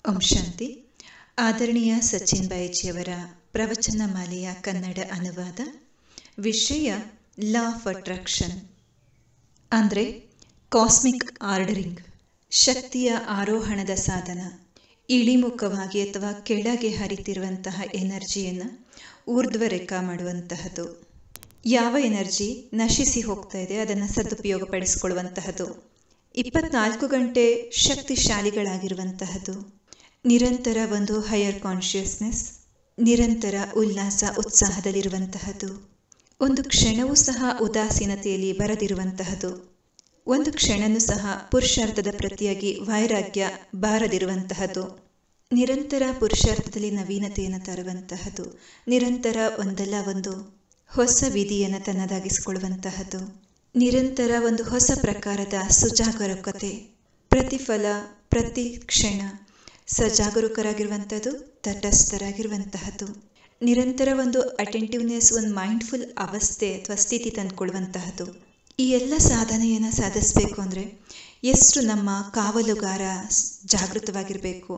ಓಂ ಶಾಂತಿ. ಆದರಣೀಯ ಸಚಿನ್ ಬಾಯಿಜಿಯವರ ಪ್ರವಚನ ಮಾಲೆಯ ಕನ್ನಡ ಅನುವಾದ. ವಿಷಯ ಲಾ ಆಫ್ ಅಟ್ರಾಕ್ಷನ್ ಅಂದರೆ ಕಾಸ್ಮಿಕ್ ಆರ್ಡರಿಂಗ್, ಶಕ್ತಿಯ ಆರೋಹಣದ ಸಾಧನ. ಇಳಿಮುಖವಾಗಿ ಅಥವಾ ಕೆಳಗೆ ಹರಿತಿರುವಂತಹ ಎನರ್ಜಿಯನ್ನು ಊರ್ಧ್ವರೇಖ ಮಾಡುವಂತಹದ್ದು. ಯಾವ ಎನರ್ಜಿ ನಶಿಸಿ ಹೋಗ್ತಾ ಇದೆ ಅದನ್ನು ಸದುಪಯೋಗಪಡಿಸಿಕೊಳ್ಳುವಂತಹದ್ದು. 24 ಗಂಟೆ ಶಕ್ತಿಶಾಲಿಗಳಾಗಿರುವಂತಹದ್ದು. ನಿರಂತರ ಒಂದು ಹೈಯರ್ ಕಾನ್ಷಿಯಸ್ನೆಸ್, ನಿರಂತರ ಉಲ್ಲಾಸ ಉತ್ಸಾಹದಲ್ಲಿರುವಂತಹದ್ದು. ಒಂದು ಕ್ಷಣವೂ ಸಹ ಉದಾಸೀನತೆಯಲ್ಲಿ ಬರದಿರುವಂತಹದ್ದು. ಒಂದು ಕ್ಷಣನೂ ಸಹ ಪುರುಷಾರ್ಥದ ಪ್ರತಿಯಾಗಿ ವೈರಾಗ್ಯ ಬಾರದಿರುವಂತಹದ್ದು. ನಿರಂತರ ಪುರುಷಾರ್ಥದಲ್ಲಿ ನವೀನತೆಯನ್ನು ತರುವಂತಹದ್ದು. ನಿರಂತರ ಒಂದಲ್ಲ ಒಂದು ಹೊಸ ವಿಧಿಯನ್ನು ತನ್ನದಾಗಿಸಿಕೊಳ್ಳುವಂತಹದ್ದು. ನಿರಂತರ ಒಂದು ಹೊಸ ಪ್ರಕಾರದ ಸುಜಾಗರೂಕತೆ, ಪ್ರತಿಫಲ ಪ್ರತಿ ಕ್ಷಣ ಸಜಾಗರೂಕರಾಗಿರುವಂಥದ್ದು, ತಟಸ್ಥರಾಗಿರುವಂತಹದ್ದು. ನಿರಂತರ ಒಂದು ಅಟೆಂಟಿವ್ನೆಸ್, ಒಂದು ಮೈಂಡ್ಫುಲ್ ಅವಸ್ಥೆ ಅಥವಾ ಸ್ಥಿತಿ ತಂದುಕೊಳ್ಳುವಂತಹದ್ದು. ಈ ಎಲ್ಲ ಸಾಧನೆಯನ್ನು ಸಾಧಿಸಬೇಕು ಅಂದರೆ ಎಷ್ಟು ನಮ್ಮ ಕಾವಲುಗಾರ ಜಾಗೃತವಾಗಿರಬೇಕು,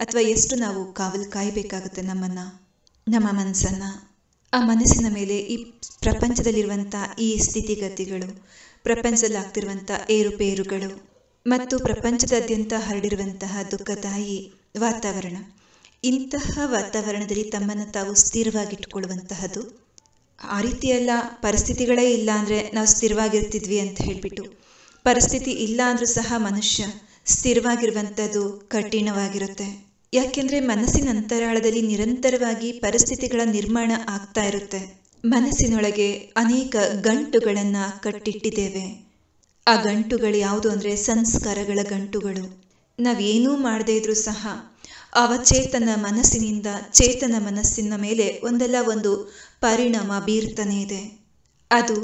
ಅಥವಾ ಎಷ್ಟು ನಾವು ಕಾವಲು ಕಾಯಬೇಕಾಗುತ್ತೆ ನಮ್ಮನ್ನು, ನಮ್ಮ ಮನಸ್ಸನ್ನು. ಆ ಮನಸ್ಸಿನ ಮೇಲೆ ಈ ಪ್ರಪಂಚದಲ್ಲಿರುವಂಥ ಈ ಸ್ಥಿತಿಗತಿಗಳು, ಪ್ರಪಂಚದಲ್ಲಿ ಆಗ್ತಿರುವಂಥ ಏರುಪೇರುಗಳು ಮತ್ತು ಪ್ರಪಂಚದಾದ್ಯಂತ ಹರಡಿರುವಂತಹ ದುಃಖದಾಯಿ ವಾತಾವರಣ, ಇಂತಹ ವಾತಾವರಣದಲ್ಲಿ ತಮ್ಮನ್ನು ತಾವು ಸ್ಥಿರವಾಗಿಟ್ಟುಕೊಳ್ಳುವಂತಹದ್ದು. ಆ ರೀತಿಯೆಲ್ಲ ಪರಿಸ್ಥಿತಿಗಳೇ ಇಲ್ಲ ಅಂದರೆ ನಾವು ಸ್ಥಿರವಾಗಿರ್ತಿದ್ವಿ ಅಂತ ಹೇಳಿಬಿಟ್ಟು, ಪರಿಸ್ಥಿತಿ ಇಲ್ಲ ಅಂದರೂ ಸಹ ಮನುಷ್ಯ ಸ್ಥಿರವಾಗಿರುವಂಥದ್ದು ಕಠಿಣವಾಗಿರುತ್ತೆ. ಯಾಕೆಂದರೆ ಮನಸ್ಸಿನ ಅಂತರಾಳದಲ್ಲಿ ನಿರಂತರವಾಗಿ ಪರಿಸ್ಥಿತಿಗಳ ನಿರ್ಮಾಣ ಆಗ್ತಾ ಇರುತ್ತೆ. ಮನಸ್ಸಿನೊಳಗೆ ಅನೇಕ ಗಂಟುಗಳನ್ನು ಕಟ್ಟಿಟ್ಟಿದ್ದೇವೆ. ಆ ಗಂಟುಗಳು ಯಾವುದು ಅಂದರೆ ಸಂಸ್ಕಾರಗಳ ಗಂಟುಗಳು. ನಾವೇನೂ ಮಾಡದೇ ಇದ್ರೂ ಸಹ ಅವಚೇತನ ಮನಸ್ಸಿನಿಂದ ಚೇತನ ಮನಸ್ಸಿನ ಮೇಲೆ ಒಂದಲ್ಲ ಒಂದು ಪರಿಣಾಮ ಬೀರ್ತಾನೆ ಇದೆ. ಅದು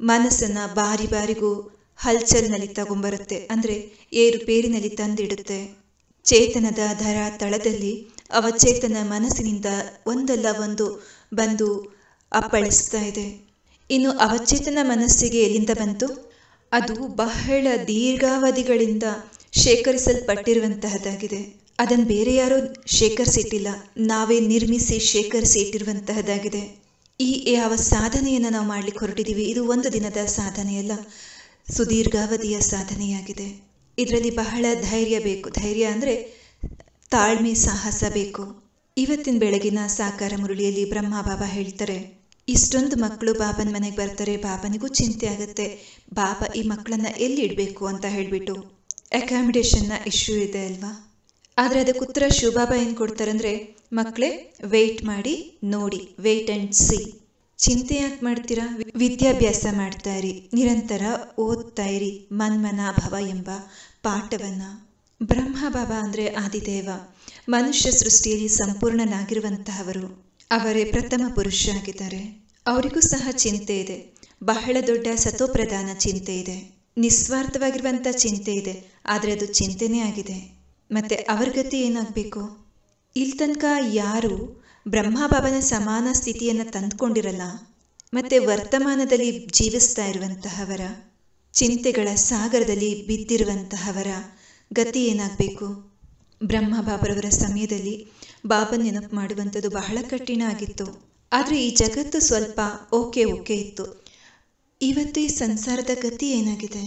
ಮನಸ್ಸನ್ನು ಬಾರಿ ಬಾರಿಗೂ ಹಲ್ಚಲ್ನಲ್ಲಿ ತಗೊಂಬರುತ್ತೆ, ಅಂದರೆ ಏರುಪೇರಿನಲ್ಲಿ ತಂದಿಡುತ್ತೆ. ಚೇತನದ ಧರ ತಳದಲ್ಲಿ ಅವಚೇತನ ಮನಸ್ಸಿನಿಂದ ಒಂದಲ್ಲ ಒಂದು ಬಂದು ಅಪ್ಪಳಿಸ್ತಾ ಇದೆ. ಇನ್ನು ಅವಚೇತನ ಮನಸ್ಸಿಗೆ ಎಲ್ಲಿಂದ ಬಂತು? ಅದು ಬಹಳ ದೀರ್ಘಾವಧಿಗಳಿಂದ ಶೇಖರಿಸಲ್ಪಟ್ಟಿರುವಂತಹದ್ದಾಗಿದೆ. ಅದನ್ನು ಬೇರೆ ಯಾರೂ ಶೇಖರಿಸಿಟ್ಟಿಲ್ಲ, ನಾವೇ ನಿರ್ಮಿಸಿ ಶೇಖರಿಸಿ ಇಟ್ಟಿರುವಂತಹದ್ದಾಗಿದೆ. ಈ ಯಾವ ಸಾಧನೆಯನ್ನು ನಾವು ಮಾಡಲಿಕ್ಕೆ ಹೊರಟಿದ್ದೀವಿ, ಇದು ಒಂದು ದಿನದ ಸಾಧನೆಯಲ್ಲ, ಸುದೀರ್ಘಾವಧಿಯ ಸಾಧನೆಯಾಗಿದೆ. ಇದರಲ್ಲಿ ಬಹಳ ಧೈರ್ಯ ಬೇಕು. ಧೈರ್ಯ ಅಂದರೆ ತಾಳ್ಮೆ, ಸಾಹಸ ಬೇಕು. ಇವತ್ತಿನ ಬೆಳಗಿನ ಸಾಕಾರ ಮುರಳಿಯಲ್ಲಿ ಬ್ರಹ್ಮ ಬಾಬಾ ಹೇಳ್ತಾರೆ, ಇಷ್ಟೊಂದು ಮಕ್ಕಳು ಬಾಬನ ಮನೆಗೆ ಬರ್ತಾರೆ, ಬಾಬನಿಗೂ ಚಿಂತೆ ಆಗುತ್ತೆ, ಬಾಬಾ ಈ ಮಕ್ಕಳನ್ನ ಎಲ್ಲಿ ಇಡಬೇಕು ಅಂತ ಹೇಳಿಬಿಟ್ಟು. ಅಕಾಮಿಡೇಷನ್ನ ಇಶ್ಯೂ ಇದೆ ಅಲ್ವಾ? ಆದರೆ ಅದಕ್ಕೆ ಉತ್ತರ ಶಿವಬಾಬಾ ಏನು ಕೊಡ್ತಾರಂದರೆ, ಮಕ್ಕಳೇ ವೆಯ್ಟ್ ಮಾಡಿ ನೋಡಿ, ವೆಯ್ಟ್ ಆ್ಯಂಡ್ ಸಿ. ಚಿಂತೆ ಯಾಕೆ ಮಾಡ್ತೀರಾ? ವಿದ್ಯಾಭ್ಯಾಸ ಮಾಡ್ತಾ ಇರಿ, ನಿರಂತರ ಓದ್ತಾ ಇರಿ, ಮನ್ಮನಾಭವ ಎಂಬ ಪಾಠವನ್ನು. ಬ್ರಹ್ಮ ಬಾಬಾ ಅಂದರೆ ಆದಿದೇವ, ಮನುಷ್ಯ ಸೃಷ್ಟಿಯಲ್ಲಿ ಸಂಪೂರ್ಣನಾಗಿರುವಂತಹವರು. ಅವರೇ ಪ್ರಥಮ ಪುರುಷ ಆಗಿದ್ದಾರೆ. ಅವರಿಗೂ ಸಹ ಚಿಂತೆ ಇದೆ, ಬಹಳ ದೊಡ್ಡ ಸತೋಪ್ರಧಾನ ಚಿಂತೆ ಇದೆ, ನಿಸ್ವಾರ್ಥವಾಗಿರುವಂಥ ಚಿಂತೆ ಇದೆ. ಆದರೆ ಅದು ಚಿಂತೆನೇ ಆಗಿದೆ. ಮತ್ತು ಅವರ ಗತಿ ಏನಾಗಬೇಕು? ಇಲ್ಲಿ ತನಕ ಯಾರು ಬ್ರಹ್ಮ ಬಾಬನ ಸಮಾನ ಸ್ಥಿತಿಯನ್ನು ತಂದುಕೊಂಡಿರಲ್ಲ, ಮತ್ತು ವರ್ತಮಾನದಲ್ಲಿ ಜೀವಿಸ್ತಾ ಇರುವಂತಹವರ, ಚಿಂತೆಗಳ ಸಾಗರದಲ್ಲಿ ಬಿದ್ದಿರುವಂತಹವರ ಗತಿ ಏನಾಗಬೇಕು? ಬ್ರಹ್ಮ ಬಾಬರವರ ಸಮಯದಲ್ಲಿ ಬಾಬನ ನೆನಪು ಮಾಡುವಂಥದ್ದು ಬಹಳ ಕಠಿಣ ಆಗಿತ್ತು. ಆದರೆ ಈ ಜಗತ್ತು ಸ್ವಲ್ಪ ಓಕೆ ಇತ್ತು. ಇವತ್ತು ಈ ಸಂಸಾರದ ಗತಿ ಏನಾಗಿದೆ?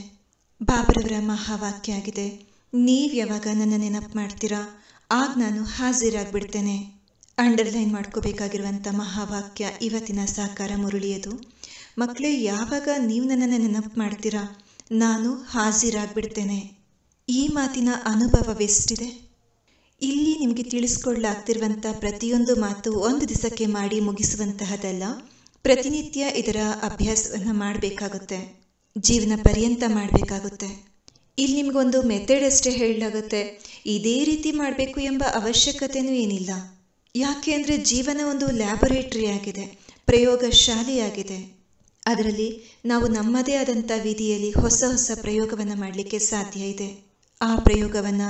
ಬಾಬರವರ ಮಹಾವಾಕ್ಯ ಆಗಿದೆ, ನೀವು ಯಾವಾಗ ನನ್ನ ನೆನಪು ಮಾಡ್ತೀರಾ ಆಗ ನಾನು ಹಾಜರಾಗ್ಬಿಡ್ತೇನೆ. ಅಂಡರ್ಲೈನ್ ಮಾಡ್ಕೋಬೇಕಾಗಿರುವಂಥ ಮಹಾವಾಕ್ಯ ಇವತ್ತಿನ ಸಾಕಾರ ಮುರಳಿಯದು. ಮಕ್ಕಳೇ, ಯಾವಾಗ ನೀವು ನನ್ನನ್ನು ನೆನಪು ಮಾಡ್ತೀರಾ ನಾನು ಹಾಜರಾಗ್ಬಿಡ್ತೇನೆ. ಈ ಮಾತಿನ ಅನುಭವವೆಷ್ಟಿದೆ? ಇಲ್ಲಿ ನಿಮಗೆ ತಿಳಿಸ್ಕೊಳ್ಳಾಗ್ತಿರುವಂಥ ಪ್ರತಿಯೊಂದು ಮಾತು ಒಂದು ದಿವಸಕ್ಕೆ ಮಾಡಿ ಮುಗಿಸುವಂತಹದ್ದಲ್ಲ. ಪ್ರತಿನಿತ್ಯ ಇದರ ಅಭ್ಯಾಸವನ್ನು ಮಾಡಬೇಕಾಗುತ್ತೆ, ಜೀವನ ಪರ್ಯಂತ ಮಾಡಬೇಕಾಗುತ್ತೆ. ಇಲ್ಲಿ ನಿಮಗೊಂದು ಮೆಥಡ್ ಅಷ್ಟೇ ಹೇಳಲಾಗುತ್ತೆ, ಇದೇ ರೀತಿ ಮಾಡಬೇಕು ಎಂಬ ಅವಶ್ಯಕತೆಯೂ ಏನಿಲ್ಲ. ಯಾಕೆ ಅಂದರೆ ಜೀವನ ಒಂದು ಲ್ಯಾಬೊರೇಟರಿ ಆಗಿದೆ, ಪ್ರಯೋಗ ಶಾಲೆಯಾಗಿದೆ. ಅದರಲ್ಲಿ ನಾವು ನಮ್ಮದೇ ಆದಂಥ ವಿಧಿಯಲ್ಲಿ ಹೊಸ ಹೊಸ ಪ್ರಯೋಗವನ್ನು ಮಾಡಲಿಕ್ಕೆ ಸಾಧ್ಯ ಇದೆ. ಆ ಪ್ರಯೋಗವನ್ನು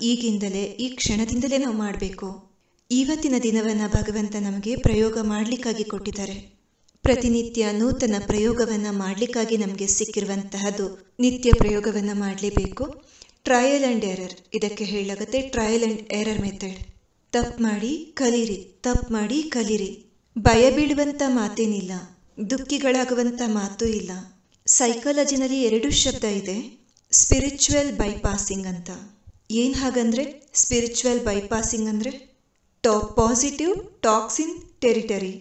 ಈಗಿಂದಲೇ ಈ ಕ್ಷಣದಿಂದಲೇ ನಾವು ಮಾಡಬೇಕು. ಇವತ್ತಿನ ದಿನವನ್ನು ಭಗವಂತ ನಮಗೆ ಪ್ರಯೋಗ ಮಾಡಲಿಕ್ಕಾಗಿ ಕೊಟ್ಟಿದ್ದಾರೆ. ಪ್ರತಿನಿತ್ಯ ನೂತನ ಪ್ರಯೋಗವನ್ನು ಮಾಡಲಿಕ್ಕಾಗಿ ನಮಗೆ ಸಿಕ್ಕಿರುವಂತಹದ್ದು. ನಿತ್ಯ ಪ್ರಯೋಗವನ್ನು ಮಾಡಲೇಬೇಕು. ಟ್ರಯಲ್ ಆ್ಯಂಡ್ ಎರರ್, ಇದಕ್ಕೆ ಹೇಳಲಾಗುತ್ತೆ ಟ್ರಯಲ್ ಆ್ಯಂಡ್ ಎರರ್ ಮೆಥಡ್. ತಪ್ಪು ಮಾಡಿ ಕಲೀರಿ, ತಪ್ಪು ಮಾಡಿ ಕಲೀರಿ. ಭಯ ಬೀಳುವಂಥ ಮಾತೇನಿಲ್ಲ, ದುಃಖಿಗಳಾಗುವಂಥ ಮಾತೂ ಇಲ್ಲ. ಸೈಕಾಲಜಿನಲ್ಲಿ 2 ಶಬ್ದ ಇದೆ, ಸ್ಪಿರಿಚುವಲ್ ಬೈಪಾಸಿಂಗ್ ಅಂತ. ಏನು ಹಾಗಂದ್ರೆ ಸ್ಪಿರಿಚುವಲ್ ಬೈಪಾಸಿಂಗ್ ಅಂದರೆ ಪಾಸಿಟಿವ್ ಟಾಕ್ಸಿನ್ ಟೆರಿಟರಿ.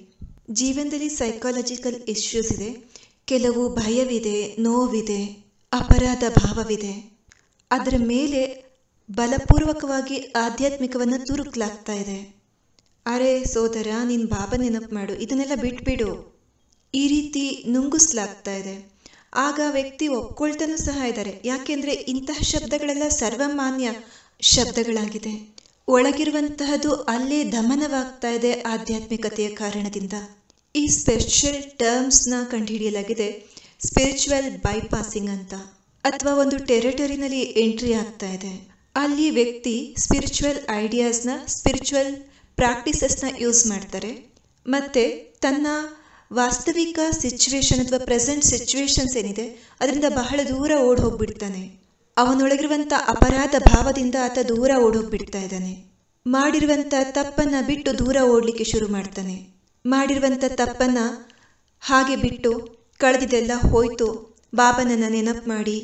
ಜೀವನದಲ್ಲಿ ಸೈಕಾಲಜಿಕಲ್ ಇಶ್ಯೂಸ್ ಇದೆ, ಕೆಲವು ಭಯವಿದೆ, ನೋವಿದೆ, ಅಪರಾಧ ಭಾವವಿದೆ. ಅದರ ಮೇಲೆ ಬಲಪೂರ್ವಕವಾಗಿ ಆಧ್ಯಾತ್ಮಿಕವನ್ನು ತುರುಕ್ಲಾಗ್ತಾ ಇದೆ. ಅರೆ ಸೋದರ, ನಿನ್ನ ಬಾಬಾ ನೆನಪು ಮಾಡು, ಇದನ್ನೆಲ್ಲ ಬಿಟ್ಬಿಡು, ಈ ರೀತಿ ನುಂಗಿಸ್ಲಾಗ್ತಾ ಇದೆ. ಆಗ ವ್ಯಕ್ತಿ ಒಪ್ಕೊಳ್ತಾನೂ ಸಹ ಇದ್ದಾರೆ. ಯಾಕೆಂದರೆ ಇಂತಹ ಶಬ್ದಗಳೆಲ್ಲ ಸರ್ವಮಾನ್ಯ ಶಬ್ದಗಳಾಗಿದೆ. ಒಳಗಿರುವಂತಹದ್ದು ಅಲ್ಲೇ ದಮನವಾಗ್ತಾ ಇದೆ ಆಧ್ಯಾತ್ಮಿಕತೆಯ ಕಾರಣದಿಂದ. ಈ ಸ್ಪೆಷಲ್ ಟರ್ಮ್ಸ್ನ ಕಂಡುಹಿಡಿಯಲಾಗಿದೆ ಸ್ಪಿರಿಚುವಲ್ ಬೈಪಾಸಿಂಗ್ ಅಂತ. ಅಥವಾ ಒಂದು ಟೆರಿಟರಿನಲ್ಲಿ ಎಂಟ್ರಿ ಆಗ್ತಾ ಇದೆ. ಅಲ್ಲಿ ವ್ಯಕ್ತಿ ಸ್ಪಿರಿಚುವಲ್ ಐಡಿಯಾಸ್ನ, ಸ್ಪಿರಿಚುವಲ್ ಪ್ರಾಕ್ಟೀಸಸ್ನ ಯೂಸ್ ಮಾಡ್ತಾರೆ. ಮತ್ತು ತನ್ನ ವಾಸ್ತವಿಕ ಸಿಚುವೇಶನ್ ಅಥವಾ ಪ್ರೆಸೆಂಟ್ ಸಿಚುವೇಶನ್ಸ್ ಏನಿದೆ ಅದರಿಂದ ಬಹಳ ದೂರ ಓಡಿ ಹೋಗ್ಬಿಡ್ತಾನೆ. ಅವನೊಳಗಿರುವಂಥ ಅಪರಾಧ ಭಾವದಿಂದ ಆತ ದೂರ ಓಡೋಗ್ಬಿಡ್ತಾ ಇದ್ದಾನೆ. ಮಾಡಿರುವಂಥ ತಪ್ಪನ್ನು ಬಿಟ್ಟು ದೂರ ಓಡಲಿಕ್ಕೆ ಶುರು ಮಾಡ್ತಾನೆ. ಮಾಡಿರುವಂಥ ತಪ್ಪನ್ನು ಹಾಗೆ ಬಿಟ್ಟು ಕಳೆದಿದ್ದೆಲ್ಲ ಹೋಯ್ತು, ಬಾಬನನ್ನು ನೆನಪು ಮಾಡಿ,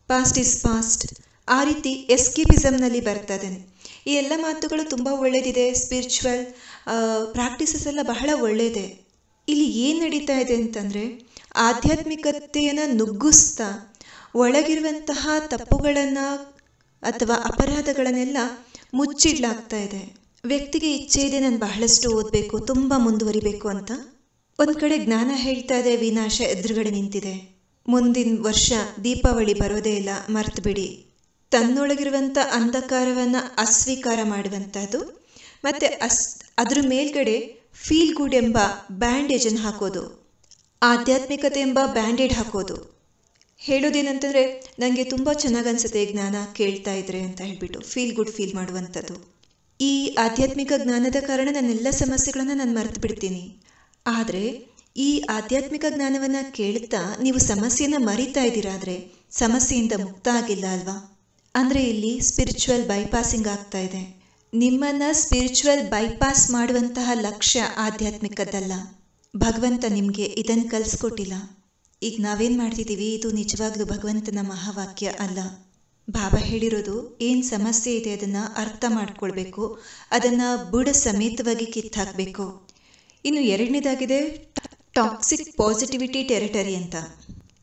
ಪಾಸ್ಟ್ ಇಸ್ ಪಾಸ್ಟ್, ಆ ರೀತಿ ಎಸ್ಕೇಪಿಸಮ್ನಲ್ಲಿ ಬರ್ತಾ ಇದ್ದಾನೆ. ಈ ಎಲ್ಲ ಮಾತುಗಳು ತುಂಬ ಒಳ್ಳೆಯದಿದೆ. ಸ್ಪಿರಿಚುವಲ್ ಪ್ರಾಕ್ಟೀಸಸ್ ಎಲ್ಲ ಬಹಳ ಒಳ್ಳೆಯದೇ. ಇಲ್ಲಿ ಏನು ನಡೀತಾ ಇದೆ ಅಂತಂದರೆ, ಆಧ್ಯಾತ್ಮಿಕತೆಯನ್ನು ನುಗ್ಗಿಸ್ತಾ ಒಳಗಿರುವಂತಹ ತಪ್ಪುಗಳನ್ನು ಅಥವಾ ಅಪರಾಧಗಳನ್ನೆಲ್ಲ ಮುಚ್ಚಿಡ್ಲಾಗ್ತಾ ಇದೆ. ವ್ಯಕ್ತಿಗೆ ಇಚ್ಛೆ ಇದೆ, ನಾನು ಬಹಳಷ್ಟು ಓದಬೇಕು, ತುಂಬ ಮುಂದುವರಿಬೇಕು ಅಂತ. ಒಂದು ಕಡೆ ಜ್ಞಾನ ಹೇಳ್ತಾ ಇದೆ, ವಿನಾಶ ಎದುರುಗಡೆ ನಿಂತಿದೆ, ಮುಂದಿನ ವರ್ಷ ದೀಪಾವಳಿ ಬರೋದೇ ಇಲ್ಲ, ಮರ್ತು ಬಿಡಿ. ತನ್ನೊಳಗಿರುವಂಥ ಅಂಧಕಾರವನ್ನು ಅಸ್ವೀಕಾರ ಮಾಡುವಂಥದ್ದು ಮತ್ತು ಅದ್ರ ಮೇಲ್ಗಡೆ ಫೀಲ್ ಗುಡ್ ಎಂಬ ಬ್ಯಾಂಡೇಜನ್ನು ಹಾಕೋದು, ಆಧ್ಯಾತ್ಮಿಕತೆ ಎಂಬ ಬ್ಯಾಂಡೇಡ್ ಹಾಕೋದು. ಹೇಳೋದೇನಂತಂದರೆ, ನನಗೆ ತುಂಬ ಚೆನ್ನಾಗಿ ಅನಿಸುತ್ತೆ ಜ್ಞಾನ ಕೇಳ್ತಾ ಇದ್ರೆ ಅಂತ ಹೇಳ್ಬಿಟ್ಟು ಫೀಲ್ ಗುಡ್ ಫೀಲ್ ಮಾಡುವಂಥದ್ದು. ಈ ಆಧ್ಯಾತ್ಮಿಕ ಜ್ಞಾನದ ಕಾರಣ ನನ್ನೆಲ್ಲ ಸಮಸ್ಯೆಗಳನ್ನು ನಾನು ಮರೆತು ಬಿಡ್ತೀನಿ. ಆದರೆ ಈ ಆಧ್ಯಾತ್ಮಿಕ ಜ್ಞಾನವನ್ನು ಕೇಳ್ತಾ ನೀವು ಸಮಸ್ಯೆನ ಮರಿತಾ ಇದ್ದೀರಾದರೆ ಸಮಸ್ಯೆಯಿಂದ ಮುಕ್ತ ಆಗಿಲ್ಲ ಅಲ್ವಾ? ಅಂದರೆ ಇಲ್ಲಿ ಸ್ಪಿರಿಚುವಲ್ ಬೈಪಾಸಿಂಗ್ ಆಗ್ತಾ ಇದೆ. ನಿಮ್ಮನ್ನು ಸ್ಪಿರಿಚುವಲ್ ಬೈಪಾಸ್ ಮಾಡುವಂತಹ ಲಕ್ಷ್ಯ ಆಧ್ಯಾತ್ಮಿಕದ್ದಲ್ಲ. ಭಗವಂತ ನಿಮಗೆ ಇದನ್ನು ಕಲಿಸ್ಕೊಟ್ಟಿಲ್ಲ. ಈಗ ನಾವೇನು ಮಾಡ್ತಿದ್ದೀವಿ, ಇದು ನಿಜವಾಗ್ಲೂ ಭಗವಂತನ ಮಹಾವಾಕ್ಯ ಅಲ್ಲ. ಬಾಬಾ ಹೇಳಿರೋದು ಏನು ಸಮಸ್ಯೆ ಇದೆ ಅದನ್ನು ಅರ್ಥ ಮಾಡ್ಕೊಳ್ಬೇಕು, ಅದನ್ನು ಬುಡ ಸಮೇತವಾಗಿ ಕಿತ್ತಾಕಬೇಕು. ಇನ್ನು ಎರಡನೇದಾಗಿದೆ ಟಾಕ್ಸಿಕ್ ಪಾಸಿಟಿವಿಟಿ ಟೆರಿಟರಿ ಅಂತ.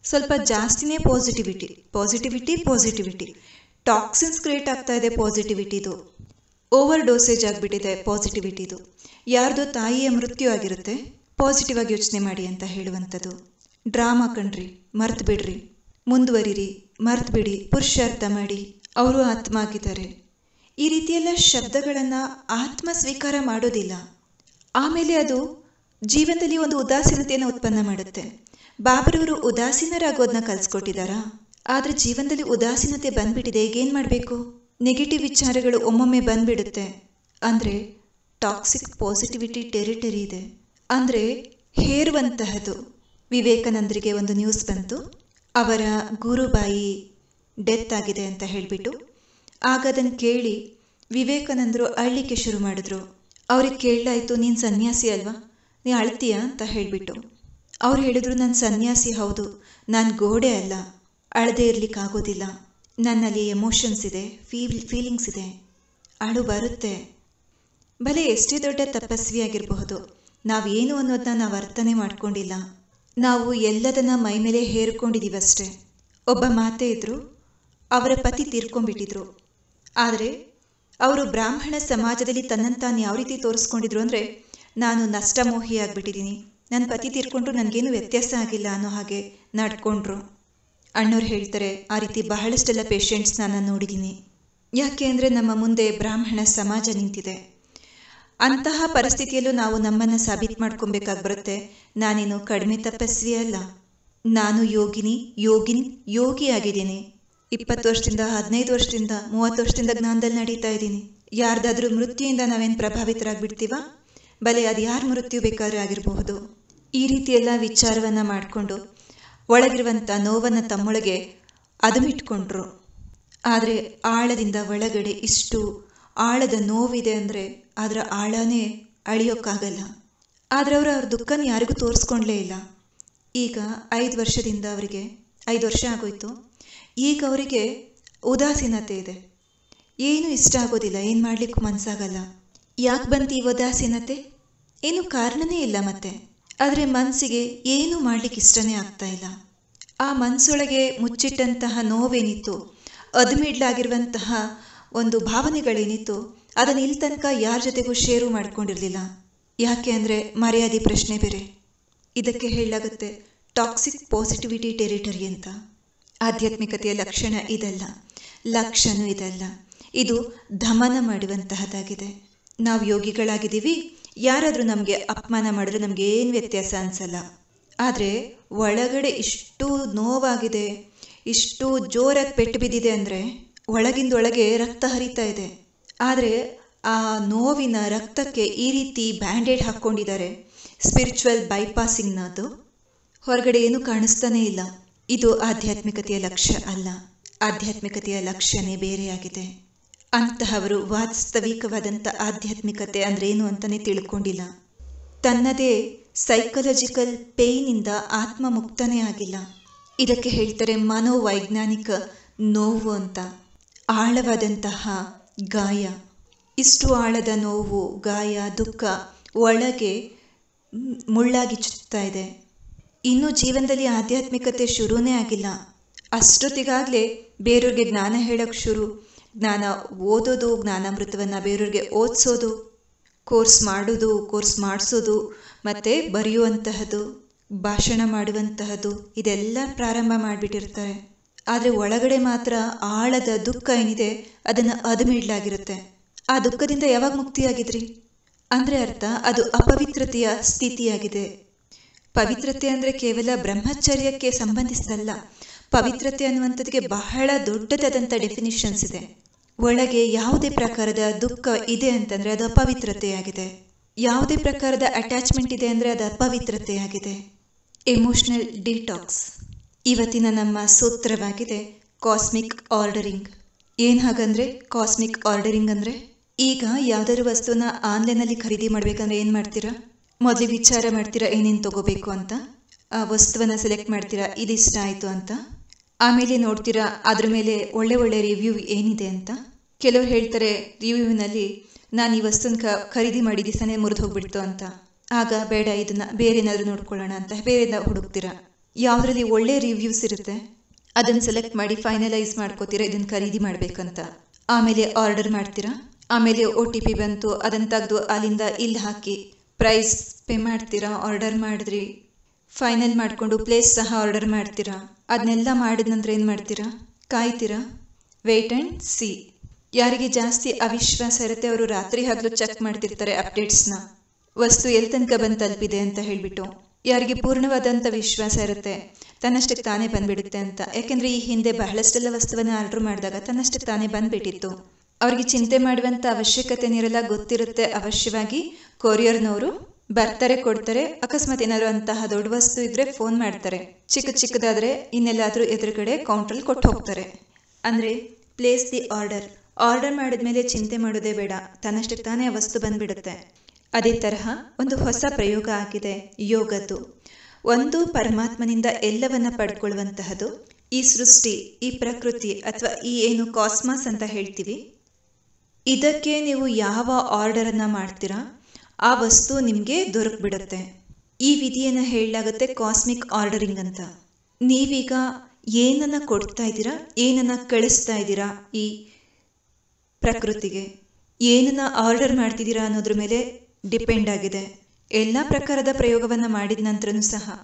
ಸ್ವಲ್ಪ ಜಾಸ್ತಿನೇ ಪಾಸಿಟಿವಿಟಿ ಟಾಕ್ಸಿನ್ಸ್ ಕ್ರಿಯೇಟ್ ಆಗ್ತಾ ಇದೆ. ಪಾಸಿಟಿವಿಟಿದು ಓವರ್ ಡೋಸೇಜ್ ಆಗಿಬಿಟ್ಟಿದೆ. ಪಾಸಿಟಿವಿಟಿದು ಯಾರ್ದೋ ತಾಯಿಯ ಮೃತ್ಯು ಆಗಿರುತ್ತೆ, ಪಾಸಿಟಿವ್ ಆಗಿ ಯೋಚನೆ ಮಾಡಿ ಅಂತ ಹೇಳುವಂಥದ್ದು. ಡ್ರಾಮಾ ಕಣ್ರಿ, ಮರ್ತು ಬಿಡ್ರಿ, ಮುಂದುವರಿರಿ, ಮರ್ತು ಬಿಡಿ, ಪುರುಷಾರ್ಥ ಮಾಡಿ, ಅವರು ಆತ್ಮ ಆಗಿದ್ದಾರೆ. ಈ ರೀತಿಯೆಲ್ಲ ಶಬ್ದಗಳನ್ನು ಆತ್ಮ ಸ್ವೀಕಾರ ಮಾಡೋದಿಲ್ಲ. ಆಮೇಲೆ ಅದು ಜೀವನದಲ್ಲಿ ಒಂದು ಉದಾಸೀನತೆಯನ್ನು ಉತ್ಪನ್ನ ಮಾಡುತ್ತೆ. ಬಾಬರವರು ಉದಾಸೀನರಾಗೋದನ್ನ ಕಲಿಸ್ಕೊಟ್ಟಿದ್ದಾರಾ? ಆದರೆ ಜೀವನದಲ್ಲಿ ಉದಾಸೀನತೆ ಬಂದ್ಬಿಟ್ಟಿದೆ. ಈಗೇನು ಮಾಡಬೇಕು? ನೆಗೆಟಿವ್ ವಿಚಾರಗಳು ಒಮ್ಮೊಮ್ಮೆ ಬಂದ್ಬಿಡುತ್ತೆ. ಅಂದರೆ ಟಾಕ್ಸಿಕ್ ಪಾಸಿಟಿವಿಟಿ ಟೆರಿಟರಿ ಇದೆ, ಅಂದರೆ ಹೇರುವಂತಹದ್ದು. ವಿವೇಕಾನಂದರಿಗೆ ಒಂದು ನ್ಯೂಸ್ ಬಂತು, ಅವರ ಗುರುಬಾಯಿ ಡೆತ್ ಆಗಿದೆ ಅಂತ ಹೇಳಿಬಿಟ್ಟು. ಆಗ ಅದನ್ನು ಕೇಳಿ ವಿವೇಕಾನಂದರು ಅಳ್ಲಿಕ್ಕೆ ಶುರು ಮಾಡಿದ್ರು. ಅವ್ರಿಗೆ ಕೇಳಲಾಯಿತು, ನೀನು ಸನ್ಯಾಸಿ ಅಲ್ವಾ, ನೀ ಅಳ್ತೀಯಾ ಅಂತ ಹೇಳಿಬಿಟ್ಟು. ಅವ್ರು ಹೇಳಿದ್ರು, ನಾನು ಸನ್ಯಾಸಿ ಹೌದು, ನಾನು ಗೋಡೆ ಅಲ್ಲ, ಅಳದೇ ಇರಲಿಕ್ಕಾಗೋದಿಲ್ಲ, ನನ್ನಲ್ಲಿ ಎಮೋಷನ್ಸ್ ಇದೆ, ಫೀಲಿಂಗ್ಸ್ ಇದೆ, ಅಳು ಬರುತ್ತೆ. ಭಲೆ ಎಷ್ಟೇ ದೊಡ್ಡ ತಪಸ್ವಿಯಾಗಿರಬಹುದು, ನಾವೇನು ಅನ್ನೋದನ್ನ ನಾವು ಅರ್ಥನೇ ಮಾಡ್ಕೊಂಡಿಲ್ಲ. ನಾವು ಎಲ್ಲದನ್ನ ಮೈ ಮೇಲೆ ಹೇರ್ಕೊಂಡಿದ್ದೀವಷ್ಟೇ. ಒಬ್ಬ ಮಾತೆ ಇದ್ದರು, ಅವರ ಪತಿ ತೀರ್ಕೊಂಡ್ಬಿಟ್ಟಿದ್ರು. ಆದರೆ ಅವರು ಬ್ರಾಹ್ಮಣ ಸಮಾಜದಲ್ಲಿ ತನ್ನನ್ನು ತಾನು ಯಾವ ರೀತಿ ತೋರಿಸ್ಕೊಂಡಿದ್ರು ಅಂದರೆ, ನಾನು ನಷ್ಟಮೋಹಿ ಆಗಿಬಿಟ್ಟಿದ್ದೀನಿ, ನನ್ನ ಪತಿ ತೀರ್ಕೊಂಡ್ರು, ನನಗೇನು ವ್ಯತ್ಯಾಸ ಆಗಿಲ್ಲ ಅನ್ನೋ ಹಾಗೆ ನಡ್ಕೊಂಡ್ರು. ಅಣ್ಣವ್ರು ಹೇಳ್ತಾರೆ, ಆ ರೀತಿ ಬಹಳಷ್ಟೆಲ್ಲ ಪೇಷಂಟ್ಸ್ ನಾನು ನೋಡಿದ್ದೀನಿ. ಯಾಕೆ ಅಂದರೆ ನಮ್ಮ ಮುಂದೆ ಬ್ರಾಹ್ಮಣ ಸಮಾಜ ನಿಂತಿದೆ. ಅಂತಹ ಪರಿಸ್ಥಿತಿಯಲ್ಲೂ ನಾವು ನಮ್ಮನ್ನು ಸಾಬೀತು ಮಾಡ್ಕೊಬೇಕಾಗಿ ಬರುತ್ತೆ. ನಾನೇನು ಕಡಿಮೆ ತಪಸ್ವಿ ಅಲ್ಲ, ನಾನು ಯೋಗಿ ಆಗಿದ್ದೀನಿ. 20 ವರ್ಷದಿಂದ 15 ವರ್ಷದಿಂದ 30 ವರ್ಷದಿಂದ ಜ್ಞಾನದಲ್ಲಿ ನಡೀತಾ ಇದ್ದೀನಿ. ಯಾರ್ದಾದ್ರೂ ಮೃತ್ಯುವಿಂದ ನಾವೇನು ಪ್ರಭಾವಿತರಾಗ್ಬಿಡ್ತೀವ? ಬಲೆ ಅದು ಯಾರ ಮೃತ್ಯು ಬೇಕಾದ್ರೂ ಆಗಿರಬಹುದು. ಈ ರೀತಿಯೆಲ್ಲ ವಿಚಾರವನ್ನು ಮಾಡಿಕೊಂಡು ಒಳಗಿರುವಂಥ ನೋವನ್ನು ತಮ್ಮೊಳಗೆ ಅದುಮಿಟ್ಕೊಂಡ್ರು. ಆದರೆ ಆಳದಿಂದ ಒಳಗಡೆ ಇಷ್ಟು ಆಳದ ನೋವಿದೆ ಅಂದರೆ ಅದರ ಆಳನೇ ಅಳಿಯೋಕ್ಕಾಗಲ್ಲ. ಆದರೆ ಅವ್ರ ದುಃಖನ ಯಾರಿಗೂ ತೋರಿಸ್ಕೊಂಡ್ಲೇ ಇಲ್ಲ. ಈಗ 5 ವರ್ಷದಿಂದ ಅವರಿಗೆ 5 ವರ್ಷ ಆಗೋಯ್ತು. ಈಗ ಅವರಿಗೆ ಉದಾಸೀನತೆ ಇದೆ. ಏನು ಇಷ್ಟ ಆಗೋದಿಲ್ಲ, ಏನು ಮಾಡಲಿಕ್ಕೂ ಮನಸ್ಸಾಗಲ್ಲ. ಯಾಕೆ ಬಂತು ಈ ಉದಾಸೀನತೆ? ಏನು ಕಾರಣನೇ ಇಲ್ಲ ಮತ್ತೆ. ಆದರೆ ಮನಸ್ಸಿಗೆ ಏನು ಮಾಡಲಿಕ್ಕೆ ಇಷ್ಟನೇ ಆಗ್ತಾ ಇಲ್ಲ. ಆ ಮನಸ್ಸೊಳಗೆ ಮುಚ್ಚಿಟ್ಟಂತಹ ನೋವೇನಿತ್ತು, ಅದುಮಿಡ್ಲಾಗಿರುವಂತಹ ಒಂದು ಭಾವನೆಗಳೇನಿತ್ತು, ಅದನ್ನು ಇಲ್ಲಿ ತನಕ ಯಾರ ಜೊತೆಗೂ ಶೇರು ಮಾಡ್ಕೊಂಡಿರಲಿಲ್ಲ. ಯಾಕೆ ಅಂದರೆ ಮರ್ಯಾದೆ ಪ್ರಶ್ನೆ ಬೇರೆ. ಇದಕ್ಕೆ ಹೇಳಲಾಗುತ್ತೆ ಟಾಕ್ಸಿಕ್ ಪಾಸಿಟಿವಿಟಿ ಟೆರಿಟರಿ ಅಂತ. ಆಧ್ಯಾತ್ಮಿಕತೆಯ ಲಕ್ಷಣ ಇದಲ್ಲ, ಲಕ್ಷಣವೂ ಇದಲ್ಲ. ಇದು ದಮನ ಮಾಡುವಂತಹದ್ದಾಗಿದೆ. ನಾವು ಯೋಗಿಗಳಾಗಿದ್ದೀವಿ, ಯಾರಾದರೂ ನಮಗೆ ಅಪಮಾನ ಮಾಡಿದ್ರೆ ನಮಗೆ ಏನು ವ್ಯತ್ಯಾಸ ಅನಿಸಲ್ಲ. ಆದರೆ ಒಳಗಡೆ ಇಷ್ಟು ನೋವಾಗಿದೆ, ಇಷ್ಟು ಜೋರಾಗಿ ಪೆಟ್ಟು ಬಿದ್ದಿದೆ ಅಂದರೆ ಒಳಗಿಂದೊಳಗೆ ರಕ್ತ ಹರಿತಾ ಇದೆ. ಆದರೆ ಆ ನೋವಿನ ರಕ್ತಕ್ಕೆ ಈ ರೀತಿ ಬ್ಯಾಂಡೇಡ್ ಹಾಕ್ಕೊಂಡಿದ್ದಾರೆ. ಸ್ಪಿರಿಚುವಲ್ ಬೈಪಾಸಿಂಗ್ನದು. ಹೊರಗಡೆ ಏನು ಕಾಣಿಸ್ತಾನೇ ಇಲ್ಲ. ಇದು ಆಧ್ಯಾತ್ಮಿಕತೆಯ ಲಕ್ಷ್ಯ ಅಲ್ಲ. ಆಧ್ಯಾತ್ಮಿಕತೆಯ ಲಕ್ಷ್ಯನೇ ಬೇರೆಯಾಗಿದೆ. ಅಂತಹವರು ವಾಸ್ತವಿಕವಾದಂಥ ಆಧ್ಯಾತ್ಮಿಕತೆ ಅಂದರೆ ಏನು ಅಂತಲೇ ತಿಳ್ಕೊಂಡಿಲ್ಲ. ತನ್ನದೇ ಸೈಕಲಾಜಿಕಲ್ ಪೇಯ್ನಿಂದ ಆತ್ಮ ಮುಕ್ತನೇ ಆಗಿಲ್ಲ. ಇದಕ್ಕೆ ಹೇಳ್ತಾರೆ ಮನೋವೈಜ್ಞಾನಿಕ ನೋವು ಅಂತ. ಆಳವಾದಂತಹ ಗಾಯ, ಇಷ್ಟು ಆಳದ ನೋವು, ಗಾಯ, ದುಃಖ ಒಳಗೆ ಮುಳ್ಳಾಗಿ ಚುತ್ತಾ ಇದೆ. ಇನ್ನೂ ಜೀವನದಲ್ಲಿ ಆಧ್ಯಾತ್ಮಿಕತೆ ಶುರುನೇ ಆಗಿಲ್ಲ. ಅಷ್ಟೊತ್ತಿಗಾಗಲೇ ಬೇರೆಯವ್ರಿಗೆ ಜ್ಞಾನ ಹೇಳೋಕ್ಕೆ ಶುರು, ಜ್ಞಾನ ಓದೋದು, ಜ್ಞಾನಾಮೃತವನ್ನು ಬೇರೆಯವ್ರಿಗೆ ಓದಿಸೋದು, ಕೋರ್ಸ್ ಮಾಡೋದು, ಕೋರ್ಸ್ ಮಾಡಿಸೋದು, ಮತ್ತು ಬರೆಯುವಂತಹದ್ದು, ಭಾಷಣ ಮಾಡುವಂತಹದ್ದು, ಇದೆಲ್ಲ ಪ್ರಾರಂಭ ಮಾಡಿಬಿಟ್ಟಿರ್ತಾರೆ. ಆದರೆ ಒಳಗಡೆ ಮಾತ್ರ ಆಳದ ದುಃಖ ಏನಿದೆ ಅದನ್ನು ಅದುಮಿಡ್ಲಾಗಿರುತ್ತೆ. ಆ ದುಃಖದಿಂದ ಯಾವಾಗ ಮುಕ್ತಿಯಾಗಿದ್ರಿ ಅಂದರೆ ಅರ್ಥ ಅದು ಅಪವಿತ್ರತೆಯ ಸ್ಥಿತಿಯಾಗಿದೆ. ಪವಿತ್ರತೆ ಅಂದರೆ ಕೇವಲ ಬ್ರಹ್ಮಚರ್ಯಕ್ಕೆ ಸಂಬಂಧಿಸಿದಲ್ಲ. ಪವಿತ್ರತೆ ಅನ್ನುವಂಥದ್ದಕ್ಕೆ ಬಹಳ ದೊಡ್ಡದಾದಂಥ ಡೆಫಿನಿಷನ್ಸ್ ಇದೆ. ಒಳಗೆ ಯಾವುದೇ ಪ್ರಕಾರದ ದುಃಖ ಇದೆ ಅಂತಂದರೆ ಅದು ಅಪವಿತ್ರತೆಯಾಗಿದೆ. ಯಾವುದೇ ಪ್ರಕಾರದ ಅಟ್ಯಾಚ್ಮೆಂಟ್ ಇದೆ ಅಂದರೆ ಅದು ಅಪವಿತ್ರತೆಯಾಗಿದೆ. ಎಮೋಷನಲ್ ಡಿಟಾಕ್ಸ್ ಇವತ್ತಿನ ನಮ್ಮ ಸೂತ್ರವಾಗಿದೆ ಕಾಸ್ಮಿಕ್ ಆರ್ಡರಿಂಗ್. ಏನು ಹಾಗಂದರೆ ಕಾಸ್ಮಿಕ್ ಆರ್ಡರಿಂಗ್ ಅಂದರೆ, ಈಗ ಯಾವುದಾದ್ರು ವಸ್ತುನ ಆನ್ಲೈನಲ್ಲಿ ಖರೀದಿ ಮಾಡಬೇಕಂದ್ರೆ ಏನು ಮಾಡ್ತೀರಾ? ಮೊದಲಿಗೆ ವಿಚಾರ ಮಾಡ್ತೀರಾ ಏನೇನು ತೊಗೋಬೇಕು ಅಂತ. ಆ ವಸ್ತುವನ್ನು ಸೆಲೆಕ್ಟ್ ಮಾಡ್ತೀರಾ, ಇದಿಷ್ಟ ಆಯಿತು ಅಂತ. ಆಮೇಲೆ ನೋಡ್ತೀರಾ ಅದ್ರ ಮೇಲೆ ಒಳ್ಳೆ ರಿವ್ಯೂ ಏನಿದೆ ಅಂತ. ಕೆಲವರು ಹೇಳ್ತಾರೆ ರಿವ್ಯೂವಿನಲ್ಲಿ ನಾನು ಈ ವಸ್ತುನ ಖರೀದಿ ಮಾಡಿ ದಿವಸನೇ ಮುರಿದು ಹೋಗ್ಬಿಡ್ತು ಅಂತ. ಆಗ ಬೇಡ, ಇದನ್ನು ಬೇರೆ ಏನಾದರೂ ನೋಡ್ಕೊಳ್ಳೋಣ ಅಂತ ಬೇರೆ ಹುಡುಕ್ತೀರಾ. ಯಾವುದರಲ್ಲಿ ಒಳ್ಳೆ ರಿವ್ಯೂಸ್ ಇರುತ್ತೆ ಅದನ್ನು ಸೆಲೆಕ್ಟ್ ಮಾಡಿ ಫೈನಲೈಸ್ ಮಾಡ್ಕೋತೀರಾ ಇದನ್ನು ಖರೀದಿ ಮಾಡಬೇಕಂತ. ಆಮೇಲೆ ಆರ್ಡರ್ ಮಾಡ್ತೀರಾ. ಆಮೇಲೆ OTP ಬಂತು, ಅದನ್ನು ತೆಗೆದು ಅಲ್ಲಿಂದ ಇಲ್ಲಿ ಹಾಕಿ ಪ್ರೈಸ್ ಪೇ ಮಾಡ್ತೀರಾ. ಆರ್ಡರ್ ಮಾಡಿದ್ರಿ, ಫೈನಲ್ ಮಾಡಿಕೊಂಡು ಪ್ಲೇಸ್ ಸಹ ಆರ್ಡರ್ ಮಾಡ್ತೀರಾ. ಅದನ್ನೆಲ್ಲ ಮಾಡಿದ ನಂತರ ಏನು ಮಾಡ್ತೀರಾ? ಕಾಯ್ತೀರಾ. Wait and see. ಯಾರಿಗೆ ಜಾಸ್ತಿ ಅವಿಶ್ವಾಸ ಇರುತ್ತೆ ಅವರು ರಾತ್ರಿ ಹಗಲು ಚೆಕ್ ಮಾಡ್ತಿರ್ತಾರೆ ಅಪ್ಡೇಟ್ಸ್ನ, ವಸ್ತು ಎಲ್ಲಿ ತನಕ ಬಂದು ತಲುಪಿದೆ ಅಂತ ಹೇಳಿಬಿಟ್ಟು. ಯಾರಿಗೆ ಪೂರ್ಣವಾದಂಥ ವಿಶ್ವಾಸ ಇರುತ್ತೆ ತನ್ನಷ್ಟಕ್ಕೆ ತಾನೇ ಬಂದುಬಿಡುತ್ತೆ ಅಂತ. ಯಾಕೆಂದರೆ ಈ ಹಿಂದೆ ಬಹಳಷ್ಟೆಲ್ಲ ವಸ್ತುವನ್ನು ಆರ್ಡರ್ ಮಾಡಿದಾಗ ತನ್ನಷ್ಟಕ್ಕೆ ತಾನೇ ಬಂದುಬಿಟ್ಟಿತ್ತು. ಅವ್ರಿಗೆ ಚಿಂತೆ ಮಾಡುವಂಥ ಅವಶ್ಯಕತೆನಿರಲ್ಲ, ಗೊತ್ತಿರುತ್ತೆ ಅವಶ್ಯವಾಗಿ ಕೊರಿಯರ್ನವರು ಬರ್ತಾರೆ, ಕೊಡ್ತಾರೆ. ಅಕಸ್ಮಾತ್ ಏನಾದ್ರು ಅಂತಹ ದೊಡ್ಡ ವಸ್ತು ಇದ್ದರೆ ಫೋನ್ ಮಾಡ್ತಾರೆ, ಚಿಕ್ಕದಾದರೆ ಇನ್ನೆಲ್ಲಾದರೂ ಎದುರುಗಡೆ ಕೌಂಟ್ರಲ್ಲಿ ಕೊಟ್ಟು ಹೋಗ್ತಾರೆ. ಅಂದರೆ ಪ್ಲೇಸ್ ದಿ ಆರ್ಡರ್. ಆರ್ಡರ್ ಮಾಡಿದ್ಮೇಲೆ ಚಿಂತೆ ಮಾಡೋದೇ ಬೇಡ, ತನ್ನಷ್ಟಕ್ಕೆ ತಾನೇ ಆ ವಸ್ತು ಬಂದುಬಿಡುತ್ತೆ. ಅದೇ ತರಹ ಒಂದು ಹೊಸ ಪ್ರಯೋಗ ಆಗಿದೆ ಯೋಗದ್ದು. ಒಂದು ಪರಮಾತ್ಮನಿಂದ ಎಲ್ಲವನ್ನ ಪಡ್ಕೊಳ್ಳುವಂತಹದ್ದು. ಈ ಸೃಷ್ಟಿ, ಈ ಪ್ರಕೃತಿ ಅಥವಾ ಈ ಏನು ಕಾಸ್ಮಾಸ್ ಅಂತ ಹೇಳ್ತೀವಿ, ಇದಕ್ಕೆ ನೀವು ಯಾವ ಆರ್ಡರನ್ನು ಮಾಡ್ತೀರಾ ಆ ವಸ್ತು ನಿಮಗೆ ದೊರಕ್ಬಿಡುತ್ತೆ. ಈ ವಿಧಿಯನ್ನು ಹೇಳಲಾಗುತ್ತೆ ಕಾಸ್ಮಿಕ್ ಆರ್ಡರಿಂಗ್ ಅಂತ. ನೀವೀಗ ಏನನ್ನ ಕೊಡ್ತಾ ಇದ್ದೀರಾ, ಏನನ್ನ ಕಳಿಸ್ತಾ ಇದ್ದೀರಾ ಈ ಪ್ರಕೃತಿಗೆ, ಏನನ್ನ ಆರ್ಡರ್ ಮಾಡ್ತಿದ್ದೀರಾ ಅನ್ನೋದ್ರ ಮೇಲೆ ಡಿಪೆಂಡ್ ಆಗಿದೆ. ಎಲ್ಲ ಪ್ರಕಾರದ ಪ್ರಯೋಗವನ್ನು ಮಾಡಿದ ನಂತರನೂ ಸಹ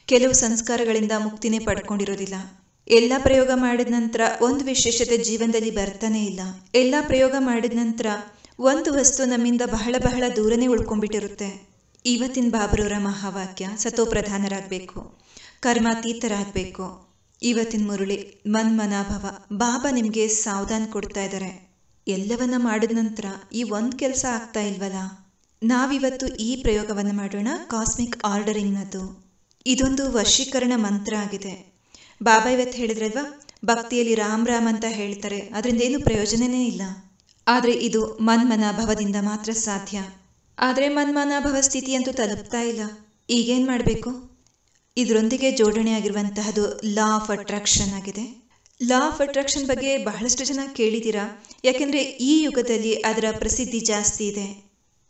ಕೆಲವು ಸಂಸ್ಕಾರಗಳಿಂದ ಮುಕ್ತಿನೇ ಪಡ್ಕೊಂಡಿರೋದಿಲ್ಲ. ಎಲ್ಲ ಪ್ರಯೋಗ ಮಾಡಿದ ನಂತರ ಒಂದು ವಿಶೇಷತೆ ಜೀವನದಲ್ಲಿ ಬರ್ತಾನೆ ಇಲ್ಲ. ಎಲ್ಲ ಪ್ರಯೋಗ ಮಾಡಿದ ನಂತರ ಒಂದು ವಸ್ತು ನಮ್ಮಿಂದ ಬಹಳ ದೂರನೇ ಉಳ್ಕೊಂಡ್ಬಿಟ್ಟಿರುತ್ತೆ. ಇವತ್ತಿನ ಬಾಬರವರ ಮಹಾವಾಕ್ಯ ಸತೋಪ್ರಧಾನರಾಗಬೇಕು, ಕರ್ಮಾತೀತರಾಗಬೇಕು. ಇವತ್ತಿನ ಮುರುಳಿ ಮನ್ಮನಾಭವ. ಬಾಬಾ ನಿಮಗೆ ಸಾವಧಾನ ಕೊಡ್ತಾ ಇದ್ದಾರೆ. ಎಲ್ಲವನ್ನ ಮಾಡಿದ ನಂತರ ಈ ಒಂದು ಕೆಲಸ ಆಗ್ತಾ ಇಲ್ವಲ್ಲ, ನಾವಿವತ್ತು ಈ ಪ್ರಯೋಗವನ್ನು ಮಾಡೋಣ, ಕಾಸ್ಮಿಕ್ ಆರ್ಡರಿಂಗ್ನದು. ಇದೊಂದು ವಶೀಕರಣ ಮಂತ್ರ ಆಗಿದೆ. ಬಾಬಾ ಇವತ್ತು ಹೇಳಿದ್ರಲ್ವಾ, ಭಕ್ತಿಯಲ್ಲಿ ರಾಮ್ ರಾಮ್ ಅಂತ ಹೇಳ್ತಾರೆ, ಅದರಿಂದ ಏನು ಪ್ರಯೋಜನನೇ ಇಲ್ಲ. ಆದರೆ ಇದು ಮನ್ಮನಾಭವದಿಂದ ಮಾತ್ರ ಸಾಧ್ಯ. ಆದರೆ ಮನ್ಮನಾಭವ ಸ್ಥಿತಿಯಂತೂ ತಲುಪ್ತಾ ಇಲ್ಲ. ಈಗೇನು ಮಾಡಬೇಕು? ಇದರೊಂದಿಗೆ ಜೋಡಣೆ ಆಗಿರುವಂತಹದ್ದು ಲಾ ಆಫ್ ಅಟ್ರಾಕ್ಷನ್ ಆಗಿದೆ. ಲಾ ಆಫ್ ಅಟ್ರಾಕ್ಷನ್ ಬಗ್ಗೆ ಬಹಳಷ್ಟು ಜನ ಕೇಳಿದ್ದೀರಾ, ಯಾಕೆಂದರೆ ಈ ಯುಗದಲ್ಲಿ ಅದರ ಪ್ರಸಿದ್ಧಿ ಜಾಸ್ತಿ ಇದೆ.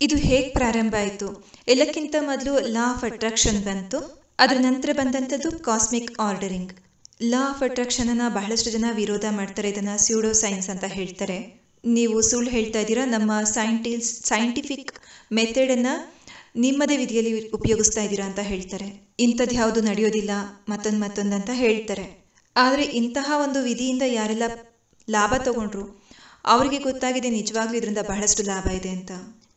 ಇದು ಹೇಗೆ ಪ್ರಾರಂಭ ಆಯಿತು? ಎಲ್ಲಕ್ಕಿಂತ ಮೊದಲು ಲಾ ಆಫ್ ಅಟ್ರಾಕ್ಷನ್ ಬಂತು, ಅದರ ನಂತರ ಬಂದಂಥದ್ದು cosmic ordering. Law of attraction ಅನ್ನ ಬಹಳಷ್ಟು ಜನ ವಿರೋಧ ಮಾಡ್ತಾರೆ, ಇದನ್ನ ಸ್ಯೂಡೋ ಸೈನ್ಸ್ ಅಂತ ಹೇಳ್ತಾರೆ. ನೀವು ಸುಳ್ಳು ಹೇಳ್ತಾ ಇದ್ದೀರಾ, ನಮ್ಮ ಸೈಂಟಿಫಿಕ್ ಮೆಥಡನ್ನು ನಿಮ್ಮದೇ ವಿಧಿಯಲ್ಲಿ ಉಪಯೋಗಿಸ್ತಾ ಇದ್ದೀರಾ ಅಂತ ಹೇಳ್ತಾರೆ. ಇಂಥದ್ದು ಯಾವುದು ನಡೆಯೋದಿಲ್ಲ, ಮತ್ತೊಂದು ಅಂತ ಹೇಳ್ತಾರೆ. ಆದರೆ ಇಂತಹ ಒಂದು ವಿಧಿಯಿಂದ ಯಾರೆಲ್ಲ ಲಾಭ ತಗೊಂಡ್ರು ಅವರಿಗೆ ಗೊತ್ತಾಗಿದೆ ನಿಜವಾಗ್ಲೂ ಇದರಿಂದ ಬಹಳಷ್ಟು ಲಾಭ ಇದೆ ಅಂತ.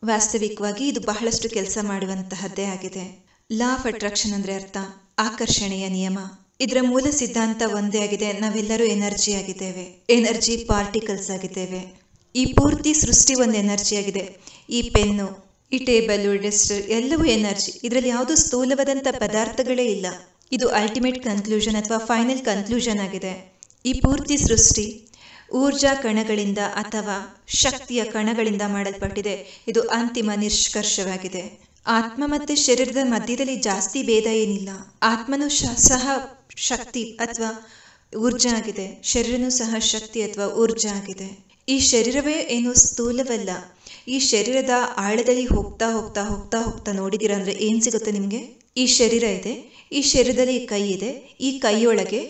ವಾಸ್ತವಿಕವಾಗಿ ಇದು ಬಹಳಷ್ಟು ಕೆಲಸ ಮಾಡುವಂತಹದ್ದೇ ಆಗಿದೆ. ಲಾ ಆಫ್ ಅಟ್ರಾಕ್ಷನ್ ಅಂದರೆ ಅರ್ಥ ಆಕರ್ಷಣೆಯ ನಿಯಮ. ಇದರ ಮೂಲ ಸಿದ್ಧಾಂತ ಒಂದೇ ಆಗಿದೆ, ನಾವೆಲ್ಲರೂ ಎನರ್ಜಿ ಆಗಿದ್ದೇವೆ, ಎನರ್ಜಿ ಪಾರ್ಟಿಕಲ್ಸ್ ಆಗಿದ್ದೇವೆ. ಈ ಪೂರ್ತಿ ಸೃಷ್ಟಿ ಒಂದು ಎನರ್ಜಿ ಆಗಿದೆ. ಈ ಪೆನ್ನು, ಈ ಟೇಬಲ್, ಡೆಸ್ಟರ್ ಎಲ್ಲವೂ ಎನರ್ಜಿ. ಇದರಲ್ಲಿ ಯಾವುದೂ ಸ್ಥೂಲವಾದಂಥ ಪದಾರ್ಥಗಳೇ ಇಲ್ಲ. ಇದು ಅಲ್ಟಿಮೇಟ್ ಕನ್ಕ್ಲೂಷನ್ ಅಥವಾ ಫೈನಲ್ ಕನ್ಕ್ಲೂಷನ್ ಆಗಿದೆ. ಈ ಪೂರ್ತಿ ಸೃಷ್ಟಿ ಊರ್ಜಾ ಕಣಗಳಿಂದ ಅಥವಾ ಶಕ್ತಿಯ ಕಣಗಳಿಂದ ಮಾಡಲ್ಪಟ್ಟಿದೆ. ಇದು ಅಂತಿಮ ನಿಷ್ಕರ್ಷವಾಗಿದೆ. ಆತ್ಮ ಮತ್ತು ಶರೀರದ ಮಧ್ಯದಲ್ಲಿ ಜಾಸ್ತಿ ಭೇದ ಏನಿಲ್ಲ. ಆತ್ಮನೂ ಸಹ ಶಕ್ತಿ ಅಥವಾ ಊರ್ಜಾ ಆಗಿದೆ, ಶರೀರನೂ ಸಹ ಶಕ್ತಿ ಅಥವಾ ಊರ್ಜಾ ಆಗಿದೆ. ಈ ಶರೀರವೇ ಏನು ಸ್ಥೂಲವಲ್ಲ. ಈ ಶರೀರದ ಆಳದಲ್ಲಿ ಹೋಗ್ತಾ ಹೋಗ್ತಾ ಹೋಗ್ತಾ ಹೋಗ್ತಾ ನೋಡಿದ್ದೀರಾ ಅಂದರೆ ಏನು ಸಿಗುತ್ತೆ ನಿಮಗೆ? ಈ ಶರೀರ ಇದೆ, ಈ ಶರೀರದಲ್ಲಿ ಕೈ ಇದೆ, ಈ ಕೈಯೊಳಗೆ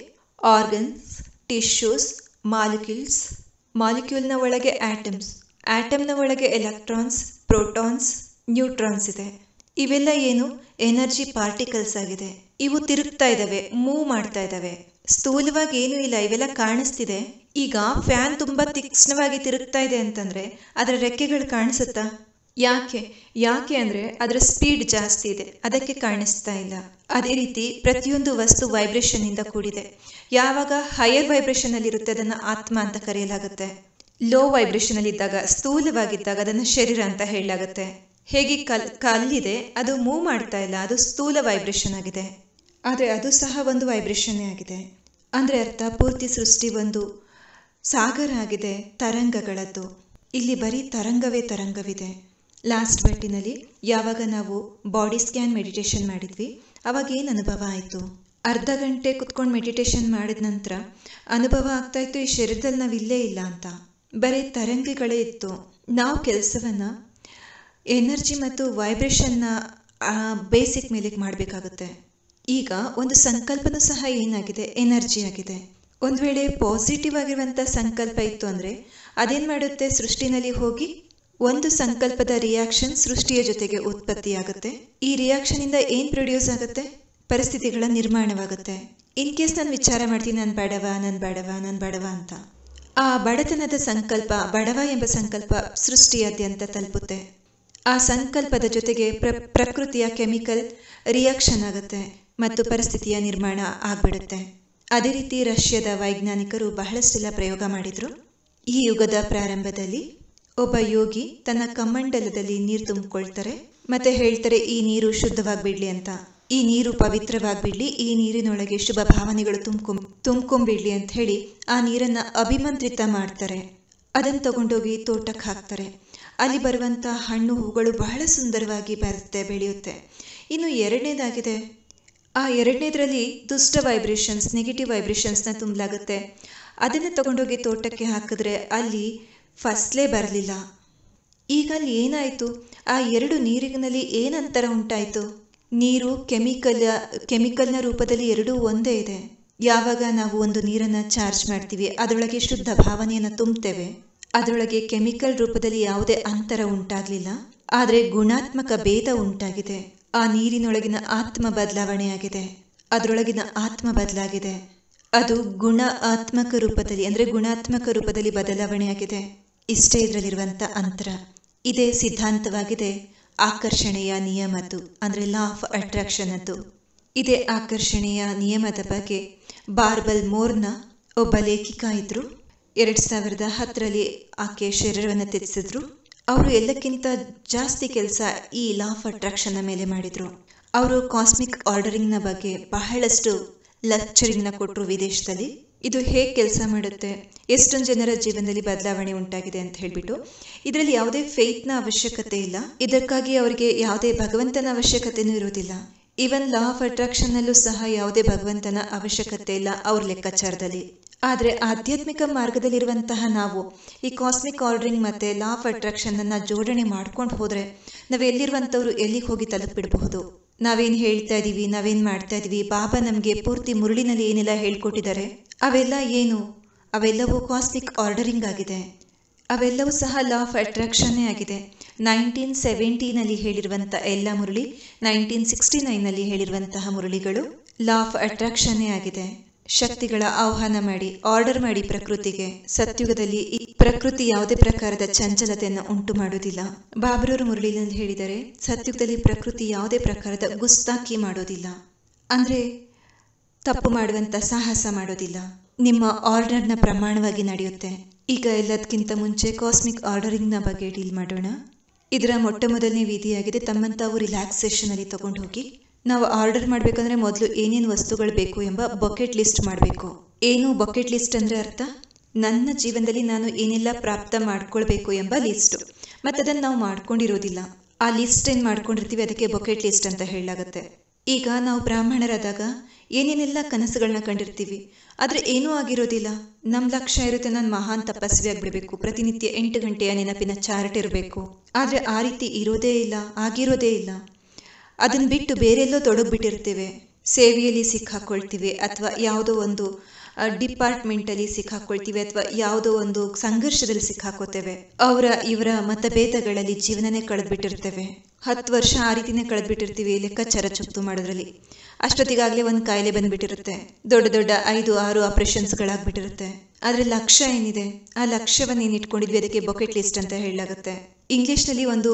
ಆರ್ಗನ್ಸ್, ಟಿಶ್ಯೂಸ್, ಮಾಲಿಕ್ಯೂಲ್ಸ್, ಮಾಲಿಕ್ಯೂಲ್ನ ಒಳಗೆ ಆಟಮ್ಸ್, ಆಟಮ್ನ ಒಳಗೆ ಎಲೆಕ್ಟ್ರಾನ್ಸ್, ಪ್ರೋಟಾನ್ಸ್, ನ್ಯೂಟ್ರಾನ್ಸ್ ಇದೆ. ಇವೆಲ್ಲ ಏನು? ಎನರ್ಜಿ ಪಾರ್ಟಿಕಲ್ಸ್ ಆಗಿದೆ. ಇವು ತಿರುಗ್ತಾ ಇದ್ದಾವೆ, ಮೂವ್ ಮಾಡ್ತಾ ಇದ್ದಾವೆ. ಸ್ಥೂಲವಾಗಿ ಏನೂ ಇಲ್ಲ, ಇವೆಲ್ಲ ಕಾಣಿಸ್ತಿದೆ. ಈಗ ಫ್ಯಾನ್ ತುಂಬ ತೀಕ್ಷ್ಣವಾಗಿ ತಿರುಗ್ತಾ ಇದೆ ಅಂತಂದ್ರೆ ಅದರ ರೆಕ್ಕೆಗಳು ಕಾಣಿಸುತ್ತಾ? ಯಾಕೆ ಅಂದರೆ ಅದರ ಸ್ಪೀಡ್ ಜಾಸ್ತಿ ಇದೆ, ಅದಕ್ಕೆ ಕಾಣಿಸ್ತಾ ಇಲ್ಲ. ಅದೇ ರೀತಿ ಪ್ರತಿಯೊಂದು ವಸ್ತು ವೈಬ್ರೇಷನ್ ಇಂದ ಕೂಡಿದೆ. ಯಾವಾಗ ಹೈಯರ್ ವೈಬ್ರೇಷನ್ ಅಲ್ಲಿ ಇರುತ್ತೆ ಅದನ್ನು ಆತ್ಮ ಅಂತ ಕರೆಯಲಾಗುತ್ತೆ. ಲೋ ವೈಬ್ರೇಷನ್ ಅಲ್ಲಿ ಇದ್ದಾಗ, ಸ್ಥೂಲವಾಗಿದ್ದಾಗ ಅದನ್ನು ಶರೀರ ಅಂತ ಹೇಳಲಾಗುತ್ತೆ. ಹೇಗೆ ಕಲ್ಲಿದೆ, ಅದು ಮೂವ್ ಮಾಡ್ತಾ ಇಲ್ಲ, ಅದು ಸ್ಥೂಲ ವೈಬ್ರೇಷನ್ ಆಗಿದೆ. ಆದರೆ ಅದು ಸಹ ಒಂದು ವೈಬ್ರೇಷನ್ನೇ ಆಗಿದೆ. ಅಂದರೆ ಅರ್ಥ ಪೂರ್ತಿ ಸೃಷ್ಟಿ ಒಂದು ಸಾಗರ ಆಗಿದೆ, ತರಂಗಗಳದ್ದು. ಇಲ್ಲಿ ಬರೀ ತರಂಗವಿದೆ. ಲಾಸ್ಟ್ ಬಟ್ಟಿನಲ್ಲಿ ಯಾವಾಗ ನಾವು ಬಾಡಿ ಸ್ಕ್ಯಾನ್ ಮೆಡಿಟೇಷನ್ ಮಾಡಿದ್ವಿ ಅವಾಗ ಏನು ಅನುಭವ ಆಯಿತು? ಅರ್ಧ ಗಂಟೆ ಕುತ್ಕೊಂಡು ಮೆಡಿಟೇಷನ್ ಮಾಡಿದ ನಂತರ ಅನುಭವ ಆಗ್ತಾ ಇತ್ತು ಈ ಶರೀರದಲ್ಲಿ ನಾವು ಇಲ್ಲೇ ಇಲ್ಲ ಅಂತ, ಬರೀ ತರಂಗಗಳೇ ಇತ್ತು. ನಾವು ಕೆಲಸವನ್ನು ಎನರ್ಜಿ ಮತ್ತು ವೈಬ್ರೇಷನ್ನ ಬೇಸಿಕ್ ಮೇಲೆ ಮಾಡಬೇಕಾಗುತ್ತೆ. ಈಗ ಒಂದು ಸಂಕಲ್ಪನೂ ಸಹ ಏನಾಗಿದೆ? ಎನರ್ಜಿ ಆಗಿದೆ. ಒಂದು ವೇಳೆ ಪಾಸಿಟಿವ್ ಆಗಿರುವಂಥ ಸಂಕಲ್ಪ ಇತ್ತು ಅಂದರೆ ಅದೇನು ಮಾಡುತ್ತೆ? ಸೃಷ್ಟಿನಲ್ಲಿ ಹೋಗಿ ಒಂದು ಸಂಕಲ್ಪದ ರಿಯಾಕ್ಷನ್ ಸೃಷ್ಟಿಯ ಜೊತೆಗೆ ಉತ್ಪತ್ತಿಯಾಗುತ್ತೆ. ಈ ರಿಯಾಕ್ಷನಿಂದ ಏನು ಪ್ರೊಡ್ಯೂಸ್ ಆಗುತ್ತೆ? ಪರಿಸ್ಥಿತಿಗಳ ನಿರ್ಮಾಣವಾಗುತ್ತೆ. ಇನ್ ಕೇಸ್ ನಾನು ವಿಚಾರ ಮಾಡ್ತೀನಿ, ನಾನು ಬಡವ ಅಂತ, ಆ ಬಡತನದ ಸಂಕಲ್ಪ, ಬಡವ ಎಂಬ ಸಂಕಲ್ಪ ಸೃಷ್ಟಿಯಾದ್ಯಂತ ತಲುಪುತ್ತೆ. ಆ ಸಂಕಲ್ಪದ ಜೊತೆಗೆ ಪ್ರಕೃತಿಯ ಕೆಮಿಕಲ್ ರಿಯಾಕ್ಷನ್ ಆಗುತ್ತೆ ಮತ್ತು ಪರಿಸ್ಥಿತಿಯ ನಿರ್ಮಾಣ ಆಗ್ಬಿಡುತ್ತೆ. ಅದೇ ರೀತಿ ರಷ್ಯಾದ ವೈಜ್ಞಾನಿಕರು ಬಹಳಷ್ಟೆಲ್ಲ ಪ್ರಯೋಗ ಮಾಡಿದ್ರು. ಈ ಯುಗದ ಪ್ರಾರಂಭದಲ್ಲಿ ಒಬ್ಬ ಯೋಗಿ ತನ್ನ ಕಮಂಡಲದಲ್ಲಿ ನೀರು ತುಂಬಿಕೊಳ್ತಾರೆ ಮತ್ತೆ ಹೇಳ್ತಾರೆ, ಈ ನೀರು ಶುದ್ಧವಾಗಿಬಿಡ್ಲಿ ಅಂತ, ಈ ನೀರು ಪವಿತ್ರವಾಗಿಬಿಡ್ಲಿ, ಈ ನೀರಿನೊಳಗೆ ಶುಭ ಭಾವನೆಗಳು ತುಂಬ್ಕೊಂಬಿಡ್ಲಿ ಅಂತ ಹೇಳಿ ಆ ನೀರನ್ನು ಅಭಿಮಂತ್ರಿತ ಮಾಡ್ತಾರೆ. ಅದನ್ನು ತಗೊಂಡೋಗಿ ತೋಟಕ್ಕೆ ಹಾಕ್ತಾರೆ. ಅಲ್ಲಿ ಬರುವಂಥ ಹಣ್ಣು ಹೂಗಳು ಬಹಳ ಸುಂದರವಾಗಿ ಬರುತ್ತೆ, ಬೆಳೆಯುತ್ತೆ. ಇನ್ನು ಎರಡನೇದಾಗಿದೆ, ಆ ಎರಡನೇದರಲ್ಲಿ ದುಷ್ಟ ವೈಬ್ರೇಷನ್ಸ್, ನೆಗೆಟಿವ್ ವೈಬ್ರೇಷನ್ಸ್ನ ತುಂಬಲಾಗುತ್ತೆ. ಅದನ್ನು ತಗೊಂಡೋಗಿ ತೋಟಕ್ಕೆ ಹಾಕಿದ್ರೆ ಅಲ್ಲಿ ಫಸಲೇ ಬರಲಿಲ್ಲ. ಈಗ ಅಲ್ಲಿ ಏನಾಯಿತು? ಆ ಎರಡು ನೀರಿನಲ್ಲಿ ಏನಂತರ ಉಂಟಾಯಿತು? ನೀರು ಕೆಮಿಕಲ್ನ ರೂಪದಲ್ಲಿ ಎರಡೂ ಒಂದೇ ಇದೆ. ಯಾವಾಗ ನಾವು ಒಂದು ನೀರನ್ನು ಚಾರ್ಜ್ ಮಾಡ್ತೀವಿ, ಅದರೊಳಗೆ ಶುದ್ಧ ಭಾವನೆಯನ್ನು ತುಂಬ್ತೇವೆ, ಅದರೊಳಗೆ ಕೆಮಿಕಲ್ ರೂಪದಲ್ಲಿ ಯಾವುದೇ ಅಂತರ ಉಂಟಾಗಲಿಲ್ಲ, ಆದರೆ ಗುಣಾತ್ಮಕ ಭೇದ ಉಂಟಾಗಿದೆ. ಆ ನೀರಿನೊಳಗಿನ ಆತ್ಮ ಬದಲಾವಣೆಯಾಗಿದೆ, ಅದರೊಳಗಿನ ಆತ್ಮ ಬದಲಾಗಿದೆ. ಅದು ಗುಣಾತ್ಮಕ ರೂಪದಲ್ಲಿ ಅಂದರೆ ಗುಣಾತ್ಮಕ ರೂಪದಲ್ಲಿ ಬದಲಾವಣೆಯಾಗಿದೆ. ಇಷ್ಟೇ ಇದರಲ್ಲಿರುವಂಥ ಅಂತರ. ಇದೇ ಸಿದ್ಧಾಂತವಾಗಿದೆ ಆಕರ್ಷಣೆಯ ನಿಯಮದ್ದು, ಅಂದರೆ ಲಾ ಆಫ್ ಅಟ್ರಾಕ್ಷನ್ ಅದು. ಇದೇ ಆಕರ್ಷಣೆಯ ನಿಯಮದ ಬಗ್ಗೆ ಬಾರ್ಬಲ್ ಮೋರ್ನ ಒಬ್ಬ ಲೇಖಿಕಾ ಇದ್ರು. 2010ರಲ್ಲಿ ಆಕೆ ಶರೀರವನ್ನು ತ್ಯಜಿಸಿದ್ರು. ಅವರು ಎಲ್ಲಕ್ಕಿಂತ ಜಾಸ್ತಿ ಕೆಲಸ ಈ ಲಾ ಆಫ್ ಅಟ್ರಾಕ್ಷನ್ನ ಮೇಲೆ ಮಾಡಿದರು. ಅವರು ಕಾಸ್ಮಿಕ್ ಆರ್ಡರಿಂಗ್ನ ಬಗ್ಗೆ ಬಹಳಷ್ಟು ಲೆಕ್ಚರಿಂಗ್ನ ಕೊಟ್ಟರು ವಿದೇಶದಲ್ಲಿ. ಇದು ಹೇಗೆ ಕೆಲಸ ಮಾಡುತ್ತೆ, ಎಷ್ಟೊಂದು ಜನರ ಜೀವನದಲ್ಲಿ ಬದಲಾವಣೆ ಉಂಟಾಗಿದೆ ಅಂತ ಹೇಳ್ಬಿಟ್ಟು. ಇದರಲ್ಲಿ ಯಾವುದೇ ಫೇತ್ನ ಅವಶ್ಯಕತೆ ಇಲ್ಲ, ಇದಕ್ಕಾಗಿ ಅವರಿಗೆ ಯಾವುದೇ ಭಗವಂತನ ಅವಶ್ಯಕತೆನೂ ಇರೋದಿಲ್ಲ. ಈವನ್ ಲಾ ಆಫ್ ಅಟ್ರಾಕ್ಷನ್ನಲ್ಲೂ ಸಹ ಯಾವುದೇ ಭಗವಂತನ ಅವಶ್ಯಕತೆ ಇಲ್ಲ ಅವ್ರ ಲೆಕ್ಕಾಚಾರದಲ್ಲಿ. ಆದರೆ ಆಧ್ಯಾತ್ಮಿಕ ಮಾರ್ಗದಲ್ಲಿರುವಂತಹ ನಾವು ಈ ಕಾಸ್ಮಿಕ್ ಆರ್ಡರಿಂಗ್ ಮತ್ತು ಲಾ ಆಫ್ ಅಟ್ರಾಕ್ಷನನ್ನು ಜೋಡಣೆ ಮಾಡ್ಕೊಂಡು ಹೋದರೆ ನಾವು ಎಲ್ಲಿರುವಂಥವ್ರು ಎಲ್ಲಿಗೆ ಹೋಗಿ ತಲುಪಿಡಬಹುದು. ನಾವೇನು ಹೇಳ್ತಾ ಇದ್ದೀವಿ, ನಾವೇನು ಮಾಡ್ತಾ ಇದ್ದೀವಿ, ಬಾಬಾ ನಮಗೆ ಪೂರ್ತಿ ಮುರುಳಿನಲ್ಲಿ ಏನೆಲ್ಲ ಹೇಳ್ಕೊಟ್ಟಿದ್ದಾರೆ ಅವೆಲ್ಲ ಏನು, ಅವೆಲ್ಲವೂ ಕಾಸ್ಮಿಕ್ ಆರ್ಡರಿಂಗ್ ಆಗಿದೆ. ಅವೆಲ್ಲವೂ ಸಹ ಲಾ ಆಫ್ ಅಟ್ರಾಕ್ಷನ್ನೇ ಆಗಿದೆ. 1970ನಲ್ಲಿ ಹೇಳಿರುವಂಥ ಎಲ್ಲ ಮುರುಳಿ 1969ನಲ್ಲಿ ಹೇಳಿರುವಂತಹ ಮುರುಳಿಗಳು ಲಾ ಆಫ್ ಅಟ್ರಾಕ್ಷನ್ನೇ ಆಗಿದೆ. ಶಕ್ತಿಗಳ ಆಹ್ವಾನ ಮಾಡಿ, ಆರ್ಡರ್ ಮಾಡಿ ಪ್ರಕೃತಿಗೆ. ಸತ್ಯುಗದಲ್ಲಿ ಈ ಪ್ರಕೃತಿ ಯಾವುದೇ ಪ್ರಕಾರದ ಚಂಚಲತೆಯನ್ನು ಉಂಟು ಮಾಡುವುದಿಲ್ಲ. ಬಾಬರವರು ಮುರುಳಿನಲ್ಲಿ ಹೇಳಿದರೆ ಸತ್ಯುಗದಲ್ಲಿ ಪ್ರಕೃತಿ ಯಾವುದೇ ಪ್ರಕಾರದ ಗುಸ್ತಾಕಿ ಮಾಡೋದಿಲ್ಲ, ಅಂದರೆ ತಪ್ಪು ಮಾಡುವಂಥ ಸಾಹಸ ಮಾಡೋದಿಲ್ಲ. ನಿಮ್ಮ ಆರ್ಡರ್ನ ಪ್ರಮಾಣವಾಗಿ ನಡೆಯುತ್ತೆ. ಈಗ ಎಲ್ಲದಕ್ಕಿಂತ ಮುಂಚೆ ಕಾಸ್ಮಿಕ್ ಆರ್ಡರಿಂಗ್ನ ಬಗ್ಗೆ ಡೀಲ್ ಮಾಡೋಣ. ಇದರ ಮೊಟ್ಟ ಮೊದಲನೇ ವಿಧಿಯಾಗಿದೆ, ತಮ್ಮಂತಾವು ರಿಲ್ಯಾಕ್ಸೇಷನಲ್ಲಿ ತಗೊಂಡು ಹೋಗಿ. ನಾವು ಆರ್ಡರ್ ಮಾಡಬೇಕಂದ್ರೆ ಮೊದಲು ಏನೇನು ವಸ್ತುಗಳು ಬೇಕು ಎಂಬ ಬಕೆಟ್ ಲಿಸ್ಟ್ ಮಾಡಬೇಕು. ಏನು ಬಕೆಟ್ ಲಿಸ್ಟ್ ಅಂದರೆ ಅರ್ಥ, ನನ್ನ ಜೀವನದಲ್ಲಿ ನಾನು ಏನೆಲ್ಲ ಪ್ರಾಪ್ತ ಮಾಡ್ಕೊಳ್ಬೇಕು ಎಂಬ ಲಿಸ್ಟು. ಮತ್ತು ಅದನ್ನು ನಾವು ಮಾಡ್ಕೊಂಡಿರೋದಿಲ್ಲ. ಆ ಲಿಸ್ಟ್ ಏನು ಮಾಡ್ಕೊಂಡಿರ್ತೀವಿ ಅದಕ್ಕೆ ಬಕೆಟ್ ಲಿಸ್ಟ್ ಅಂತ ಹೇಳಲಾಗುತ್ತೆ. ಈಗ ನಾವು ಬ್ರಾಹ್ಮಣರಾದಾಗ ಏನೇನೆಲ್ಲ ಕನಸುಗಳನ್ನ ಕಂಡಿರ್ತೀವಿ, ಆದರೆ ಏನೂ ಆಗಿರೋದಿಲ್ಲ. ನಮ್ಮ ಲಕ್ಷ್ಯ ಇರುತ್ತೆ, ನಾನು ಮಹಾನ್ ತಪಸ್ವಿ ಆಗಿಬಿಡಬೇಕು, ಪ್ರತಿನಿತ್ಯ 8 ಗಂಟೆಯ ನೆನಪಿನ ಚಾರ್ಟ್ ಇರಬೇಕು. ಆದರೆ ಆ ರೀತಿ ಇರೋದೇ ಇಲ್ಲ, ಆಗಿರೋದೇ ಇಲ್ಲ. ಅದನ್ನು ಬಿಟ್ಟು ಬೇರೆಲ್ಲೋ ತೊಡಗಿಬಿಟ್ಟಿರ್ತೇವೆ, ಸೇವೆಯಲ್ಲಿ ಸಿಕ್ಕಾಕೊಳ್ತೀವಿ, ಅಥವಾ ಯಾವುದೋ ಒಂದು ಡಿಪಾರ್ಟ್ಮೆಂಟಲ್ಲಿ ಸಿಕ್ಕಾಕೊಳ್ತೀವಿ, ಅಥವಾ ಯಾವುದೋ ಒಂದು ಸಂಘರ್ಷದಲ್ಲಿ ಸಿಕ್ಕಾಕೋತೇವೆ. ಇವರ ಮತಭೇದಗಳಲ್ಲಿ ಜೀವನನೇ ಕಳೆದ್ಬಿಟ್ಟಿರ್ತೇವೆ. 10 ವರ್ಷ ಆ ರೀತಿನೇ ಕಳೆದ್ಬಿಟ್ಟಿರ್ತೀವಿ ಲೆಕ್ಕಾಚಾರ ಚುಕ್ತು ಮಾಡೋದ್ರಲ್ಲಿ. ಅಷ್ಟೊತ್ತಿಗಾಗಲೇ ಒಂದು ಕಾಯಿಲೆ ಬಂದ್ಬಿಟ್ಟಿರುತ್ತೆ, ದೊಡ್ಡ ದೊಡ್ಡ 5-6 ಆಪರೇಷನ್ಸ್ಗಳಾಗ್ಬಿಟ್ಟಿರುತ್ತೆ. ಆದರೆ ಲಕ್ಷ್ಯ ಏನಿದೆ, ಆ ಲಕ್ಷ್ಯವನ್ನು ಏನು ಇಟ್ಕೊಂಡಿದ್ವಿ ಅದಕ್ಕೆ ಬಕೆಟ್ ಲಿಸ್ಟ್ ಅಂತ ಹೇಳಲಾಗುತ್ತೆ. ಇಂಗ್ಲೀಷ್ನಲ್ಲಿ ಒಂದು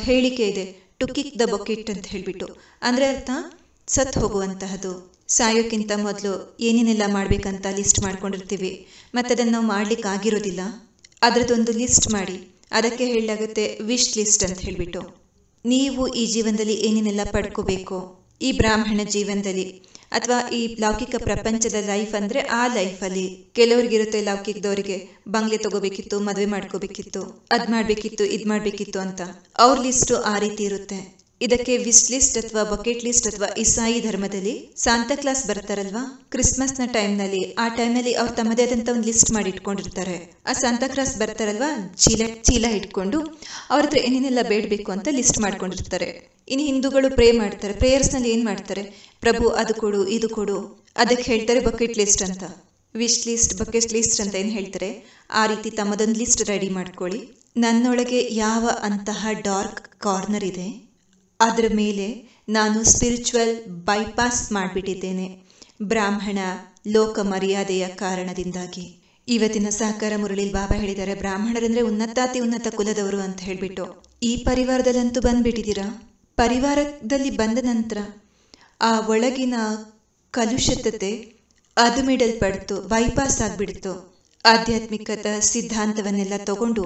ಹೇಳಿಕೆ ಇದೆ, ಟು ಕಿಕ್ ದ ಬಕೆಟ್ ಅಂತ ಹೇಳಿಬಿಟ್ಟು. ಅಂದರೆ ಅರ್ಥ ಸತ್ತು ಹೋಗುವಂತಹದ್ದು. ಸಾಯೋಕ್ಕಿಂತ ಮೊದಲು ಏನೇನೆಲ್ಲ ಮಾಡಬೇಕಂತ ಲಿಸ್ಟ್ ಮಾಡ್ಕೊಂಡಿರ್ತೀವಿ, ಮತ್ತು ಅದನ್ನು ನಾವು ಮಾಡ್ಲಿಕ್ಕೆ ಆಗಿರೋದಿಲ್ಲ. ಅದರದ್ದೊಂದು ಲಿಸ್ಟ್ ಮಾಡಿ, ಅದಕ್ಕೆ ಹೇಳಲಾಗುತ್ತೆ ವಿಶ್ ಲಿಸ್ಟ್ ಅಂತ ಹೇಳಿಬಿಟ್ಟು. ನೀವು ಈ ಜೀವನದಲ್ಲಿ ಏನೇನೆಲ್ಲ ಪಡ್ಕೋಬೇಕು ಈ ಬ್ರಾಹ್ಮಣ ಜೀವನದಲ್ಲಿ, ಅಥವಾ ಈ ಲೌಕಿಕ ಪ್ರಪಂಚದ ಲೈಫ್ ಅಂದರೆ ಆ ಲೈಫಲ್ಲಿ. ಕೆಲವ್ರಿಗಿರುತ್ತೆ ಲೌಕಿಕದವರಿಗೆ ಬಂಗ್ಲೆ ತಗೋಬೇಕಿತ್ತು, ಮದುವೆ ಮಾಡ್ಕೋಬೇಕಿತ್ತು, ಅದು ಮಾಡಬೇಕಿತ್ತು, ಇದು ಮಾಡಬೇಕಿತ್ತು ಅಂತ. ಅವ್ರ ಲಿಸ್ಟು ಆ ರೀತಿ ಇರುತ್ತೆ. ಇದಕ್ಕೆ ವಿಶ್ ಲಿಸ್ಟ್ ಅಥವಾ ಬಕೆಟ್ ಲಿಸ್ಟ್ ಅಥವಾ ಇಸಾಯಿ ಧರ್ಮದಲ್ಲಿ ಸಾಂತಾ ಕ್ಲಾಸ್ ಬರ್ತಾರಲ್ವಾ ಕ್ರಿಸ್ಮಸ್ನ ಟೈಮ್ನಲ್ಲಿ, ಆ ಟೈಮ್ನಲ್ಲಿ ಅವ್ರು ತಮ್ಮದೇ ಆದಂಥ ಒಂದು ಲಿಸ್ಟ್ ಮಾಡಿ ಇಟ್ಕೊಂಡಿರ್ತಾರೆ. ಆ ಸಾಂತಾ ಕ್ಲಾಸ್ ಬರ್ತಾರಲ್ವಾ ಚೀಲ ಇಟ್ಕೊಂಡು ಅವ್ರ ಹತ್ರ ಏನೇನೆಲ್ಲ ಬೇಡಬೇಕು ಅಂತ ಲಿಸ್ಟ್ ಮಾಡ್ಕೊಂಡಿರ್ತಾರೆ. ಇನ್ನು ಹಿಂದೂಗಳು ಪ್ರೇ ಮಾಡ್ತಾರೆ, ಪ್ರೇಯರ್ಸ್ನಲ್ಲಿ ಏನು ಮಾಡ್ತಾರೆ, ಪ್ರಭು ಅದು ಕೊಡು, ಇದು ಕೊಡು, ಅದಕ್ಕೆ ಹೇಳ್ತಾರೆ ಬಕೆಟ್ ಲಿಸ್ಟ್ ಅಂತ. ವಿಶ್ ಲಿಸ್ಟ್, ಬಕೆಟ್ ಲಿಸ್ಟ್ ಅಂತ ಏನು ಹೇಳ್ತಾರೆ, ಆ ರೀತಿ ತಮ್ಮದೊಂದು ಲಿಸ್ಟ್ ರೆಡಿ ಮಾಡ್ಕೊಳ್ಳಿ. ನನ್ನೊಳಗೆ ಯಾವ ಅಂತಹ ಡಾರ್ಕ್ ಕಾರ್ನರ್ ಇದೆ ಅದರ ಮೇಲೆ ನಾನು ಸ್ಪಿರಿಚುವಲ್ ಬೈಪಾಸ್ ಮಾಡಿಬಿಟ್ಟಿದ್ದೇನೆ ಬ್ರಾಹ್ಮಣ ಲೋಕ ಮರ್ಯಾದೆಯ ಕಾರಣದಿಂದಾಗಿ. ಇವತ್ತಿನ ಸಹಕಾರ ಮುರಳಿಲಿ ಬಾಬಾ ಹೇಳಿದ್ದಾರೆ, ಬ್ರಾಹ್ಮಣರಂದ್ರೆ ಉನ್ನತಾತಿ ಉನ್ನತ ಕುಲದವರು ಅಂತ ಹೇಳಿಬಿಟ್ಟು. ಈ ಪರಿವಾರದಲ್ಲಂತೂ ಬಂದ್ಬಿಟ್ಟಿದ್ದೀರಾ. ಪರಿವಾರದಲ್ಲಿ ಬಂದ ನಂತರ ಆ ಒಳಗಿನ ಕಲುಷಿತತೆ ಅದುಮಿಡಲ್ಪಡ್ತು, ಬೈಪಾಸ್ ಆಗಿಬಿಡ್ತು. ಆಧ್ಯಾತ್ಮಿಕದ ಸಿದ್ಧಾಂತವನ್ನೆಲ್ಲ ತಗೊಂಡು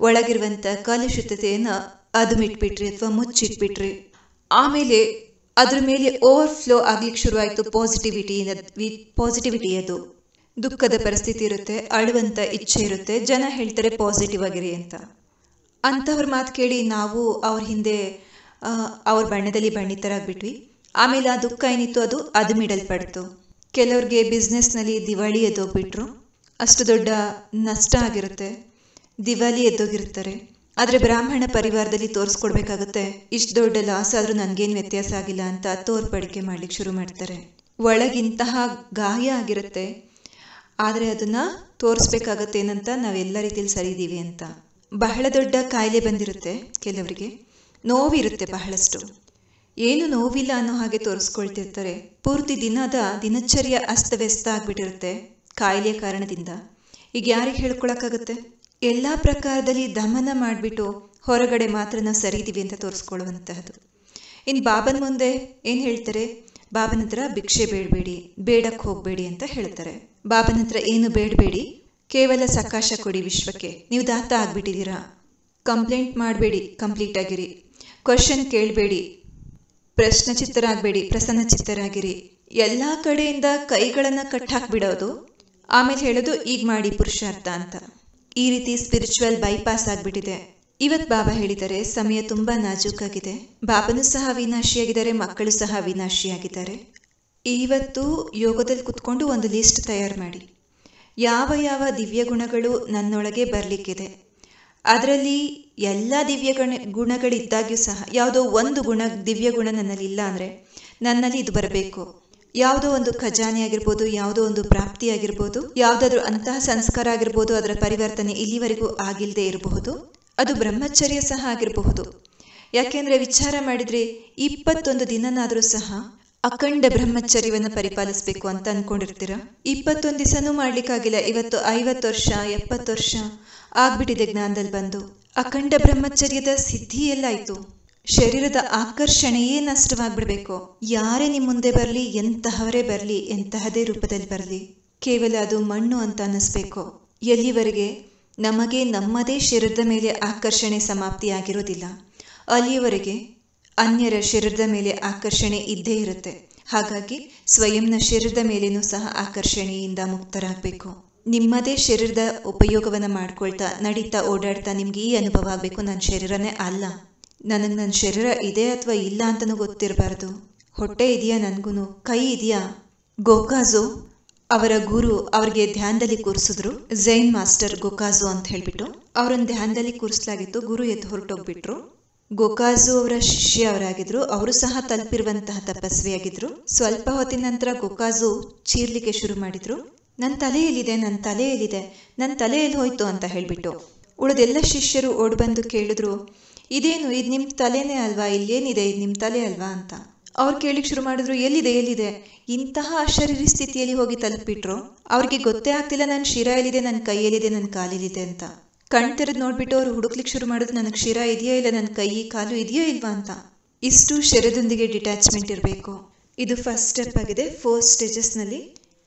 ಒಳಗಿರುವಂಥ ಕಲುಷಿತತೆಯನ್ನು ಅದುಮಿಟ್ಬಿಟ್ರಿ ಅಥವಾ ಮುಚ್ಚಿಟ್ಬಿಟ್ರಿ. ಆಮೇಲೆ ಅದ್ರ ಮೇಲೆ ಓವರ್ಫ್ಲೋ ಆಗ್ಲಿಕ್ಕೆ ಶುರುವಾಯಿತು ಪಾಸಿಟಿವಿಟಿ. ಅದು ದುಃಖದ ಪರಿಸ್ಥಿತಿ ಇರುತ್ತೆ, ಅಳುವಂಥ ಇಚ್ಛೆ ಇರುತ್ತೆ. ಜನ ಹೇಳ್ತಾರೆ ಪಾಸಿಟಿವ್ ಆಗಿರಿ ಅಂತ. ಅಂಥವ್ರ ಮಾತು ಕೇಳಿ ನಾವು ಅವ್ರ ಹಿಂದೆ ಅವ್ರ ಬಣ್ಣದಲ್ಲಿ ಬಣ್ಣಿತರಾಗ್ಬಿಟ್ವಿ. ಆಮೇಲೆ ಆ ದುಃಖ ಏನಿತ್ತು ಅದು ಅದುಮಿಡಲ್ಪಡ್ತು. ಕೆಲವ್ರಿಗೆ ಬಿಸ್ನೆಸ್ನಲ್ಲಿ ದಿವಾಳಿ ಎದ್ದೋಗ್ಬಿಟ್ರು, ಅಷ್ಟು ದೊಡ್ಡ ನಷ್ಟ ಆಗಿರುತ್ತೆ, ದಿವಾಳಿ ಎದ್ದೋಗಿರ್ತಾರೆ. ಆದರೆ ಬ್ರಾಹ್ಮಣ ಪರಿವಾರದಲ್ಲಿ ತೋರಿಸ್ಕೊಡ್ಬೇಕಾಗುತ್ತೆ, ಇಷ್ಟು ದೊಡ್ಡ ಲಾಸ್ ಆದರೂ ನನಗೇನು ವ್ಯತ್ಯಾಸ ಆಗಿಲ್ಲ ಅಂತ ತೋರ್ಪಡಿಕೆ ಮಾಡ್ಲಿಕ್ಕೆ ಶುರು ಮಾಡ್ತಾರೆ. ಒಳಗಿಂತಹ ಗಾಯ ಆಗಿರುತ್ತೆ, ಆದರೆ ಅದನ್ನು ತೋರಿಸ್ಬೇಕಾಗತ್ತೆ ಏನಂತ, ನಾವೆಲ್ಲ ರೀತಿಯಲ್ಲಿ ಸರಿ ಇದ್ದೀವಿ ಅಂತ. ಬಹಳ ದೊಡ್ಡ ಕಾಯಿಲೆ ಬಂದಿರುತ್ತೆ, ಕೆಲವರಿಗೆ ನೋವಿರುತ್ತೆ ಬಹಳಷ್ಟು, ಏನು ನೋವಿಲ್ಲ ಅನ್ನೋ ಹಾಗೆ ತೋರಿಸ್ಕೊಳ್ತಿರ್ತಾರೆ. ಪೂರ್ತಿ ದಿನಚರ್ಯ ಅಸ್ತವ್ಯಸ್ತ ಆಗಿಬಿಟ್ಟಿರುತ್ತೆ ಕಾಯಿಲೆಯ ಕಾರಣದಿಂದ. ಈಗ ಯಾರಿಗೆ ಹೇಳ್ಕೊಳಕ್ಕಾಗತ್ತೆ? ಎಲ್ಲ ಪ್ರಕಾರದಲ್ಲಿ ದಮನ ಮಾಡಿಬಿಟ್ಟು ಹೊರಗಡೆ ಮಾತ್ರ ನಾವು ಸರಿ ಇದ್ದೀವಿ ಅಂತ ತೋರಿಸ್ಕೊಳ್ಳುವಂತಹದ್ದು. ಇನ್ನು ಬಾಬನ ಮುಂದೆ ಏನು ಹೇಳ್ತಾರೆ, ಬಾಬನ ಹತ್ರ ಭಿಕ್ಷೆ ಬೇಡಬೇಡಿ, ಬೇಡಕ್ಕೆ ಹೋಗಬೇಡಿ ಅಂತ ಹೇಳ್ತಾರೆ. ಬಾಬನ ಹತ್ರ ಏನು ಬೇಡಬೇಡಿ, ಕೇವಲ ಸಕಾಶ ಕೊಡಿ ವಿಶ್ವಕ್ಕೆ, ನೀವು ದಾತ ಆಗಿಬಿಟ್ಟಿದ್ದೀರಾ. ಕಂಪ್ಲೇಂಟ್ ಮಾಡಬೇಡಿ, ಕಂಪ್ಲೀಟ್ ಆಗಿರಿ. ಕ್ವಶನ್ ಕೇಳಬೇಡಿ, ಪ್ರಶ್ನಚಿತ್ತರಾಗಬೇಡಿ, ಪ್ರಸನ್ನಚಿತ್ತರಾಗಿರಿ. ಎಲ್ಲ ಕಡೆಯಿಂದ ಕೈಗಳನ್ನು ಕಟ್ಟಾಕ್ಬಿಡೋದು, ಆಮೇಲೆ ಹೇಳೋದು ಈಗ ಮಾಡಿ ಪುರುಷಾರ್ಥ ಅಂತ. ಈ ರೀತಿ ಸ್ಪಿರಿಚುವಲ್ ಬೈಪಾಸ್ ಆಗಿಬಿಟ್ಟಿದೆ. ಇವತ್ತು ಬಾಬಾ ಹೇಳಿದ್ದಾರೆ ಸಮಯ ತುಂಬ ನಾಜೂಕಾಗಿದೆ. ಬಾಬನೂ ಸಹ ಅವಿನಾಶಿಯಾಗಿದ್ದಾರೆ, ಮಕ್ಕಳು ಸಹ ಅವಿನಾಶಿಯಾಗಿದ್ದಾರೆ. ಇವತ್ತು ಯೋಗದಲ್ಲಿ ಕುತ್ಕೊಂಡು ಒಂದು ಲಿಸ್ಟ್ ತಯಾರು ಮಾಡಿ. ಯಾವ ಯಾವ ದಿವ್ಯ ಗುಣಗಳು ನನ್ನೊಳಗೆ ಬರಲಿಕ್ಕಿದೆ, ಅದರಲ್ಲಿ ಎಲ್ಲ ದಿವ್ಯ ಗುಣಗಳಿದ್ದಾಗ್ಯೂ ಸಹ ಯಾವುದೋ ಒಂದು ದಿವ್ಯ ಗುಣ ನನ್ನಲ್ಲಿ ಇಲ್ಲ ಅಂದರೆ ನನ್ನಲ್ಲಿ ಇದು ಬರಬೇಕು. ಯಾವುದೋ ಒಂದು ಖಜಾನೆ ಆಗಿರ್ಬೋದು, ಯಾವುದೋ ಒಂದು ಪ್ರಾಪ್ತಿ ಆಗಿರ್ಬೋದು, ಯಾವುದಾದ್ರೂ ಅಂತಹ ಸಂಸ್ಕಾರ ಆಗಿರ್ಬೋದು, ಅದರ ಪರಿವರ್ತನೆ ಇಲ್ಲಿವರೆಗೂ ಆಗಿಲ್ಲದೆ ಇರಬಹುದು. ಅದು ಬ್ರಹ್ಮಚರ್ಯ ಸಹ ಆಗಿರಬಹುದು. ಯಾಕೆಂದರೆ ವಿಚಾರ ಮಾಡಿದರೆ 21 ದಿನನಾದರೂ ಸಹ ಅಖಂಡ ಬ್ರಹ್ಮಚರ್ಯವನ್ನು ಪರಿಪಾಲಿಸಬೇಕು ಅಂತ ಅಂದ್ಕೊಂಡಿರ್ತೀರ. 21 ದಿವಸನೂ ಮಾಡ್ಲಿಕ್ಕಾಗಿಲ್ಲ. ಇವತ್ತು 50 ವರ್ಷ 70 ವರ್ಷ ಆಗ್ಬಿಟ್ಟಿದೆ ಜ್ಞಾನದಲ್ಲಿ ಬಂದು. ಅಖಂಡ ಬ್ರಹ್ಮಚರ್ಯದ ಸಿದ್ಧಿ ಎಲ್ಲಾಯಿತು. ಶರೀರದ ಆಕರ್ಷಣೆಯೇ ನಷ್ಟವಾಗ್ಬಿಡ್ಬೇಕು. ಯಾರೇ ನಿಮ್ಮ ಮುಂದೆ ಬರಲಿ, ಎಂತಹವರೇ ಬರಲಿ, ಎಂತಹದೇ ರೂಪದಲ್ಲಿ ಬರಲಿ, ಕೇವಲ ಅದು ಮಣ್ಣು ಅಂತ ಅನ್ನಿಸ್ಬೇಕು. ಎಲ್ಲಿವರೆಗೆ ನಮಗೆ ನಮ್ಮದೇ ಶರೀರದ ಮೇಲೆ ಆಕರ್ಷಣೆ ಸಮಾಪ್ತಿಯಾಗಿರೋದಿಲ್ಲ, ಅಲ್ಲಿಯವರೆಗೆ ಅನ್ಯರ ಶರೀರದ ಮೇಲೆ ಆಕರ್ಷಣೆ ಇದ್ದೇ ಇರುತ್ತೆ. ಹಾಗಾಗಿ ಸ್ವಯಂನ ಶರೀರದ ಮೇಲೇನೂ ಸಹ ಆಕರ್ಷಣೆಯಿಂದ ಮುಕ್ತರಾಗಬೇಕು. ನಿಮ್ಮದೇ ಶರೀರದ ಉಪಯೋಗವನ್ನು ಮಾಡ್ಕೊಳ್ತಾ ನಡೀತಾ ಓಡಾಡ್ತಾ ನಿಮ್ಗೆ ಈ ಅನುಭವ ಆಗಬೇಕು, ನನ್ನ ಶರೀರನೇ ಅಲ್ಲ, ನನಗೆ ನನ್ನ ಶರೀರ ಇದೆ ಅಥವಾ ಇಲ್ಲ ಅಂತಲೂ ಗೊತ್ತಿರಬಾರ್ದು. ಹೊಟ್ಟೆ ಇದೆಯಾ, ನನಗೂ ಕೈ ಇದೆಯಾ. ಗೋಕಾಜು ಅವರ ಗುರು ಅವ್ರಿಗೆ ಧ್ಯಾನದಲ್ಲಿ ಕೂರಿಸಿದ್ರು. ಝೈನ್ ಮಾಸ್ಟರ್ ಗೋಕಾಜು ಅಂತ ಹೇಳ್ಬಿಟ್ಟು ಅವರನ್ನು ಧ್ಯಾನದಲ್ಲಿ ಕೂರಿಸಲಾಗಿತ್ತು. ಗುರು ಎದ್ದು ಹೊರಟೋಗ್ಬಿಟ್ರು. ಗೋಕಾಜು ಅವರ ಶಿಷ್ಯ ಅವರಾಗಿದ್ರು. ಅವರು ಸಹ ತಲುಪಿರುವಂತಹ ತಪಸ್ವಿಯಾಗಿದ್ರು. ಸ್ವಲ್ಪ ಹೊತ್ತಿನ ನಂತರ ಗೋಕಾಜು ಚೀರ್ಲಿಕ್ಕೆ ಶುರು ಮಾಡಿದ್ರು. ನನ್ನ ತಲೆ ಎಲ್ಲಿದೆ, ನನ್ನ ತಲೆ ಎಲ್ಲಿದೆ, ನನ್ನ ತಲೆ ಎಲ್ಲಿ ಹೋಯ್ತು ಅಂತ ಹೇಳ್ಬಿಟ್ಟು ಉಳಿದೆಲ್ಲ ಶಿಷ್ಯರು ಓಡ್ಬಂದು ಕೇಳಿದ್ರು, ಇದೇನು, ಇದು ನಿಮ್ಮ ತಲೆನೇ ಅಲ್ವಾ, ಇಲ್ಲೇನಿದೆ, ಇದು ನಿಮ್ಮ ತಲೆ ಅಲ್ವಾ ಅಂತ. ಅವ್ರು ಕೇಳಿಕ್ಕೆ ಶುರು ಮಾಡಿದ್ರು, ಎಲ್ಲಿದೆ ಎಲ್ಲಿದೆ. ಇಂತಹ ಅಶರೀರಿ ಸ್ಥಿತಿಯಲ್ಲಿ ಹೋಗಿ ತಲುಪಿಟ್ರು. ಅವ್ರಿಗೆ ಗೊತ್ತೇ ಆಗ್ತಿಲ್ಲ ನನ್ನ ಶಿರ ಎಲ್ಲಿದೆ, ನನ್ನ ಕೈಯಲ್ಲಿದೆ, ನನ್ನ ಕಾಲಿದೆ ಅಂತ. ಕಣ್ ತೆರೆದು ನೋಡ್ಬಿಟ್ಟು ಅವ್ರು ಹುಡುಕ್ಲಿಕ್ಕೆ ಶುರು ಮಾಡಿದ್ರು, ನನಗೆ ಶಿರ ಇದೆಯಾ ಇಲ್ಲ, ನನ್ನ ಕೈ ಕಾಲು ಇದೆಯೋ ಇಲ್ವಾ ಅಂತ. ಇಷ್ಟು ಶರೀರದೊಂದಿಗೆ ಡಿಟ್ಯಾಚ್ಮೆಂಟ್ ಇರಬೇಕು. ಇದು ಫಸ್ಟ್ ಸ್ಟೆಪ್ ಆಗಿದೆ 4 ಸ್ಟೇಜಸ್ನಲ್ಲಿ.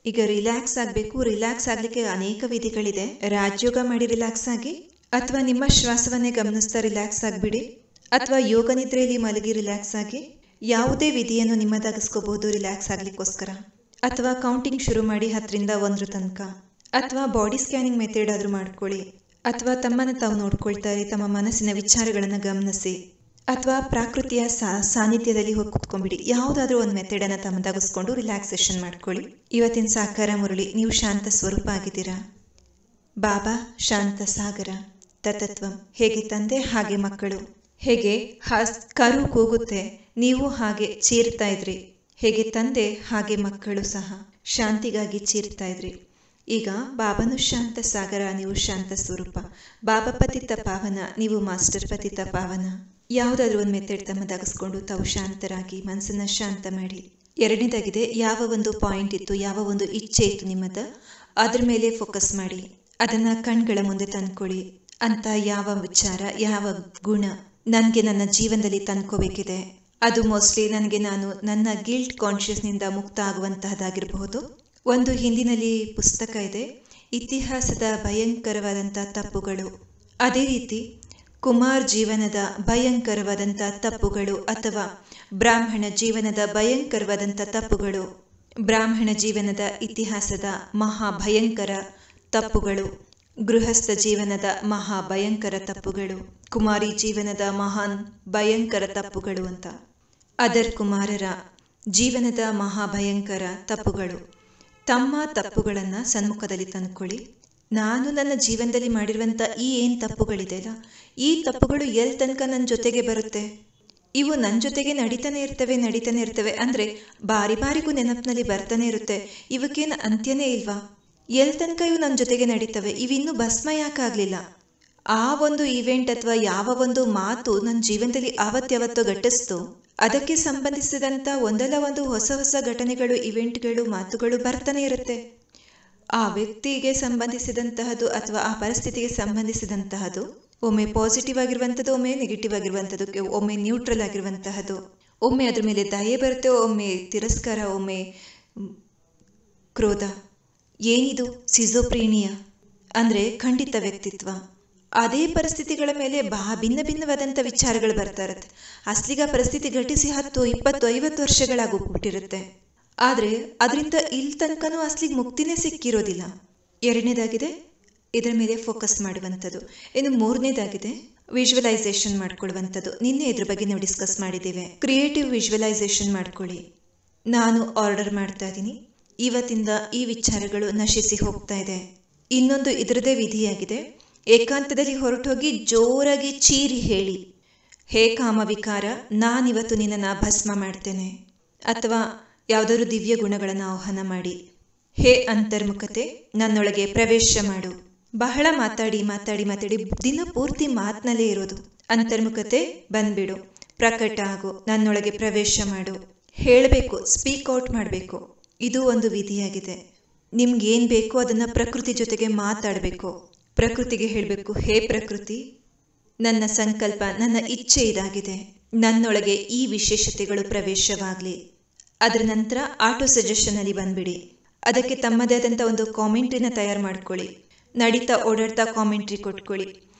ಈಗ ರಿಲ್ಯಾಕ್ಸ್ ಆಗಬೇಕು. ರಿಲ್ಯಾಕ್ಸ್ ಆಗಲಿಕ್ಕೆ ಅನೇಕ ವಿಧಿಗಳಿದೆ. ರಾಜಯೋಗ ಮಾಡಿ ರಿಲ್ಯಾಕ್ಸ್ ಆಗಿ, ಅಥವಾ ನಿಮ್ಮ ಶ್ವಾಸವನ್ನೇ ಗಮನಿಸ್ತಾ ರಿಲ್ಯಾಕ್ಸ್ ಆಗಿಬಿಡಿ, ಅಥವಾ ಯೋಗ ನಿದ್ರೆಯಲ್ಲಿ ಮಲಗಿ ರಿಲ್ಯಾಕ್ಸ್ ಆಗಿ. ಯಾವುದೇ ವಿಧಿಯನ್ನು ನಿಮ್ಮದಾಗಿಸ್ಕೋಬಹುದು ರಿಲ್ಯಾಕ್ಸ್ ಆಗ್ಲಿಕ್ಕೋಸ್ಕರ. ಅಥವಾ ಕೌಂಟಿಂಗ್ ಶುರು ಮಾಡಿ 10ರಿಂದ 1 ತನಕ, ಅಥವಾ ಬಾಡಿ ಸ್ಕ್ಯಾನಿಂಗ್ ಮೆಥಡ್ ಆದರೂ ಮಾಡ್ಕೊಳ್ಳಿ, ಅಥವಾ ತಮ್ಮನ್ನು ತಾವು ನೋಡ್ಕೊಳ್ತಾರೆ, ತಮ್ಮ ಮನಸ್ಸಿನ ವಿಚಾರಗಳನ್ನು ಗಮನಿಸಿ, ಅಥವಾ ಪ್ರಕೃತಿಯ ಸಾನ್ನಿಧ್ಯದಲ್ಲಿ ಹೋಗಿ ಕುತ್ಕೊಂಡ್ಬಿಡಿ. ಯಾವುದಾದ್ರೂ ಒಂದು ಮೆಥಡನ್ನು ತಮ್ಮದಾಗಿಸ್ಕೊಂಡು ರಿಲ್ಯಾಕ್ಸೇಷನ್ ಮಾಡ್ಕೊಳ್ಳಿ. ಇವತ್ತಿನ ಸಾಕಾರ ಮುರಳಿ, ನೀವು ಶಾಂತ ಸ್ವರೂಪ ಆಗಿದ್ದೀರಾ. ಬಾಬಾ ಶಾಂತ ಸಾಗರ ತತತ್ವಂ. ಹೇಗೆ ತಂದೆ ಹಾಗೆ ಮಕ್ಕಳು, ಹೇಗೆ ಕರು ಕೂಗುತ್ತೆ ನೀವು ಹಾಗೆ ಚೀರ್ತಾ ಇದ್ರಿ, ಹೇಗೆ ತಂದೆ ಹಾಗೆ ಮಕ್ಕಳು ಸಹ ಶಾಂತಿಗಾಗಿ ಚೀರ್ತಾ ಇದ್ರಿ. ಈಗ ಬಾಬನು ಶಾಂತ ಸಾಗರ, ನೀವು ಶಾಂತ ಸ್ವರೂಪ. ಬಾಬಾ ಪತಿತ ಪಾವನ, ನೀವು ಮಾಸ್ಟರ್ ಪತಿತ ಪಾವನ. ಯಾವುದಾದ್ರೂ ಒಂದು ಮೆಥಡ್ ತಮ್ಮದಾಗಿಸ್ಕೊಂಡು ತಾವು ಶಾಂತರಾಗಿ ಮನಸ್ಸನ್ನು ಶಾಂತ ಮಾಡಿ. ಎರಡನೇದಾಗಿದೆ, ಯಾವ ಒಂದು ಪಾಯಿಂಟ್ ಇತ್ತು, ಯಾವ ಒಂದು ಇಚ್ಛೆ ಇತ್ತು ನಿಮ್ಮದ, ಅದ್ರ ಮೇಲೆ ಫೋಕಸ್ ಮಾಡಿ. ಅದನ್ನು ಕಣ್ಗಳ ಮುಂದೆ ತಂದ್ಕೊಳ್ಳಿ. ಅಂತ ಯಾವ ವಿಚಾರ, ಯಾವ ಗುಣ ನನಗೆ ನನ್ನ ಜೀವನದಲ್ಲಿ ತಂದ್ಕೋಬೇಕಿದೆ, ಅದು ಮೋಸ್ಟ್ಲಿ ನನಗೆ ನನ್ನ ಗಿಲ್ಟ್ ಕಾನ್ಷಿಯಸ್ನಿಂದ ಮುಕ್ತ ಆಗುವಂತಹದ್ದಾಗಿರಬಹುದು. ಒಂದು ಹಿಂದಿನಲ್ಲಿ ಪುಸ್ತಕ ಇದೆ, ಇತಿಹಾಸದ ಭಯಂಕರವಾದಂಥ ತಪ್ಪುಗಳು. ಅದೇ ರೀತಿ ಕುಮಾರ್ ಜೀವನದ ಭಯಂಕರವಾದಂಥ ತಪ್ಪುಗಳು, ಅಥವಾ ಬ್ರಾಹ್ಮಣ ಜೀವನದ ಭಯಂಕರವಾದಂಥ ತಪ್ಪುಗಳು, ಬ್ರಾಹ್ಮಣ ಜೀವನದ ಇತಿಹಾಸದ ಮಹಾಭಯಂಕರ ತಪ್ಪುಗಳು, ಗೃಹಸ್ಥ ಜೀವನದ ಮಹಾಭಯಂಕರ ತಪ್ಪುಗಳು, ಕುಮಾರಿ ಜೀವನದ ಮಹಾನ್ ಭಯಂಕರ ತಪ್ಪುಗಳು ಅಂತ. ಅದರ್ ಕುಮಾರರ ಜೀವನದ ಮಹಾಭಯಂಕರ ತಪ್ಪುಗಳು. ತಮ್ಮ ತಪ್ಪುಗಳನ್ನು ಸನ್ಮುಖದಲ್ಲಿ ತಂದ್ಕೊಳ್ಳಿ. ನಾನು ನನ್ನ ಜೀವನದಲ್ಲಿ ಮಾಡಿರುವಂಥ ಏನು ತಪ್ಪುಗಳಿದೆ ಅಲ್ಲ, ಈ ತಪ್ಪುಗಳು ಎಲ್ಲಿ ತನಕ ನನ್ನ ಜೊತೆಗೆ ಬರುತ್ತೆ, ಇವು ನನ್ನ ಜೊತೆಗೆ ನಡೀತಾನೆ ಇರ್ತವೆ ಅಂದರೆ ಬಾರಿ ಬಾರಿಗೂ ನೆನಪಿನಲ್ಲಿ ಬರ್ತಾನೆ ಇರುತ್ತೆ. ಇವಕ್ಕೇನು ಅಂತ್ಯನೇ ಇಲ್ವಾ, ಎಲ್ಲಿ ತನಕ ಇವು ನನ್ನ ಜೊತೆಗೆ ನಡೀತವೆ, ಇವಿನ್ನೂ ಭಸ್ಮ ಯಾಕಾಗಲಿಲ್ಲ. ಆ ಒಂದು ಇವೆಂಟ್ ಅಥವಾ ಯಾವ ಒಂದು ಮಾತು ನನ್ನ ಜೀವನದಲ್ಲಿ ಆವತ್ತಾವತ್ತೋ ಘಟಿಸ್ತು, ಅದಕ್ಕೆ ಸಂಬಂಧಿಸಿದಂಥ ಒಂದಲ್ಲ ಒಂದು ಹೊಸ ಹೊಸ ಘಟನೆಗಳು, ಇವೆಂಟ್ಗಳು, ಮಾತುಗಳು ಬರ್ತಾನೆ ಇರುತ್ತೆ. ಆ ವ್ಯಕ್ತಿಗೆ ಸಂಬಂಧಿಸಿದಂತಹದ್ದು ಅಥವಾ ಆ ಪರಿಸ್ಥಿತಿಗೆ ಸಂಬಂಧಿಸಿದಂತಹದ್ದು ಒಮ್ಮೆ ಪಾಸಿಟಿವ್ ಆಗಿರುವಂಥದ್ದು, ಒಮ್ಮೆ ನೆಗೆಟಿವ್ ಆಗಿರುವಂಥದ್ದು, ಒಮ್ಮೆ ನ್ಯೂಟ್ರಲ್ ಆಗಿರುವಂತಹದ್ದು, ಒಮ್ಮೆ ಅದ್ರ ಮೇಲೆ ದಯೆ ಬರುತ್ತೆ, ಒಮ್ಮೆ ತಿರಸ್ಕಾರ, ಒಮ್ಮೆ ಕ್ರೋಧ. ಏನಿದು ಸಿಜೋಪ್ರೇನಿಯಾ ಅಂದರೆ ಖಂಡಿತ ವ್ಯಕ್ತಿತ್ವ. ಅದೇ ಪರಿಸ್ಥಿತಿಗಳ ಮೇಲೆ ಭಿನ್ನ ಭಿನ್ನವಾದಂಥ ವಿಚಾರಗಳು ಬರ್ತಾ ಇರುತ್ತೆ. ಅಸ್ಲಿಗ ಪರಿಸ್ಥಿತಿ ಘಟಿಸಿ 10, 20, 50 ವರ್ಷಗಳಾಗೋಗ್ಬಿಟ್ಟಿರುತ್ತೆ. ಆದರೆ ಅದರಿಂದ ಇಲ್ಲಿ ತನಕನೂ ಅಸಲಿಗೆ ಮುಕ್ತಿನೇ ಸಿಕ್ಕಿರೋದಿಲ್ಲ. ಎರಡನೇದಾಗಿದೆ ಇದರ ಮೇಲೆ ಫೋಕಸ್ ಮಾಡುವಂಥದ್ದು. ಇನ್ನು ಮೂರನೇದಾಗಿದೆ ವಿಜುವಲೈಸೇಷನ್ ಮಾಡ್ಕೊಳ್ಳುವಂಥದ್ದು. ನಿನ್ನೆ ಇದ್ರ ಬಗ್ಗೆ ನಾವು ಡಿಸ್ಕಸ್ ಮಾಡಿದ್ದೇವೆ. ಕ್ರಿಯೇಟಿವ್ ವಿಜುವಲೈಸೇಷನ್ ಮಾಡ್ಕೊಳ್ಳಿ. ನಾನು ಆರ್ಡರ್ ಮಾಡ್ತಾ ಇದ್ದೀನಿ, ಇವತ್ತಿಂದ ಈ ವಿಚಾರಗಳು ನಶಿಸಿ ಹೋಗ್ತಾ ಇದೆ. ಇನ್ನೊಂದು ಇದರದೇ ವಿಧಿಯಾಗಿದೆ, ಏಕಾಂತದಲ್ಲಿ ಹೊರಟೋಗಿ ಜೋರಾಗಿ ಚೀರಿ ಹೇಳಿ, ಹೇ ಕಾಮವಿಕಾರ, ನಾನಿವತ್ತು ನಿನ್ನನ್ನು ಭಸ್ಮ ಮಾಡ್ತೇನೆ. ಅಥವಾ ಯಾವುದಾದ್ರು ದಿವ್ಯ ಗುಣಗಳನ್ನು ಆಹ್ವಾನ ಮಾಡಿ, ಹೇ ಅಂತರ್ಮುಖತೆ, ನನ್ನೊಳಗೆ ಪ್ರವೇಶ ಮಾಡು. ಬಹಳ ಮಾತಾಡಿ ಮಾತಾಡಿ ಮಾತಾಡಿ ದಿನ ಪೂರ್ತಿ ಮಾತಿನಲ್ಲೇ ಇರೋದು. ಅಂತರ್ಮುಖತೆ ಬಂದ್ಬಿಡು, ಪ್ರಕಟ ಆಗು, ನನ್ನೊಳಗೆ ಪ್ರವೇಶ ಮಾಡು. ಹೇಳಬೇಕು, ಸ್ಪೀಕ್ ಔಟ್ ಮಾಡಬೇಕು. ಇದು ಒಂದು ವಿಧಿಯಾಗಿದೆ. ನಿಮ್ಗೇನು ಬೇಕೋ ಅದನ್ನು ಪ್ರಕೃತಿ ಜೊತೆಗೆ ಮಾತಾಡಬೇಕು. ಪ್ರಕೃತಿಗೆ ಹೇಳಬೇಕು, ಹೇ ಪ್ರಕೃತಿ, ನನ್ನ ಸಂಕಲ್ಪ, ನನ್ನ ಇಚ್ಛೆ ಇದಾಗಿದೆ, ನನ್ನೊಳಗೆ ಈ ವಿಶೇಷತೆಗಳು ಪ್ರವೇಶವಾಗಲಿ. ಅದರ ನಂತರ ಆಟೋ ಸಜೆಷನಲ್ಲಿ ಬಂದ್ಬಿಡಿ. ಅದಕ್ಕೆ ತಮ್ಮದೇ ಆದಂಥ ಒಂದು ಕಾಮೆಂಟ್ರಿನ ತಯಾರು ಮಾಡ್ಕೊಳ್ಳಿ. ನಡೀತಾ ಓಡಾಡ್ತಾ ಕಾಮೆಂಟ್ರಿ ಕೊಟ್ಕೊಳ್ಳಿ.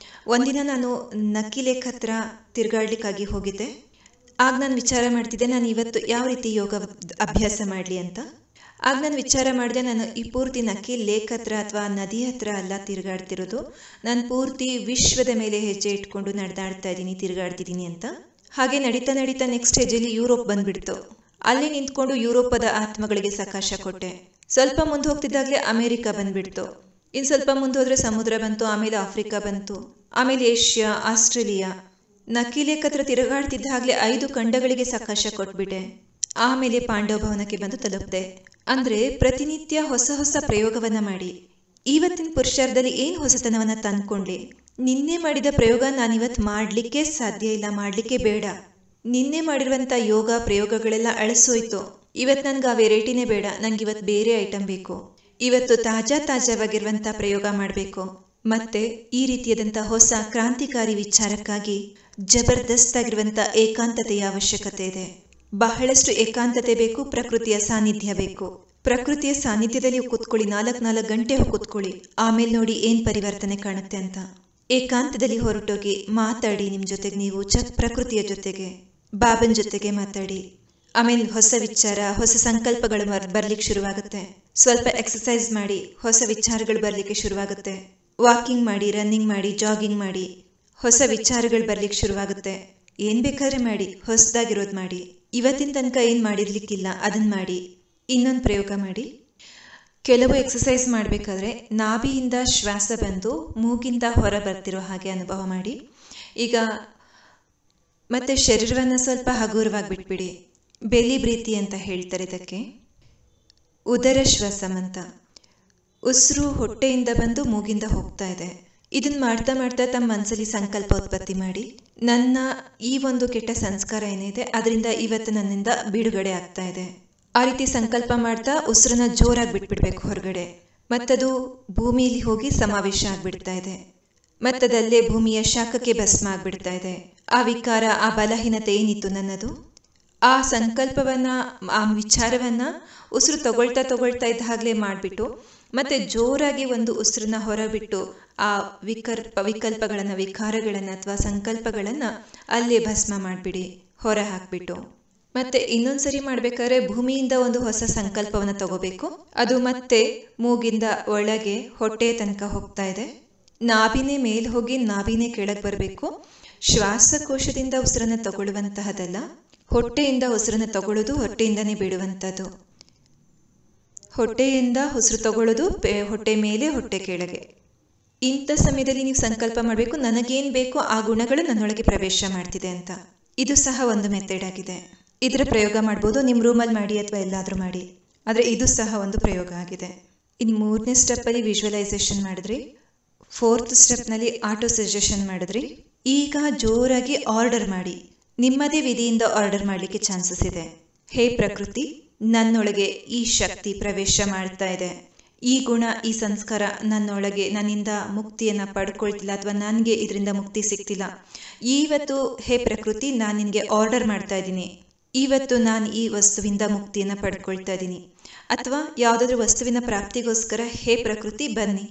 ಒಂದಿನ ನಾನು ನಕ್ಕಿಲೇಖ ಹತ್ರ ತಿರುಗಾಡ್ಲಿಕ್ಕಾಗಿ ಹೋಗಿದ್ದೆ. ಆಗ ನಾನು ವಿಚಾರ ಮಾಡ್ತಿದ್ದೆ, ನಾನು ಇವತ್ತು ಯಾವ ರೀತಿ ಯೋಗ ಅಭ್ಯಾಸ ಮಾಡಲಿ ಅಂತ. ಆಗ ನಾನು ವಿಚಾರ ಮಾಡಿದೆ, ನಾನು ಈ ಪೂರ್ತಿ ನಕ್ಕಿಲೇಖ ಹತ್ರ ಅಥವಾ ನದಿ ಹತ್ರ ಅಲ್ಲ ತಿರುಗಾಡ್ತಿರೋದು, ನಾನು ಪೂರ್ತಿ ವಿಶ್ವದ ಮೇಲೆ ಹೆಜ್ಜೆ ಇಟ್ಕೊಂಡು ನಡೆದಾಡ್ತಾ ಇದ್ದೀನಿ, ತಿರುಗಾಡ್ತಿದ್ದೀನಿ ಅಂತ. ಹಾಗೆ ನಡೀತಾ ನಡೀತಾ ನೆಕ್ಸ್ಟ್ ಹೆಜ್ಜೆಯಲ್ಲಿ ಯುರೋಪ್ ಬಂದ್ಬಿಡ್ತು. ಅಲ್ಲಿ ನಿಂತ್ಕೊಂಡು ಯುರೋಪದ ಆತ್ಮಗಳಿಗೆ ಸಕಾಶ ಕೊಟ್ಟೆ. ಸ್ವಲ್ಪ ಮುಂದೆ ಹೋಗ್ತಿದ್ದಾಗಲೇ ಅಮೆರಿಕ ಬಂದ್ಬಿಡ್ತು. ಇನ್ನು ಸ್ವಲ್ಪ ಮುಂದೆ ಹೋದ್ರೆ ಸಮುದ್ರ ಬಂತು, ಆಮೇಲೆ ಆಫ್ರಿಕಾ ಬಂತು, ಆಮೇಲೆ ಏಷ್ಯಾ, ಆಸ್ಟ್ರೇಲಿಯಾ. ನಕ್ಕಿಲೇಖ ಹತ್ರ ತಿರುಗಾಡ್ತಿದ್ದಾಗಲೇ 5 ಖಂಡಗಳಿಗೆ ಸಕಾಶ ಕೊಟ್ಬಿಟ್ಟೆ. ಆಮೇಲೆ ಪಾಂಡವ ಭವನಕ್ಕೆ ಬಂದು ತಲುಪಿದೆ. ಅಂದ್ರೆ ಪ್ರತಿನಿತ್ಯ ಹೊಸ ಹೊಸ ಪ್ರಯೋಗವನ್ನ ಮಾಡಿ. ಇವತ್ತಿನ ಪುರುಷಾರ್ಥದಲ್ಲಿ ಏನು ಹೊಸತನವನ್ನ ತಂದ್ಕೊಂಡ್ಲಿ? ನಿನ್ನೆ ಮಾಡಿದ ಪ್ರಯೋಗ ನಾನಿವತ್ತು ಮಾಡಲಿಕ್ಕೆ ಸಾಧ್ಯ ಇಲ್ಲ, ಮಾಡಲಿಕ್ಕೆ ಬೇಡ. ನಿನ್ನೆ ಮಾಡಿರುವಂಥ ಯೋಗ ಪ್ರಯೋಗಗಳೆಲ್ಲ ಅಳಿಸೋಯ್ತು. ಇವತ್ತು ನನಗೆ ಆ ವೆರೈಟಿನೇ ಬೇಡ, ನಂಗೆ ಇವತ್ತು ಬೇರೆ ಐಟಮ್ ಬೇಕು. ಇವತ್ತು ತಾಜಾವಾಗಿರುವಂಥ ಪ್ರಯೋಗ ಮಾಡಬೇಕು. ಮತ್ತೆ ಈ ರೀತಿಯಾದಂಥ ಹೊಸ ಕ್ರಾಂತಿಕಾರಿ ವಿಚಾರಕ್ಕಾಗಿ ಜಬರ್ದಸ್ತ್ ಆಗಿರುವಂಥ ಏಕಾಂತತೆಯ ಅವಶ್ಯಕತೆ ಇದೆ. ಬಹಳಷ್ಟು ಏಕಾಂತತೆ ಬೇಕು, ಪ್ರಕೃತಿಯ ಸಾನ್ನಿಧ್ಯ ಬೇಕು. ಪ್ರಕೃತಿಯ ಸಾನ್ನಿಧ್ಯದಲ್ಲಿ ಕೂತ್ಕೊಳ್ಳಿ, 4 ಗಂಟೆ ಕೂತ್ಕೊಳ್ಳಿ. ಆಮೇಲೆ ನೋಡಿ ಏನು ಪರಿವರ್ತನೆ ಕಾಣುತ್ತೆ ಅಂತ. ಏಕಾಂತದಲ್ಲಿ ಹೊರಟೋಗಿ ಮಾತಾಡಿ, ನಿಮ್ಮ ಜೊತೆಗೆ ನೀವು ಪ್ರಕೃತಿಯ ಜೊತೆಗೆ, ಬಾಬನ್ ಜೊತೆಗೆ ಮಾತಾಡಿ. ಆಮೇಲೆ ಹೊಸ ವಿಚಾರ, ಹೊಸ ಸಂಕಲ್ಪಗಳು ಬರ್ಲಿಕ್ಕೆ ಶುರುವಾಗುತ್ತೆ. ಸ್ವಲ್ಪ ಎಕ್ಸಸೈಸ್ ಮಾಡಿ, ಹೊಸ ವಿಚಾರಗಳು ಬರ್ಲಿಕ್ಕೆ ಶುರುವಾಗುತ್ತೆ. ವಾಕಿಂಗ್ ಮಾಡಿ, ರನ್ನಿಂಗ್ ಮಾಡಿ, ಜಾಗಿಂಗ್ ಮಾಡಿ, ಹೊಸ ವಿಚಾರಗಳು ಬರ್ಲಿಕ್ಕೆ ಶುರುವಾಗುತ್ತೆ. ಏನ್ ಬೇಕಾದ್ರೆ ಮಾಡಿ, ಹೊಸದಾಗಿರೋದು ಮಾಡಿ. ಇವತ್ತಿನ ತನಕ ಏನು ಮಾಡಿರ್ಲಿಕ್ಕಿಲ್ಲ ಅದನ್ನ ಮಾಡಿ. ಇನ್ನೊಂದು ಪ್ರಯೋಗ ಮಾಡಿ. ಕೆಲವು ಎಕ್ಸಸೈಸ್ ಮಾಡಬೇಕಾದ್ರೆ ನಾಭಿಯಿಂದ ಶ್ವಾಸ ಬಂದು ಮೂಗಿಂದ ಹೊರ ಬರ್ತಿರೋ ಹಾಗೆ ಅನುಭವ ಮಾಡಿ. ಈಗ ಮತ್ತೆ ಶರೀರವನ್ನು ಸ್ವಲ್ಪ ಹಗುರವಾಗಿ ಬಿಟ್ಬಿಡಿ. ಬೆಲಿ ಬ್ರೀತಿ ಅಂತ ಹೇಳ್ತಾರೆ ಇದಕ್ಕೆ. ಉದರ ಶ್ವಾಸಂ ಅಂತ. ಉಸಿರು ಹೊಟ್ಟೆಯಿಂದ ಬಂದು ಮೂಗಿಂದ ಹೋಗ್ತಾ ಇದೆ. ಇದನ್ನ ಮಾಡ್ತಾ ಮಾಡ್ತಾ ತಮ್ಮ ಮನಸ್ಸಲ್ಲಿ ಸಂಕಲ್ಪ ಉತ್ಪತ್ತಿ ಮಾಡಿ, ನನ್ನ ಈ ಒಂದು ಕೆಟ್ಟ ಸಂಸ್ಕಾರ ಏನಿದೆ ಅದರಿಂದ ಇವತ್ತು ನನ್ನಿಂದ ಬಿಡುಗಡೆ ಆಗ್ತಾ ಇದೆ. ಆ ರೀತಿ ಸಂಕಲ್ಪ ಮಾಡ್ತಾ ಉಸಿರನ್ನ ಜೋರಾಗಿ ಬಿಟ್ಬಿಡ್ಬೇಕು ಹೊರಗಡೆ. ಮತ್ತದು ಭೂಮಿಯಲ್ಲಿ ಹೋಗಿ ಸಮಾವೇಶ ಆಗ್ಬಿಡ್ತಾ ಇದೆ. ಮತ್ತದಲ್ಲೇ ಭೂಮಿಯ ಶಾಖಕ್ಕೆ ಭಸ್ಮ ಆಗ್ಬಿಡ್ತಾ ಇದೆ. ಆ ವಿಕಾರ, ಆ ಬಲಹೀನತೆ ಏನಿತ್ತು ನನ್ನದು, ಆ ಸಂಕಲ್ಪವನ್ನ, ಆ ವಿಚಾರವನ್ನ ಉಸಿರು ತಗೊಳ್ತಾ ಇದ್ದಾಗಲೇ ಮಾಡಿಬಿಟ್ಟು ಮತ್ತೆ ಜೋರಾಗಿ ಒಂದು ಉಸಿರನ್ನ ಹೊರಬಿಟ್ಟು ಆ ವಿಕಲ್ಪಗಳನ್ನು, ವಿಕಾರಗಳನ್ನು ಅಥವಾ ಸಂಕಲ್ಪಗಳನ್ನು ಅಲ್ಲೇ ಭಸ್ಮ ಮಾಡಿಬಿಡಿ, ಹೊರ ಹಾಕ್ಬಿಟ್ಟು. ಮತ್ತೆ ಇನ್ನೊಂದ್ಸರಿ ಮಾಡ್ಬೇಕಾದ್ರೆ ಭೂಮಿಯಿಂದ ಒಂದು ಹೊಸ ಸಂಕಲ್ಪವನ್ನು ತಗೋಬೇಕು. ಅದು ಮತ್ತೆ ಮೂಗಿಂದ ಒಳಗೆ ಹೊಟ್ಟೆ ತನಕ ಹೋಗ್ತಾ ಇದೆ. ನಾಭಿನೇ ಮೇಲ್ ಹೋಗಿ ನಾಭಿನೇ ಕೆಳಗೆ ಬರಬೇಕು. ಶ್ವಾಸಕೋಶದಿಂದ ಉಸಿರನ್ನು ತಗೊಳ್ಳುವಂತಹದಲ್ಲ, ಹೊಟ್ಟೆಯಿಂದ ಉಸಿರನ್ನು ತಗೊಳ್ಳೋದು, ಹೊಟ್ಟೆಯಿಂದನೇ ಬಿಡುವಂಥದ್ದು. ಹೊಟ್ಟೆಯಿಂದ ಉಸಿರು ತಗೊಳ್ಳೋದು, ಹೊಟ್ಟೆ ಮೇಲೆ ಹೊಟ್ಟೆ ಕೆಳಗೆ. ಇಂಥ ಸಮಯದಲ್ಲಿ ನೀವು ಸಂಕಲ್ಪ ಮಾಡಬೇಕು, ನನಗೇನು ಬೇಕೋ ಆ ಗುಣಗಳು ನನ್ನೊಳಗೆ ಪ್ರವೇಶ ಮಾಡ್ತಿದೆ ಅಂತ. ಇದು ಸಹ ಒಂದು ಮೆಥಡ್ ಆಗಿದೆ. ಇದರ ಪ್ರಯೋಗ ಮಾಡ್ಬೋದು, ನಿಮ್ಮ ರೂಮಲ್ಲಿ ಮಾಡಿ ಅಥವಾ ಎಲ್ಲಾದರೂ ಮಾಡಿ. ಆದರೆ ಇದು ಸಹ ಒಂದು ಪ್ರಯೋಗ ಆಗಿದೆ. ಇನ್ನು 3ನೇ ಸ್ಟೆಪ್ಪಲ್ಲಿ ವಿಜುವಲೈಸೇಷನ್ ಮಾಡಿದ್ರಿ, 4th ಸ್ಟೆಪ್ನಲ್ಲಿ ಆಟೋ ಸಜೆಷನ್ ಮಾಡಿದ್ರಿ. ಈಗ ಜೋರಾಗಿ ಆರ್ಡರ್ ಮಾಡಿ. ನಿಮ್ಮದೇ ವಿಧಿಯಿಂದ ಆರ್ಡರ್ ಮಾಡಲಿಕ್ಕೆ ಚಾನ್ಸಸ್ ಇದೆ. ಹೇ ಪ್ರಕೃತಿ, ನನ್ನೊಳಗೆ ಈ ಶಕ್ತಿ ಪ್ರವೇಶ ಮಾಡ್ತಾ ಇದೆ. ಈ ಗುಣ, ಈ ಸಂಸ್ಕಾರ ನನ್ನೊಳಗೆ ನನ್ನಿಂದ ಮುಕ್ತಿಯನ್ನು ಪಡ್ಕೊಳ್ತಿಲ್ಲ ಅಥವಾ ನನಗೆ ಇದರಿಂದ ಮುಕ್ತಿ ಸಿಗ್ತಿಲ್ಲ. ಇವತ್ತು ಹೇ ಪ್ರಕೃತಿ, ನಾನು ನಿನಗೆ ಆರ್ಡರ್ ಮಾಡ್ತಾ ಇದ್ದೀನಿ. ಇವತ್ತು ನಾನು ಈ ವಸ್ತುವಿಂದ ಮುಕ್ತಿಯನ್ನು ಪಡ್ಕೊಳ್ತಾ ಇದ್ದೀನಿ. ಅಥವಾ ಯಾವುದಾದ್ರೂ ವಸ್ತುವಿನ ಪ್ರಾಪ್ತಿಗೋಸ್ಕರ ಹೇ ಪ್ರಕೃತಿ ಬನ್ನಿ,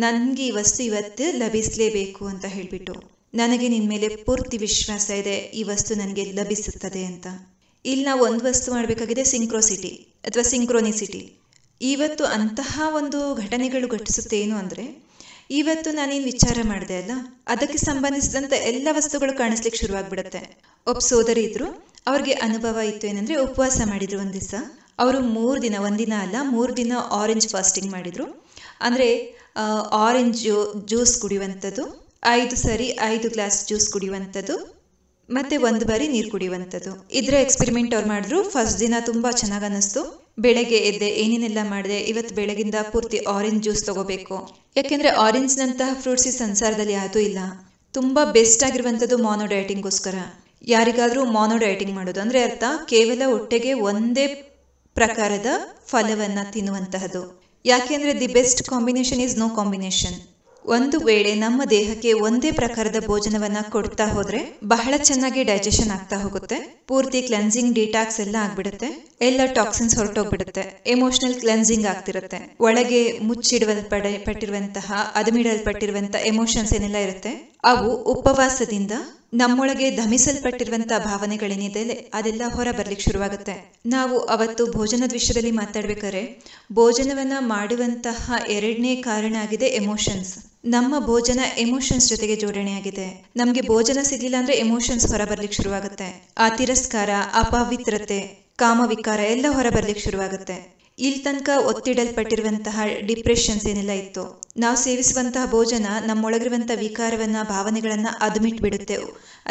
ನನಗೆ ಈ ವಸ್ತು ಇವತ್ತು ಲಭಿಸಲೇಬೇಕು ಅಂತ ಹೇಳಿಬಿಟ್ಟು, ನನಗೆ ನಿನ್ನ ಮೇಲೆ ಪೂರ್ತಿ ವಿಶ್ವಾಸ ಇದೆ, ಈ ವಸ್ತು ನನಗೆ ಲಭಿಸುತ್ತದೆ ಅಂತ. ಇಲ್ಲಿ ನಾವು ಒಂದು ವಸ್ತು ಮಾಡಬೇಕಾಗಿದೆ ಸಿಂಕ್ರೋಸಿಟಿ ಅಥವಾ ಸಿಂಕ್ರೋನಿಸಿಟಿ. ಇವತ್ತು ಅಂತಹ ಒಂದು ಘಟನೆಗಳು ಘಟಿಸುತ್ತೆ. ಏನು ಅಂದರೆ, ಇವತ್ತು ನಾನೇನು ವಿಚಾರ ಮಾಡಿದೆ ಅಲ್ಲ, ಅದಕ್ಕೆ ಸಂಬಂಧಿಸಿದಂಥ ಎಲ್ಲ ವಸ್ತುಗಳು ಕಾಣಿಸ್ಲಿಕ್ಕೆ ಶುರುವಾಗ್ಬಿಡುತ್ತೆ. ಒಬ್ಬ ಸೋದರಿ ಇದ್ರು, ಅವ್ರಿಗೆ ಅನುಭವ ಇತ್ತು. ಏನಂದರೆ, ಉಪವಾಸ ಮಾಡಿದ್ರು ಒಂದು ದಿವಸ. ಅವರು 3 ದಿನ, ಒಂದಿನ ಅಲ್ಲ 3 ದಿನ ಆರೆಂಜ್ ಫಾಸ್ಟಿಂಗ್ ಮಾಡಿದ್ರು. ಅಂದರೆ ಆರೆಂಜ್ ಜ್ಯೂಸ್ ಕುಡಿಯುವಂಥದ್ದು, 5 ಗ್ಲಾಸ್ ಜ್ಯೂಸ್ ಕುಡಿಯುವಂಥದ್ದು, ಮತ್ತೆ 1 ಬಾರಿ ನೀರು ಕುಡಿಯುವಂಥದ್ದು. ಇದರ ಎಕ್ಸ್ಪೆರಿಮೆಂಟ್ ಅವ್ರು ಮಾಡಿದ್ರು. ಫಸ್ಟ್ ದಿನ ತುಂಬ ಚೆನ್ನಾಗಿ ಅನ್ನಿಸ್ತು. ಬೆಳಗ್ಗೆ ಎದ್ದೆ, ಏನೇನೆಲ್ಲ ಮಾಡಿದೆ, ಇವತ್ತು ಬೆಳಗಿಂದ ಪೂರ್ತಿ ಆರೆಂಜ್ ಜ್ಯೂಸ್ ತಗೋಬೇಕು. ಯಾಕೆಂದರೆ ಆರೆಂಜ್ನಂತಹ ಫ್ರೂಟ್ಸ್ ಈ ಸಂಸಾರದಲ್ಲಿ ಯಾವುದೂ ಇಲ್ಲ. ತುಂಬ ಬೆಸ್ಟ್ ಆಗಿರುವಂಥದ್ದು ಮಾನೋ ಡಯಟಿಂಗ್ಗೋಸ್ಕರ. ಯಾರಿಗಾದರೂ ಮಾನೋ ಡಯಟಿಂಗ್ ಮಾಡೋದು ಅಂದರೆ ಅರ್ಥ ಕೇವಲ ಹೊಟ್ಟೆಗೆ ಒಂದೇ ಪ್ರಕಾರದ ಫಲವನ್ನು ತಿನ್ನುವಂತಹದ್ದು. ಯಾಕೆಂದರೆ the best combination is no combination. ಒಂದು ವೇಳೆ ನಮ್ಮ ದೇಹಕ್ಕೆ ಒಂದೇ ಪ್ರಕಾರದ ಭೋಜನವನ್ನ ಕೊಡ್ತಾ ಹೋದ್ರೆ ಬಹಳ ಚೆನ್ನಾಗಿ ಡೈಜೆಷನ್ ಆಗ್ತಾ ಹೋಗುತ್ತೆ. ಪೂರ್ತಿ ಕ್ಲೆನ್ಸಿಂಗ್, ಡಿಟಾಕ್ಸ್ ಎಲ್ಲ ಆಗ್ಬಿಡುತ್ತೆ. ಎಲ್ಲ ಟಾಕ್ಸಿನ್ಸ್ ಹೊರಟೋಗ್ಬಿಡುತ್ತೆ. ಎಮೋಷನಲ್ ಕ್ಲೆನ್ಸಿಂಗ್ ಆಗ್ತಿರುತ್ತೆ. ಒಳಗೆ ಮುಚ್ಚಿಡಲ್ಪಟ್ಟಿರುವಂತಹ, ಅದುಮಿಡಲ್ಪಟ್ಟಿರುವಂತಹ ಎಮೋಷನ್ಸ್ ಏನೆಲ್ಲ ಇರುತ್ತೆ, ಅವು ಉಪವಾಸದಿಂದ ನಮ್ಮೊಳಗೆ ಧಮಿಸಲ್ಪಟ್ಟಿರುವಂತಹ ಭಾವನೆಗಳೇನಿದೆ ಅದೆಲ್ಲ ಹೊರ ಬರ್ಲಿಕ್ಕೆ ಶುರುವಾಗುತ್ತೆ. ನಾವು ಅವತ್ತು ಭೋಜನದ ವಿಷಯದಲ್ಲಿ ಮಾತಾಡ್ಬೇಕಾದ್ರೆ ಭೋಜನವನ್ನ ಮಾಡುವಂತಹ 2ನೇ ಕಾರಣ ಆಗಿದೆ ಎಮೋಷನ್ಸ್. ನಮ್ಮ ಭೋಜನ ಎಮೋಷನ್ಸ್ ಜೊತೆಗೆ ಜೋಡಣೆ ಆಗಿದೆ. ನಮ್ಗೆ ಭೋಜನ ಸಿಗ್ಲಿಲ್ಲ ಅಂದ್ರೆ ಎಮೋಷನ್ಸ್ ಹೊರ ಬರ್ಲಿಕ್ಕೆ ಶುರುವಾಗುತ್ತೆ. ಆ ತಿರಸ್ಕಾರ, ಅಪವಿತ್ರತೆ, ಕಾಮವಿಕಾರ ಎಲ್ಲ ಹೊರ ಬರ್ಲಿಕ್ಕೆ ಶುರುವಾಗುತ್ತೆ. ಇಲ್ಲಿ ತನಕ ಒತ್ತಿಡಲ್ಪಟ್ಟಿರುವಂತಹ ಡಿಪ್ರೆಷನ್ಸ್ ಏನೆಲ್ಲ ಇತ್ತು, ನಾವು ಸೇವಿಸುವಂತಹ ಭೋಜನ ನಮ್ಮೊಳಗಿರುವಂತಹ ವಿಕಾರವನ್ನ, ಭಾವನೆಗಳನ್ನ ಅದುಮಿಟ್ಬಿಡುತ್ತೆ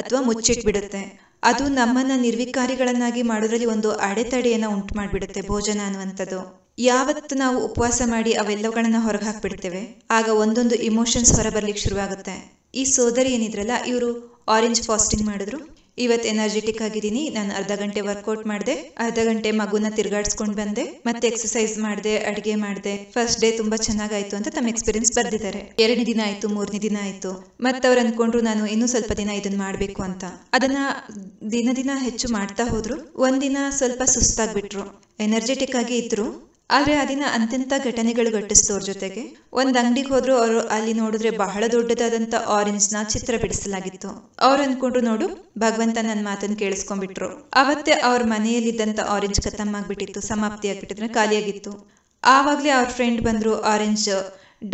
ಅಥವಾ ಮುಚ್ಚಿಟ್ಬಿಡುತ್ತೆ. ಅದು ನಮ್ಮನ್ನ ನಿರ್ವಿಕಾರಿಗಳನ್ನಾಗಿ ಮಾಡೋದ್ರಲ್ಲಿ ಒಂದು ಅಡೆತಡೆಯನ್ನ ಉಂಟು ಮಾಡಿಬಿಡುತ್ತೆ ಭೋಜನ ಅನ್ನುವಂಥದ್ದು. ಯಾವತ್ತು ನಾವು ಉಪವಾಸ ಮಾಡಿ ಅವೆಲ್ಲಗಳನ್ನ ಹೊರಗೆ ಹಾಕ್ಬಿಡ್ತೇವೆ, ಆಗ ಒಂದೊಂದು ಇಮೋಷನ್ಸ್ ಹೊರ ಬರ್ಲಿಕ್ಕೆ ಶುರುವಾಗುತ್ತೆ. ಈ ಸೋದರಿ ಏನಿದ್ರಲ್ಲ, ಇವರು ಆರೆಂಜ್ ಫಾಸ್ಟಿಂಗ್ ಮಾಡಿದ್ರು. ಇವತ್ತು ಎನರ್ಜೆಟಿಕ್ ಆಗಿದ್ದೀನಿ, ನಾನು ಅರ್ಧ ಗಂಟೆ ವರ್ಕೌಟ್ ಮಾಡಿದೆ, ಅರ್ಧ ಗಂಟೆ ಮಗುನ ತಿರ್ಗಾಡ್ಸ್ಕೊಂಡು ಬಂದೆ, ಮತ್ತೆ ಎಕ್ಸರ್ಸೈಸ್ ಮಾಡಿದೆ, ಅಡಿಗೆ ಮಾಡಿದೆ. ಫಸ್ಟ್ ಡೇ ತುಂಬಾ ಚೆನ್ನಾಗಾಯ್ತು ಅಂತ ತಮ್ಮ ಎಕ್ಸ್ಪೀರಿಯನ್ಸ್ ಬರ್ದಿದ್ದಾರೆ. 2ನೇ ದಿನ ಆಯ್ತು, 3ನೇ ದಿನ ಆಯ್ತು. ಮತ್ತೆ ಅವ್ರು ಅನ್ಕೊಂಡ್ರು ನಾನು ಇನ್ನೂ ಸ್ವಲ್ಪ ದಿನ ಇದನ್ನ ಮಾಡ್ಬೇಕು ಅಂತ. ಅದನ್ನ ದಿನ ಹೆಚ್ಚು ಮಾಡ್ತಾ ಹೋದ್ರು. ಒಂದಿನ ಸ್ವಲ್ಪ ಸುಸ್ತಾಗ್ಬಿಟ್ರು. ಎನರ್ಜೆಟಿಕ್ ಆಗಿ ಇದ್ರು, ಆದ್ರೆ ಆ ದಿನ ಅಂತೆಂಥ ಘಟನೆಗಳು ಘಟಿಸ್ತು ಅವ್ರ ಜೊತೆಗೆ. ಒಂದ್ ಅಂಗಡಿಗೆ ಹೋದ್ರು. ಅವರು ಅಲ್ಲಿ ನೋಡಿದ್ರೆ ಬಹಳ ದೊಡ್ಡದಾದಂತ ಆರೆಂಜ್ ನ ಚಿತ್ರ ಬಿಡಿಸಲಾಗಿತ್ತು. ಅವ್ರು ಅನ್ಕೊಂಡ್ರು, ನೋಡು ಭಗವಂತ ನನ್ನ ಮಾತನ್ನು ಕೇಳಿಸ್ಕೊಂಡ್ಬಿಟ್ರು. ಅವತ್ತೇ ಅವ್ರ ಮನೆಯಲ್ಲಿದ್ದಂತ ಆರೆಂಜ್ ಖತಮ್ ಆಗ್ಬಿಟ್ಟಿತ್ತು, ಸಮಾಪ್ತಿ ಆಗ್ಬಿಟ್ಟಿದ್ರೆ ಖಾಲಿಯಾಗಿತ್ತು. ಆವಾಗ್ಲೇ ಅವ್ರ ಫ್ರೆಂಡ್ ಬಂದ್ರು, ಆರೆಂಜ್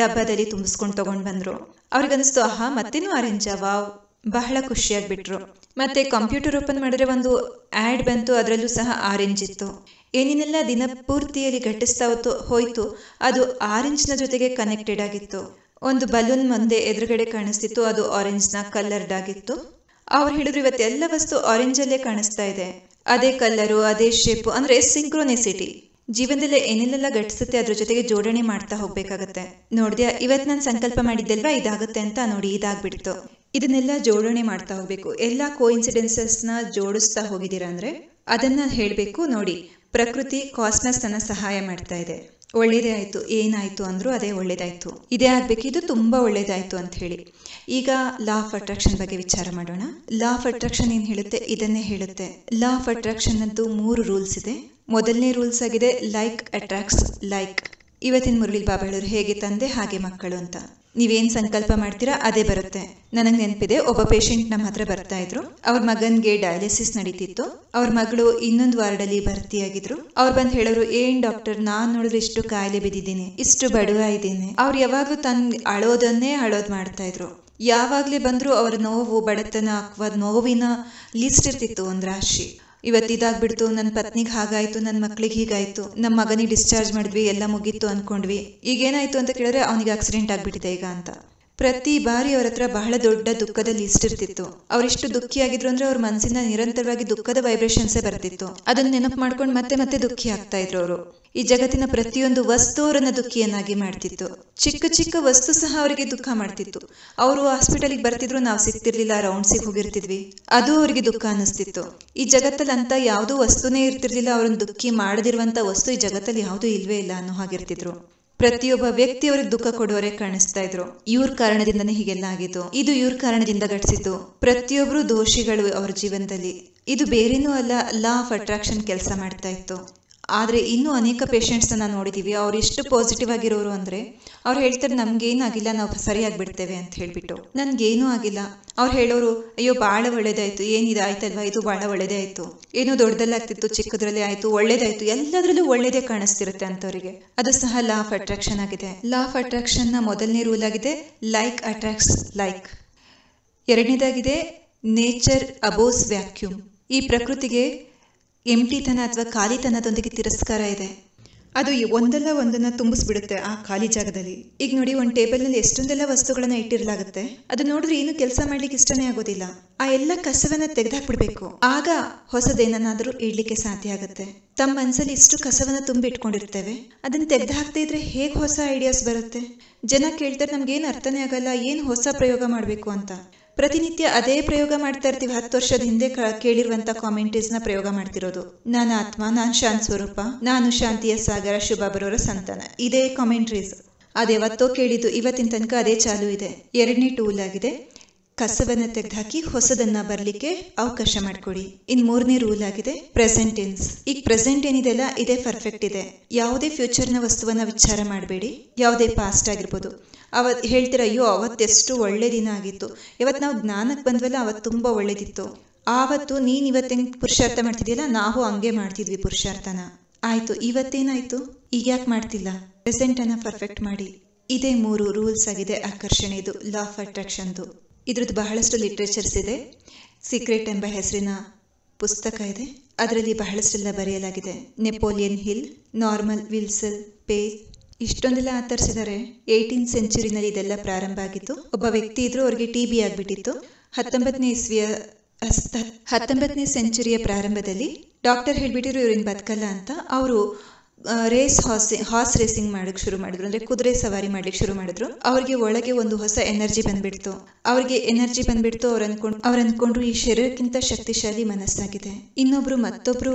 ಡಬ್ಬದಲ್ಲಿ ತುಂಬಿಸ್ಕೊಂಡು ತಗೊಂಡ್ ಬಂದ್ರು. ಅವ್ರಿಗನ್ನಿಸ್ತು, ಆಹಾ ಮತ್ತೇನು ಆರೆಂಜ್, ವಾವ್, ಬಹಳ ಖುಷಿಯಾಗ್ಬಿಟ್ರು. ಮತ್ತೆ ಕಂಪ್ಯೂಟರ್ ಓಪನ್ ಮಾಡಿದ್ರೆ ಒಂದು ಆಡ್ ಬಂತು, ಅದರಲ್ಲೂ ಸಹ ಆರೆಂಜ್ ಇತ್ತು. ಏನೇನೆಲ್ಲ ದಿನ ಪೂರ್ತಿಯಲ್ಲಿ ಘಟಿಸ್ತಾ ಹೋಯ್ತು ಅದು ಆರೆಂಜ್ನ ಜೊತೆಗೆ ಕನೆಕ್ಟೆಡ್ ಆಗಿತ್ತು. ಒಂದು ಬಲೂನ್ ಮುಂದೆ ಎದುರುಗಡೆ ಕಾಣಿಸ್ತಿತ್ತು, ಅದು ಆರೆಂಜ್ನ ಕಲರ್ಡ್ ಆಗಿತ್ತು. ಅವ್ರು ಹೇಳಿದ್ರು, ಇವತ್ತು ಎಲ್ಲ ವಸ್ತು ಆರೆಂಜ್ ಅಲ್ಲೇ ಕಾಣಿಸ್ತಾ ಇದೆ, ಅದೇ ಕಲರು, ಅದೇ ಶೇಪು. ಅಂದ್ರೆ ಸಿಂಕ್ರೋನಿಸಿಟಿ. ಜೀವನದಲ್ಲಿ ಏನೆಲ್ಲ ಘಟಿಸುತ್ತೆ ಅದ್ರ ಜೊತೆಗೆ ಜೋಡಣೆ ಮಾಡ್ತಾ ಹೋಗ್ಬೇಕಾಗತ್ತೆ. ನೋಡಿದ್ಯಾ, ಇವತ್ತು ನಾನು ಸಂಕಲ್ಪ ಮಾಡಿದ್ದೆಲ್ವಾ ಇದಾಗುತ್ತೆ ಅಂತ, ನೋಡಿ ಇದಾಗ್ಬಿಡ್ತು. ಇದನ್ನೆಲ್ಲ ಜೋಡಣೆ ಮಾಡ್ತಾ ಹೋಗ್ಬೇಕು. ಎಲ್ಲ ಕೋಇನ್ಸಿಡೆನ್ಸಸ್ನ ಜೋಡಿಸ್ತಾ ಹೋಗಿದ್ದೀರಾ ಅಂದ್ರೆ ಅದನ್ನ ಹೇಳ್ಬೇಕು. ನೋಡಿ, ಪ್ರಕೃತಿ, ಕಾಸ್ಮಸ್ ನನ್ನ ಸಹಾಯ ಮಾಡ್ತಾ ಇದೆ, ಒಳ್ಳೇದೇ ಆಯ್ತು. ಏನಾಯ್ತು ಅಂದ್ರೂ ಅದೇ ಒಳ್ಳೇದಾಯ್ತು, ಇದೇ ಆಗ್ಬೇಕು, ಇದು ತುಂಬಾ ಒಳ್ಳೇದಾಯ್ತು ಅಂತ ಹೇಳಿ. ಈಗ ಲಾ ಆಫ್ ಅಟ್ರಾಕ್ಷನ್ ಬಗ್ಗೆ ವಿಚಾರ ಮಾಡೋಣ. ಲಾ ಆಫ್ ಅಟ್ರಾಕ್ಷನ್ ಏನ್ ಹೇಳುತ್ತೆ, ಇದನ್ನೇ ಹೇಳುತ್ತೆ. ಲಾ ಆಫ್ ಅಟ್ರಾಕ್ಷನ್ ಅಂತೂ 3 ರೂಲ್ಸ್ ಇದೆ. ಮೊದಲನೇ ರೂಲ್ಸ್ ಆಗಿದೆ ಲೈಕ್ ಅಟ್ರಾಕ್ಟ್ಸ್ ಲೈಕ್. ಇವತ್ತಿನ ಮುರಳಿ ಬಾಬಾ ಹೇಳೋರು, ಹೇಗೆ ತಂದೆ ಹಾಗೆ ಮಕ್ಕಳು ಅಂತ. ನೀವೇನ್ ಸಂಕಲ್ಪ ಮಾಡ್ತೀರಾ ಅದೇ ಬರುತ್ತೆ. ನನಗೆ ನೆನಪಿದೆ, ಒಬ್ಬ ಪೇಷಂಟ್ ನಮ್ಮ ಹತ್ರ ಬರ್ತಾ ಇದ್ರು. ಅವ್ರ ಮಗನ್ಗೆ ಡಯಾಲಿಸಿಸ್ ನಡೀತಿತ್ತು. ಅವ್ರ ಮಗಳು ಇನ್ನೊಂದು ವಾರ್ಡಲ್ಲಿ ಭರ್ತಿಯಾಗಿದ್ರು. ಅವ್ರು ಬಂದು ಹೇಳೋರು, ಏನ್ ಡಾಕ್ಟರ್, ನಾನ್ ನೋಡಿದ್ರೆ ಇಷ್ಟು ಕಾಯಿಲೆ ಬಿದ್ದಿದ್ದೀನಿ, ಇಷ್ಟು ಬಡವ ಇದ್ದೀನಿ. ಅವ್ರು ಯಾವಾಗ್ಲೂ ಅಳೋದನ್ನೇ ಮಾಡ್ತಾ ಇದ್ರು. ಯಾವಾಗ್ಲೇ ಬಂದ್ರು ಅವ್ರ ನೋವು, ಬಡತನ ಅಥವಾ ನೋವಿನ ಲಿಸ್ಟ್ ಇರ್ತಿತ್ತು, ಒಂದ್ ರಾಶಿ. ಇವತ್ತಿದಾಗ್ಬಿಡ್ತು, ನನ್ನ ಪತ್ನಿಗೆ ಹಾಗಾಯ್ತು, ನನ್ನ ಮಕ್ಳಿಗೆ ಹೀಗಾಯ್ತು, ನಮ್ಮ ಮಗನಿಗೆ ಡಿಸ್ಚಾರ್ಜ್ ಮಾಡಿದ್ವಿ, ಎಲ್ಲ ಮುಗೀತು ಅನ್ಕೊಂಡ್ವಿ, ಈಗೇನಾಯ್ತು ಅಂತ ಕೇಳಿದ್ರೆ ಅವನಿಗೆ ಆಕ್ಸಿಡೆಂಟ್ ಆಗ್ಬಿಟ್ಟಿದೆ ಈಗ ಅಂತ. ಪ್ರತಿ ಬಾರಿ ಅವ್ರ ಹತ್ರ ಬಹಳ ದೊಡ್ಡ ದುಃಖದ ಲಿಸ್ಟ್ ಇರ್ತಿತ್ತು. ಅವ್ರೆಷ್ಟು ದುಃಖಿಯಾಗಿದ್ರು ಅಂದ್ರೆ ಅವ್ರ ಮನಸ್ಸಿಂದ ನಿರಂತರವಾಗಿ ದುಃಖದ ವೈಬ್ರೇಷನ್ಸೇ ಬರ್ತಿತ್ತು. ಅದನ್ನ ನೆನಪು ಮಾಡ್ಕೊಂಡು ಮತ್ತೆ ದುಃಖಿ ಆಗ್ತಾ ಇದ್ರು ಅವರು. ಈ ಜಗತ್ತಿನ ಪ್ರತಿಯೊಂದು ವಸ್ತು ಅವರನ್ನ ದುಃಖಿಯನ್ನಾಗಿ ಮಾಡ್ತಿತ್ತು. ಚಿಕ್ಕ ಚಿಕ್ಕ ವಸ್ತು ಸಹ ಅವರಿಗೆ ದುಃಖ ಮಾಡ್ತಿತ್ತು. ಅವರು ಹಾಸ್ಪಿಟಲ್ಗೆ ಬರ್ತಿದ್ರು, ನಾವು ಸಿಗ್ತಿರ್ಲಿಲ್ಲ, ರೌಂಡ್ಸಿಗೆ ಹೋಗಿರ್ತಿದ್ವಿ, ಅದು ಅವರಿಗೆ ದುಃಖ ಅನ್ನಿಸ್ತಿತ್ತು. ಈ ಜಗತ್ತಲ್ಲಿ ಅಂತ ಯಾವುದೋ ವಸ್ತುನೇ ಇರ್ತಿರ್ಲಿಲ್ಲ, ಅವ್ರನ್ನ ದುಃಖಿ ಮಾಡದಿರುವಂತ ವಸ್ತು ಈ ಜಗತ್ತಲ್ಲಿ ಯಾವುದೂ ಇಲ್ವೇ ಇಲ್ಲ ಅನ್ನೋ ಹಾಗಿರ್ತಿದ್ರು. ಪ್ರತಿಯೊಬ್ಬ ವ್ಯಕ್ತಿ ಅವ್ರಿಗೆ ದುಃಖ ಕೊಡುವವರೇ ಕಾಣಿಸ್ತಾ ಇದ್ರು. ಇವ್ರ ಕಾರಣದಿಂದನೇ ಹೀಗೆಲ್ಲ ಆಗಿತ್ತು, ಇದು ಇವ್ರ ಕಾರಣದಿಂದ ಘಟಿಸಿತು. ಪ್ರತಿಯೊಬ್ರು ದೋಷಿಗಳು ಅವ್ರ ಜೀವನದಲ್ಲಿ. ಇದು ಬೇರೇನೂ ಅಲ್ಲ, ಲಾ ಆಫ್ ಅಟ್ರಾಕ್ಷನ್ ಕೆಲಸ ಮಾಡ್ತಾ ಇತ್ತು. ಆದರೆ ಇನ್ನೂ ಅನೇಕ ಪೇಷಂಟ್ಸ್ನ ನಾವು ನೋಡಿದ್ದೀವಿ. ಅವ್ರು ಎಷ್ಟು ಪಾಸಿಟಿವ್ ಆಗಿರೋರು ಅಂದರೆ ಅವ್ರು ಹೇಳ್ತಾರೆ ನಮಗೇನಾಗಿಲ್ಲ, ನಾವು ಸರಿಯಾಗಿ ಬಿಡ್ತೇವೆ ಅಂತ ಹೇಳಿಬಿಟ್ಟು. ನನಗೇನೂ ಆಗಿಲ್ಲ. ಅವ್ರು ಹೇಳೋರು ಅಯ್ಯೋ ಭಾಳ ಒಳ್ಳೇದಾಯಿತು, ಏನಿದೆ ಆಯ್ತಲ್ವಾ, ಇದು ಭಾಳ ಒಳ್ಳೇದೇ ಆಯಿತು, ಏನೋ ದೊಡ್ಡದಲ್ಲಾಗ್ತಿತ್ತು ಚಿಕ್ಕದ್ರಲ್ಲೇ ಆಯಿತು, ಒಳ್ಳೇದಾಯಿತು, ಎಲ್ಲದರಲ್ಲೂ ಒಳ್ಳೇದೇ ಕಾಣಿಸ್ತಿರುತ್ತೆ ಅಂಥವ್ರಿಗೆ. ಅದು ಸಹ ಲಾ ಆಫ್ ಅಟ್ರಾಕ್ಷನ್ ಆಗಿದೆ. ಲಾ ಆಫ್ ಅಟ್ರಾಕ್ಷನ್ನ ಮೊದಲನೇ ರೂಲ್ ಆಗಿದೆ ಲೈಕ್ ಅಟ್ರಾಕ್ಟ್ಸ್ ಲೈಕ್. ಎರಡನೇದಾಗಿದೆ ನೇಚರ್ ಅಬೋಸ್ ವ್ಯಾಕ್ಯೂಮ್. ಈ ಪ್ರಕೃತಿಗೆ ಎಂಟಿತನ ಅಥವಾ ಖಾಲಿತನದೊಂದಿಗೆ ತಿರಸ್ಕಾರ ಇದೆ. ಅದು ಒಂದಲ್ಲ ಒಂದನ್ನು ತುಂಬಿಸ್ಬಿಡುತ್ತೆ ಆ ಖಾಲಿ ಜಾಗದಲ್ಲಿ. ಈಗ ನೋಡಿ, ಒಂದು ಟೇಬಲ್ನಲ್ಲಿ ಎಷ್ಟೊಂದೆಲ್ಲ ವಸ್ತುಗಳನ್ನು ಇಟ್ಟಿರಲಾಗುತ್ತೆ. ಅದು ನೋಡಿದ್ರೆ ಏನು ಕೆಲಸ ಮಾಡ್ಲಿಕ್ಕೆ ಇಷ್ಟನೇ ಆಗೋದಿಲ್ಲ. ಆ ಎಲ್ಲ ಕಸವನ್ನ ತೆಗೆದಾಕ್ಬಿಡ್ಬೇಕು, ಆಗ ಹೊಸದೇನಾದ್ರೂ ಇಡ್ಲಿಕ್ಕೆ ಸಾಧ್ಯ ಆಗುತ್ತೆ. ತಮ್ಮ ಮನಸ್ಸಲ್ಲಿ ಇಷ್ಟು ಕಸವನ್ನ ತುಂಬಿಟ್ಕೊಂಡಿರ್ತೇವೆ, ಅದನ್ನ ತೆಗೆದು ಹಾಕ್ತಾ ಇದ್ರೆ ಹೇಗೆ ಹೊಸ ಐಡಿಯಾಸ್ ಬರುತ್ತೆ? ಜನ ಕೇಳ್ತಾರೆ ನಮ್ಗೇನು ಅರ್ಥನೇ ಆಗಲ್ಲ, ಏನು ಹೊಸ ಪ್ರಯೋಗ ಮಾಡಬೇಕು ಅಂತ. ಪ್ರತಿನಿತ್ಯ ಅದೇ ಪ್ರಯೋಗ ಮಾಡ್ತಾ ಇರ್ತೀವಿ. 10 ವರ್ಷದ ಹಿಂದೆ ಕೇಳಿರುವಂತ ಕಾಮೆಂಟೀಸ್ನ ಪ್ರಯೋಗ ಮಾಡ್ತಿರೋದು. ನಾನು ಆತ್ಮ, ನಾನು ಶಾಂತ ಸ್ವರೂಪ, ನಾನು ಶಾಂತಿಯ ಸಾಗರ, ಶುಭ ಬರೋರ ಸಂತಾನ, ಇದೇ ಕಾಮೆಂಟ್ರೀಸ್. ಅದ್ಯಾವತ್ತೋ ಕೇಳಿದ್ದು, ಇವತ್ತಿನ ತನಕ ಅದೇ ಚಾಲು ಇದೆ. ಎರಡನೇ ಟೂಲ್ ಆಗಿದೆ ಕಸವನ್ನ ತೆಗೆದುಹಾಕಿ ಹೊಸದನ್ನ ಬರ್ಲಿಕ್ಕೆ ಅವಕಾಶ ಮಾಡಿಕೊಡಿ. ಇನ್ ಮೂರನೇ ರೂಲ್ ಆಗಿದೆ ಪ್ರೆಸೆಂಟ್ ಟೆನ್ಸ್. ಈಗ ಪ್ರೆಸೆಂಟ್ ಏನಿದೆಲ್ಲ ಇದೇ ಪರ್ಫೆಕ್ಟ್ ಇದೆ. ಯಾವುದೇ ಫ್ಯೂಚರ್ನ ವಸ್ತುವನ್ನ ವಿಚಾರ ಮಾಡಬೇಡಿ. ಯಾವುದೇ ಪಾಸ್ಟ್ ಆಗಿರ್ಬೋದು. ಅವತ್ತು ಹೇಳ್ತೀರ ಅಯ್ಯೋ ಅವತ್ತೆಷ್ಟು ಒಳ್ಳೆ ದಿನ ಆಗಿತ್ತು, ಇವತ್ತು ನಾವು ಜ್ಞಾನಕ್ಕೆ ಬಂದ್ವಲ್ಲ ಅವತ್ತು ತುಂಬ ಒಳ್ಳೇದಿತ್ತು, ಆವತ್ತು ನೀನು ಇವತ್ತಿನ ಪುರುಷಾರ್ಥ ಮಾಡ್ತಿದ್ಯಲ್ಲ ನಾವು ಹಂಗೆ ಮಾಡ್ತಿದ್ವಿ ಪುರುಷಾರ್ಥನ. ಆಯಿತು, ಇವತ್ತೇನಾಯಿತು, ಈಗ ಯಾಕೆ ಮಾಡ್ತಿಲ್ಲ? ಪ್ರೆಸೆಂಟನ್ನು ಪರ್ಫೆಕ್ಟ್ ಮಾಡಿ. ಇದೇ 3 ರೂಲ್ಸ್ ಆಗಿದೆ ಆಕರ್ಷಣೆದು, ಲಾ ಆಫ್ ಅಟ್ರಾಕ್ಷನ್ದು. ಇದ್ರದ್ದು ಬಹಳಷ್ಟು ಲಿಟ್ರೇಚರ್ಸ್ ಇದೆ. ಸೀಕ್ರೆಟ್ ಎಂಬ ಹೆಸರಿನ ಪುಸ್ತಕ ಇದೆ. ಅದರಲ್ಲಿ ಬಹಳಷ್ಟೆಲ್ಲ ಬರೆಯಲಾಗಿದೆ. Napoleon Hill, Norman Wilson Page, ಇಷ್ಟೊಂದೆಲ್ಲ ಆತರಿಸಿದ್ದಾರೆ. 18th ಸೆಂಚುರಿನಲ್ಲಿ ಇದೆಲ್ಲ ಪ್ರಾರಂಭ ಆಗಿತ್ತು. ಒಬ್ಬ ವ್ಯಕ್ತಿ ಇದ್ರು, ಅವ್ರಿಗೆ TB ಆಗ್ಬಿಟ್ಟಿತ್ತು. 19ನೇ ಸೆಂಚುರಿಯ ಪ್ರಾರಂಭದಲ್ಲಿ ಡಾಕ್ಟರ್ ಹೇಳ್ಬಿಟ್ಟಿದ್ರು ಇವ್ರಿನ್ ಬದುಕಲ್ಲ ಅಂತ. ಅವರು ಹಾರ್ಸ್ ರೇಸಿಂಗ್ ಮಾಡಕ್ಕೆ ಶುರು ಮಾಡಿದ್ರು, ಅಂದ್ರೆ ಕುದುರೆ ಸವಾರಿ ಮಾಡ್ಲಿಕ್ಕೆ ಶುರು ಮಾಡಿದ್ರು. ಅವ್ರಿಗೆ ಒಳಗೆ ಒಂದು ಹೊಸ ಎನರ್ಜಿ ಬಂದ್ಬಿಡ್ತು. ಅವ್ರು ಅನ್ಕೊಂಡ್ರು ಈ ಶರೀರಕ್ಕಿಂತ ಶಕ್ತಿಶಾಲಿ ಮನಸ್ಸಾಗಿದೆ. ಮತ್ತೊಬ್ರು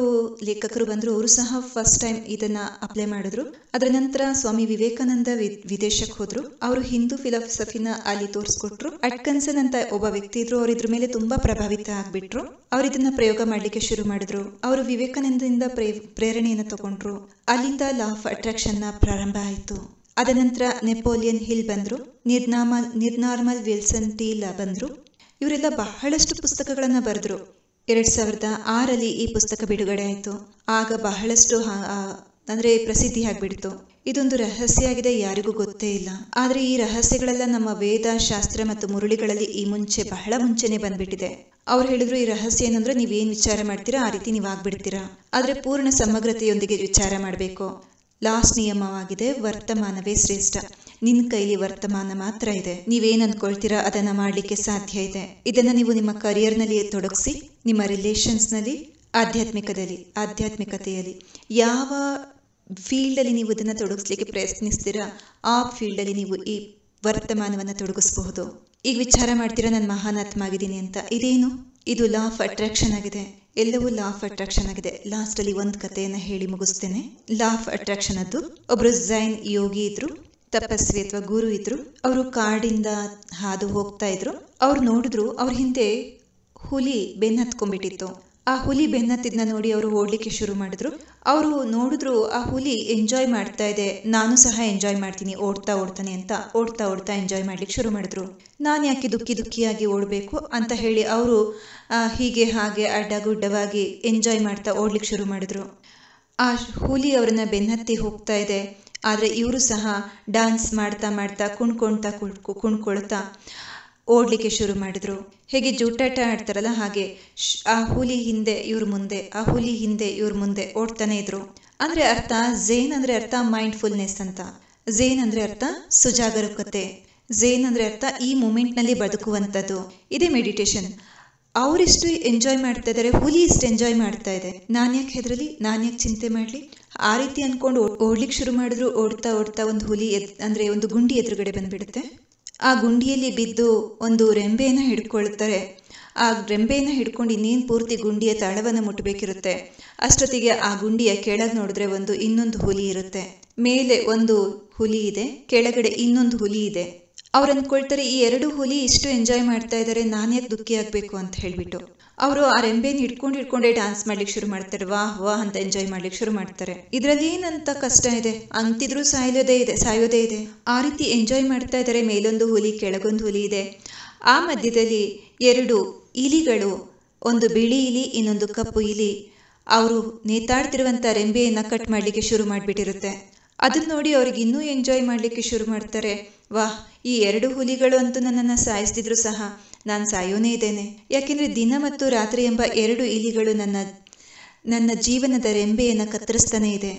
ಲೇಖಕರು ಬಂದ್ರು, ಅವರು ಸಹ ಫಸ್ಟ್ ಟೈಮ್ ಇದನ್ನ ಅಪ್ಲೈ ಮಾಡಿದ್ರು. ಅದರ ನಂತರ ಸ್ವಾಮಿ ವಿವೇಕಾನಂದ ವಿದೇಶಕ್ಕೆ ಹೋದ್ರು. ಅವರು ಹಿಂದೂ ಫಿಲಾಸಫಿನ ಅಲ್ಲಿ ತೋರಿಸ್ಕೊಟ್ರು. ಅಟ್ಕನ್ಸನ್ ಅಂತ ಒಬ್ಬ ವ್ಯಕ್ತಿ ಇದ್ರು, ಅವ್ರು ಇದ್ರ ಮೇಲೆ ತುಂಬಾ ಪ್ರಭಾವಿತ ಆಗ್ಬಿಟ್ರು. ಅವ್ರು ಇದನ್ನ ಪ್ರಯೋಗ ಮಾಡ್ಲಿಕ್ಕೆ ಶುರು ಮಾಡಿದ್ರು. ಅವರು ವಿವೇಕಾನಂದದಿಂದ ಪ್ರೇರಣೆಯನ್ನು ತಗೊಂಡ್ರು. ಅಲ್ಲಿಂದ ಲಾ ಆಫ್ ಅಟ್ರಾಕ್ಷನ್ ಪ್ರಾರಂಭ ಆಯಿತು. ಅದ ನಂತರ ನೆಪೋಲಿಯನ್ ಹಿಲ್ ಬಂದ್ರು, ನಿರ್ನಾರ್ಮಲ್ ವಿಲ್ಸನ್ ಟೀಲ್ ಬಂದ್ರು. ಇವರೆಲ್ಲ ಬಹಳಷ್ಟು ಪುಸ್ತಕಗಳನ್ನ ಬರೆದ್ರು. 2006ರಲ್ಲಿ ಈ ಪುಸ್ತಕ ಬಿಡುಗಡೆ ಆಯಿತು. ಆಗ ಬಹಳಷ್ಟು ಅಂದ್ರೆ ಪ್ರಸಿದ್ಧಿ ಆಗ್ಬಿಡ್ತು. ಇದೊಂದು ರಹಸ್ಯ ಆಗಿದೆ, ಯಾರಿಗೂ ಗೊತ್ತೇ ಇಲ್ಲ. ಆದ್ರೆ ಈ ರಹಸ್ಯಗಳೆಲ್ಲ ನಮ್ಮ ವೇದ ಶಾಸ್ತ್ರ ಮತ್ತು ಮುರುಳಿಗಳಲ್ಲಿ ಬಹಳ ಮುಂಚೆನೆ ಬಂದ್ಬಿಟ್ಟಿದೆ. ಅವ್ರು ಹೇಳಿದ್ರು ಈ ರಹಸ್ಯ ಏನಂದ್ರೆ ನೀವೇನ್ ವಿಚಾರ ಮಾಡ್ತೀರಾ ಆ ರೀತಿ ನೀವು ಆಗ್ಬಿಡ್ತೀರಾ. ಆದ್ರೆ ಪೂರ್ಣ ಸಮಗ್ರತೆಯೊಂದಿಗೆ ವಿಚಾರ ಮಾಡಬೇಕು. ಲಾಸ್ಟ್ ನಿಯಮವಾಗಿದೆ ವರ್ತಮಾನವೇ ಶ್ರೇಷ್ಠ. ನಿನ್ನ ಕೈಲಿ ವರ್ತಮಾನ ಮಾತ್ರ ಇದೆ. ನೀವೇನ್ ಅಂದ್ಕೊಳ್ತೀರಾ ಅದನ್ನ ಮಾಡ್ಲಿಕ್ಕೆ ಸಾಧ್ಯ ಇದೆ. ಇದನ್ನ ನೀವು ನಿಮ್ಮ ಕರಿಯರ್ನಲ್ಲಿ ತೊಡಗಿಸಿ, ನಿಮ್ಮ ರಿಲೇಷನ್ಸ್ನಲ್ಲಿ, ಆಧ್ಯಾತ್ಮಿಕತೆಯಲ್ಲಿ ಯಾವ ಫೀಲ್ಡಲ್ಲಿ ನೀವು ಇದನ್ನ ತೊಡಗಿಸ್ಲಿಕ್ಕೆ ಪ್ರಯತ್ನಿಸ್ತೀರಾ ಆ ಫೀಲ್ಡಲ್ಲಿ ನೀವು ಈ ವರ್ತಮಾನವನ್ನು ತೊಡಗಿಸಬಹುದು. ಈಗ ವಿಚಾರ ಮಾಡ್ತೀರಾ ನಾನು ಮಹಾನ್ ಆತ್ಮ ಆಗಿದ್ದೀನಿ ಅಂತ. ಇದೇನು? ಇದು ಲಾ ಆಫ್ ಅಟ್ರಾಕ್ಷನ್ ಆಗಿದೆ. ಎಲ್ಲವೂ ಲಾ ಆಫ್ ಅಟ್ರಾಕ್ಷನ್ ಆಗಿದೆ. ಲಾಸ್ಟ್ ಅಲ್ಲಿ ಒಂದು ಕಥೆಯನ್ನ ಹೇಳಿ ಮುಗಿಸ್ತೇನೆ. ಲಾ ಆಫ್ ಅಟ್ರಾಕ್ಷನ್ ಅದು ಒಬ್ರು ಜೈನ್ ಯೋಗಿ ಇದ್ರು, ತಪಸ್ವಿ ಅಥವಾ ಗುರು ಇದ್ರು. ಅವರು ಕಾಡಿಂದ ಹಾದು ಹೋಗ್ತಾ ಇದ್ರು. ಅವ್ರು ನೋಡಿದ್ರು ಅವ್ರ ಹಿಂದೆ ಹುಲಿ ಬೆನ್ನತ್ಕೊಂಡ್ಬಿಟ್ಟಿತ್ತು. ಆ ಹುಲಿ ಬೆನ್ನತ್ತಿದ್ನ ನೋಡಿ ಅವರು ಓಡ್ಲಿಕ್ಕೆ ಶುರು ಮಾಡಿದ್ರು. ಅವರು ನೋಡಿದ್ರು ಆ ಹುಲಿ ಎಂಜಾಯ್ ಮಾಡ್ತಾ ಇದೆ, ನಾನು ಸಹ ಎಂಜಾಯ್ ಮಾಡ್ತೀನಿ ಓಡ್ತಾನೆ ಅಂತ ಓಡ್ತಾ ಎಂಜಾಯ್ ಮಾಡ್ಲಿಕ್ಕೆ ಶುರು ಮಾಡಿದ್ರು. ನಾನು ಯಾಕೆ ದುಃಖಿಯಾಗಿ ಓಡಬೇಕು ಅಂತ ಹೇಳಿ ಅವರು ಹೀಗೆ ಹಾಗೆ ಅಡ್ಡಗುಡ್ಡವಾಗಿ ಎಂಜಾಯ್ ಮಾಡ್ತಾ ಓಡ್ಲಿಕ್ಕೆ ಶುರು ಮಾಡಿದ್ರು. ಆ ಹುಲಿ ಅವ್ರನ್ನ ಬೆನ್ನತ್ತಿ ಹೋಗ್ತಾ ಇದೆ. ಆದರೆ ಇವರು ಸಹ ಡ್ಯಾನ್ಸ್ ಮಾಡ್ತಾ ಕುಣ್ಕೊಳ್ತಾ ಓಡ್ಲಿಕ್ಕೆ ಶುರು ಮಾಡಿದ್ರು. ಹೇಗೆ ಜೂಟಾಟ ಆಡ್ತಾರಲ್ಲ ಹಾಗೆ ಆ ಹುಲಿ ಹಿಂದೆ ಇವ್ರ ಮುಂದೆ, ಆ ಹುಲಿ ಹಿಂದೆ ಇವ್ರ ಮುಂದೆ ಓಡ್ತಾನೆ ಇದ್ರು. ಅಂದ್ರೆ ಅರ್ಥ ಝೇನ್ ಅಂದ್ರೆ ಅರ್ಥ ಮೈಂಡ್ಫುಲ್ನೆಸ್ ಅಂತ. ಝೇನ್ ಅಂದ್ರೆ ಅರ್ಥ ಸುಜಾಗರೂಕತೆ. ಝೇನ್ ಅಂದ್ರೆ ಅರ್ಥ ಈ ಮೂಮೆಂಟ್ ನಲ್ಲಿ ಬದುಕುವಂಥದ್ದು. ಇದೇ ಮೆಡಿಟೇಷನ್. ಅವರಿಷ್ಟು ಎಂಜಾಯ್ ಮಾಡ್ತಾ ಇದ್ದಾರೆ, ಹುಲಿ ಇಷ್ಟು ಎಂಜಾಯ್ ಮಾಡ್ತಾ ಇದೆ. ನಾನು ಯಾಕೆ ಹೆದರಲಿ, ನಾನು ಯಾಕೆ ಚಿಂತೆ ಮಾಡಲಿ, ಆ ರೀತಿ ಅನ್ಕೊಂಡು ಓಡ್ಲಿಕ್ಕೆ ಶುರು ಮಾಡಿದ್ರು. ಓಡ್ತಾ ಒಂದು ಹುಲಿ ಅಂದ್ರೆ ಒಂದು ಗುಂಡಿ ಎದುರುಗಡೆ ಬಂದ್ಬಿಡುತ್ತೆ. ಆ ಗುಂಡಿಯಲ್ಲಿ ಬಿದ್ದು ಒಂದು ರೆಂಬೆಯನ್ನು ಹಿಡ್ಕೊಳ್ತಾರೆ. ಆ ರೆಂಬೆಯನ್ನು ಹಿಡ್ಕೊಂಡು ಇನ್ನೇನು ಪೂರ್ತಿ ಗುಂಡಿಯ ತಳವನ್ನು ಮುಟ್ಟಬೇಕಿರುತ್ತೆ. ಅಷ್ಟೊತ್ತಿಗೆ ಆ ಗುಂಡಿಯ ಕೆಳಗೆ ನೋಡಿದ್ರೆ ಇನ್ನೊಂದು ಹುಲಿ ಇರುತ್ತೆ. ಮೇಲೆ ಒಂದು ಹುಲಿ ಇದೆ, ಕೆಳಗಡೆ ಇನ್ನೊಂದು ಹುಲಿ ಇದೆ. ಅವ್ರು ಅಂದ್ಕೊಳ್ತಾರೆ ಈ ಎರಡು ಹುಲಿ ಇಷ್ಟು ಎಂಜಾಯ್ ಮಾಡ್ತಾ ಇದ್ದಾರೆ, ನಾನು ಯಾಕೆ ದುಃಖಿ ಆಗಬೇಕು ಅಂತ ಹೇಳ್ಬಿಟ್ಟು ಅವರು ಆ ರೆಂಬೆನ ಹಿಡ್ಕೊಂಡೇ ಡ್ಯಾನ್ಸ್ ಮಾಡ್ಲಿಕ್ಕೆ ಶುರು ಮಾಡ್ತಾರೆ. ವಾಹ್ ವಾಹ್ ಅಂತ ಎಂಜಾಯ್ ಮಾಡ್ಲಿಕ್ಕೆ ಶುರು ಮಾಡ್ತಾರೆ. ಇದ್ರಲ್ಲಿ ಏನಂತ ಕಷ್ಟ ಇದೆ, ಅಂತಿದ್ರು ಸಾಯೋದೇ ಇದೆ. ಆ ರೀತಿ ಎಂಜಾಯ್ ಮಾಡ್ತಾ ಇದ್ದಾರೆ. ಮೇಲೊಂದು ಹುಲಿ ಕೆಳಗೊಂದು ಹುಲಿ ಇದೆ. ಆ ಮಧ್ಯದಲ್ಲಿ ಎರಡು ಇಲಿಗಳು, ಒಂದು ಬಿಳಿ ಇಲಿ ಇನ್ನೊಂದು ಕಪ್ಪು ಇಲಿ, ಅವರು ನೇತಾಡ್ತಿರುವಂತ ರೆಂಬೆಯನ್ನ ಕಟ್ ಮಾಡ್ಲಿಕ್ಕೆ ಶುರು ಮಾಡಿಬಿಟ್ಟಿರುತ್ತೆ. ಅದನ್ನ ನೋಡಿ ಅವ್ರಿಗೆ ಇನ್ನೂ ಎಂಜಾಯ್ ಮಾಡ್ಲಿಕ್ಕೆ ಶುರು ಮಾಡ್ತಾರೆ. ವಾಹ್, ಈ ಎರಡು ಹುಲಿಗಳು ಅಂತೂ ನನ್ನನ್ನು ಸಾಯಿಸ್ತಿದ್ರು ಸಹ ನಾನು ಸಾಯೋನೇ ಇದ್ದೇನೆ, ಯಾಕೆಂದ್ರೆ ದಿನ ಮತ್ತು ರಾತ್ರಿ ಎಂಬ ಎರಡು ಇಲಿಗಳು ನನ್ನ ಜೀವನದ ರೆಂಬೆಯನ್ನು ಕತ್ತರಿಸ್ತಾನೆ ಇದೆ.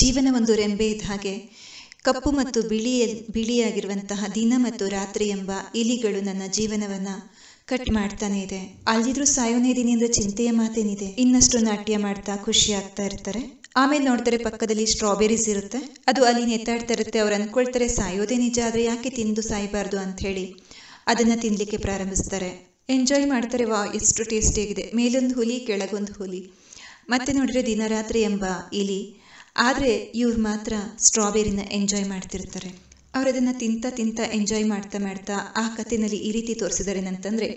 ಜೀವನ ಒಂದು ರೆಂಬೆ ಇದ್ದ ಹಾಗೆ ಕಪ್ಪು ಮತ್ತು ಬಿಳಿಯಾಗಿರುವಂತಹ ದಿನ ಮತ್ತು ರಾತ್ರಿ ಎಂಬ ಇಲಿಗಳು ನನ್ನ ಜೀವನವನ್ನ ಕಟ್ ಮಾಡ್ತಾನೆ ಇದೆ. ಅಲ್ಲಿದ್ರೂ ಸಾಯೋನೇ ಇದೀನಿ ಅಂದ್ರೆ ಚಿಂತೆಯ ಮಾತೇನಿದೆ. ಇನ್ನಷ್ಟು ನಾಟ್ಯ ಮಾಡ್ತಾ ಖುಷಿ ಆಗ್ತಾ ಇರ್ತಾರೆ. ಆಮೇಲೆ ನೋಡ್ತಾರೆ ಪಕ್ಕದಲ್ಲಿ ಸ್ಟ್ರಾಬೆರೀಸ್ ಇರುತ್ತೆ, ಅದು ಅಲ್ಲಿ ನೆತ್ತಾಡ್ತಾ ಇರುತ್ತೆ. ಅವ್ರು ಅಂದ್ಕೊಳ್ತಾರೆ ಸಾಯೋದೇ ನಿಜ, ಆದರೆ ಯಾಕೆ ತಿಂದು ಸಾಯಬಾರ್ದು ಅಂತ ಹೇಳಿ ಅದನ್ನ ತಿನ್ಲಿಕ್ಕೆ ಪ್ರಾರಂಭಿಸ್ತಾರೆ. ಎಂಜಾಯ್ ಮಾಡ್ತಾರೆ. ವಾ, ಎಷ್ಟು ಟೇಸ್ಟಿಯಾಗಿದೆ. ಮೇಲೊಂದು ಹುಲಿ ಕೆಳಗೊಂದು ಹುಲಿ. ಮತ್ತೆ ನೋಡಿದ್ರೆ ದಿನರಾತ್ರಿ ಎಂಬ ಇಲಿ. ಆದರೆ ಇವ್ರು ಮಾತ್ರ ಸ್ಟ್ರಾಬೆರಿನ ಎಂಜಾಯ್ ಮಾಡ್ತಿರ್ತಾರೆ. ಅವ್ರು ಅದನ್ನು ತಿಂತ ಎಂಜಾಯ್ ಮಾಡ್ತಾ ಆ ಕಥೆನಲ್ಲಿ ಈ ರೀತಿ ತೋರಿಸಿದ್ದಾರೆ ಅಂತಂದರೆ,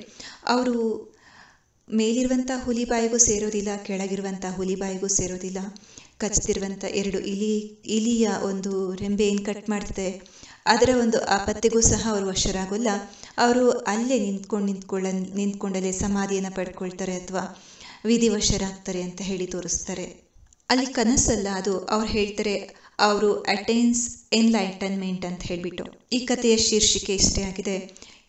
ಅವರು ಮೇಲಿರುವಂಥ ಹುಲಿ ಬಾಯಿಗೂ ಸೇರೋದಿಲ್ಲ, ಕೆಳಗಿರುವಂಥ ಹುಲಿ ಬಾಯಿಗೂ ಸೇರೋದಿಲ್ಲ. ಕಚ್ತಿರುವಂಥ ಎರಡು ಇಲಿಯ ಒಂದು ರೆಂಬೆ ಏನು ಕಟ್ ಮಾಡ್ತಿದೆ ಅದರ ಒಂದು ಆಪತ್ತಿಗೂ ಸಹ ಅವರು ವಶರಾಗೋಲ್ಲ. ಅವರು ಅಲ್ಲೇ ನಿಂತ್ಕೊಂಡಲ್ಲೇ ಸಮಾಧಿಯನ್ನು ಪಡ್ಕೊಳ್ತಾರೆ ಅಥವಾ ವಿಧಿವಶರಾಗ್ತಾರೆ ಅಂತ ಹೇಳಿ ತೋರಿಸ್ತಾರೆ. ಅಲ್ಲಿ ಕನಸಲ್ಲ ಅದು. ಅವ್ರು ಹೇಳ್ತಾರೆ ಅವರು ಅಟೈನ್ಸ್ ಎನ್ಲೈಟನ್ಮೆಂಟ್ ಅಂತ ಹೇಳ್ಬಿಟ್ಟು. ಈ ಕಥೆಯ ಶೀರ್ಷಿಕೆ ಇಷ್ಟೇ ಆಗಿದೆ.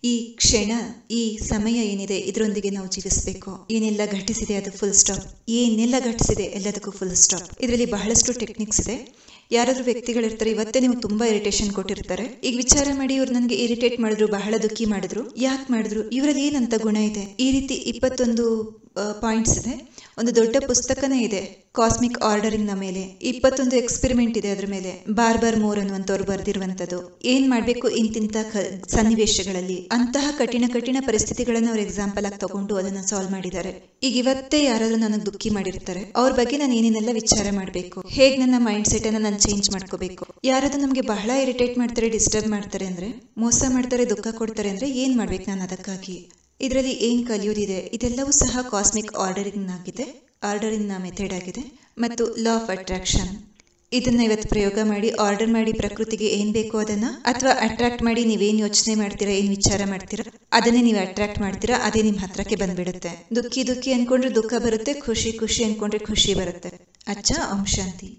ಈ ಕ್ಷಣ, ಈ ಸಮಯ ಏನಿದೆ ಇದರೊಂದಿಗೆ ನಾವು ಜೀವಿಸಬೇಕು. ಏನೆಲ್ಲ ಘಟಿಸಿದೆ ಅದು ಫುಲ್ ಸ್ಟಾಪ್, ಏನೆಲ್ಲ ಘಟಿಸಿದೆ ಎಲ್ಲದಕ್ಕೂ ಫುಲ್ ಸ್ಟಾಪ್. ಇದರಲ್ಲಿ ಬಹಳಷ್ಟು ಟೆಕ್ನಿಕ್ಸ್ ಇದೆ. ಯಾರಾದ್ರೂ ವ್ಯಕ್ತಿಗಳಿರ್ತಾರೆ, ಇವತ್ತೇ ನೀವು ತುಂಬಾ ಇರಿಟೇಷನ್ ಕೊಟ್ಟಿರ್ತಾರೆ. ಈಗ ವಿಚಾರ ಮಾಡಿ, ಇವ್ರು ನನಗೆ ಇರಿಟೇಟ್ ಮಾಡಿದ್ರು, ಬಹಳ ದುಃಖಿ ಮಾಡಿದ್ರು, ಯಾಕೆ ಮಾಡಿದ್ರು, ಇವರಲ್ಲಿ ಏನಂತ ಗುಣ ಇದೆ. ಈ ರೀತಿ 21 ಪಾಯಿಂಟ್ಸ್ ಇದೆ. ಒಂದು ದೊಡ್ಡ ಪುಸ್ತಕನೇ ಇದೆ ಕಾಸ್ಮಿಕ್ ಆರ್ಡರಿಂಗ್ ನ ಮೇಲೆ. 21 ಎಕ್ಸ್ಪೆರಿಮೆಂಟ್ ಇದೆ ಅದ್ರ ಮೇಲೆ. ಬಾರ್ಬರ್ ಮೋರ್ ಅನ್ನುವಂಥವ್ರು ಬರೆದಿರುವಂಥದ್ದು. ಏನ್ ಮಾಡ್ಬೇಕು ಇಂತಿಂತ ಸನ್ನಿವೇಶಗಳಲ್ಲಿ, ಅಂತಹ ಕಠಿಣ ಪರಿಸ್ಥಿತಿಗಳನ್ನ ಅವ್ರು ಎಕ್ಸಾಂಪಲ್ ಆಗಿ ತಗೊಂಡು ಅದನ್ನ ಸಾಲ್ವ್ ಮಾಡಿದ್ದಾರೆ. ಈಗ ಇವತ್ತೇ ಯಾರಾದ್ರೂ ನನಗೆ ದುಃಖಿ ಮಾಡಿರ್ತಾರೆ, ಅವ್ರ ಬಗ್ಗೆ ನಾನು ಏನೇನೆಲ್ಲ ವಿಚಾರ ಮಾಡಬೇಕು, ಹೇಗೆ ನನ್ನ ಮೈಂಡ್ ಸೆಟ್ ಅನ್ನ ನಾನು ಚೇಂಜ್ ಮಾಡ್ಕೋಬೇಕು. ಯಾರಾದ್ರೂ ನಮಗೆ ಬಹಳ ಇರಿಟೇಟ್ ಮಾಡ್ತಾರೆ, ಡಿಸ್ಟರ್ಬ್ ಮಾಡ್ತಾರೆ ಅಂದ್ರೆ, ಮೋಸ ಮಾಡ್ತಾರೆ, ದುಃಖ ಕೊಡ್ತಾರೆ ಅಂದ್ರೆ ಏನ್ ಮಾಡ್ಬೇಕು ನಾನು ಅದಕ್ಕಾಗಿ. ಇದರಲ್ಲಿ ಏನ್ ಕಲಿಯೋದಿದೆ ಇದೆಲ್ಲವೂ ಸಹ ಕಾಸ್ಮಿಕ್ ಆರ್ಡರಿಂಗ್ ನ ಮೆಥಡ್ ಆಗಿದೆ. ಮತ್ತು ಲಾ ಆಫ್ ಅಟ್ರಾಕ್ಷನ್, ಇದನ್ನ ಇವತ್ತು ಪ್ರಯೋಗ ಮಾಡಿ ಆರ್ಡರ್ ಮಾಡಿ ಪ್ರಕೃತಿಗೆ ಏನ್ ಬೇಕೋ ಅದನ್ನ, ಅಥವಾ ಅಟ್ರಾಕ್ಟ್ ಮಾಡಿ ನೀವೇನ್ ಯೋಚನೆ ಮಾಡ್ತೀರಾ, ಏನ್ ವಿಚಾರ ಮಾಡ್ತೀರಾ ಅದನ್ನೇ ನೀವು ಅಟ್ರಾಕ್ಟ್ ಮಾಡ್ತೀರಾ, ಅದೇ ನಿಮ್ ಹತ್ರಕ್ಕೆ ಬಂದ್ಬಿಡುತ್ತೆ. ದುಃಖಿ ಅನ್ಕೊಂಡ್ರೆ ದುಃಖ ಬರುತ್ತೆ, ಖುಷಿ ಅನ್ಕೊಂಡ್ರೆ ಖುಷಿ ಬರುತ್ತೆ. ಅಚ್ಚಾ, ಓಂ ಶಾಂತಿ.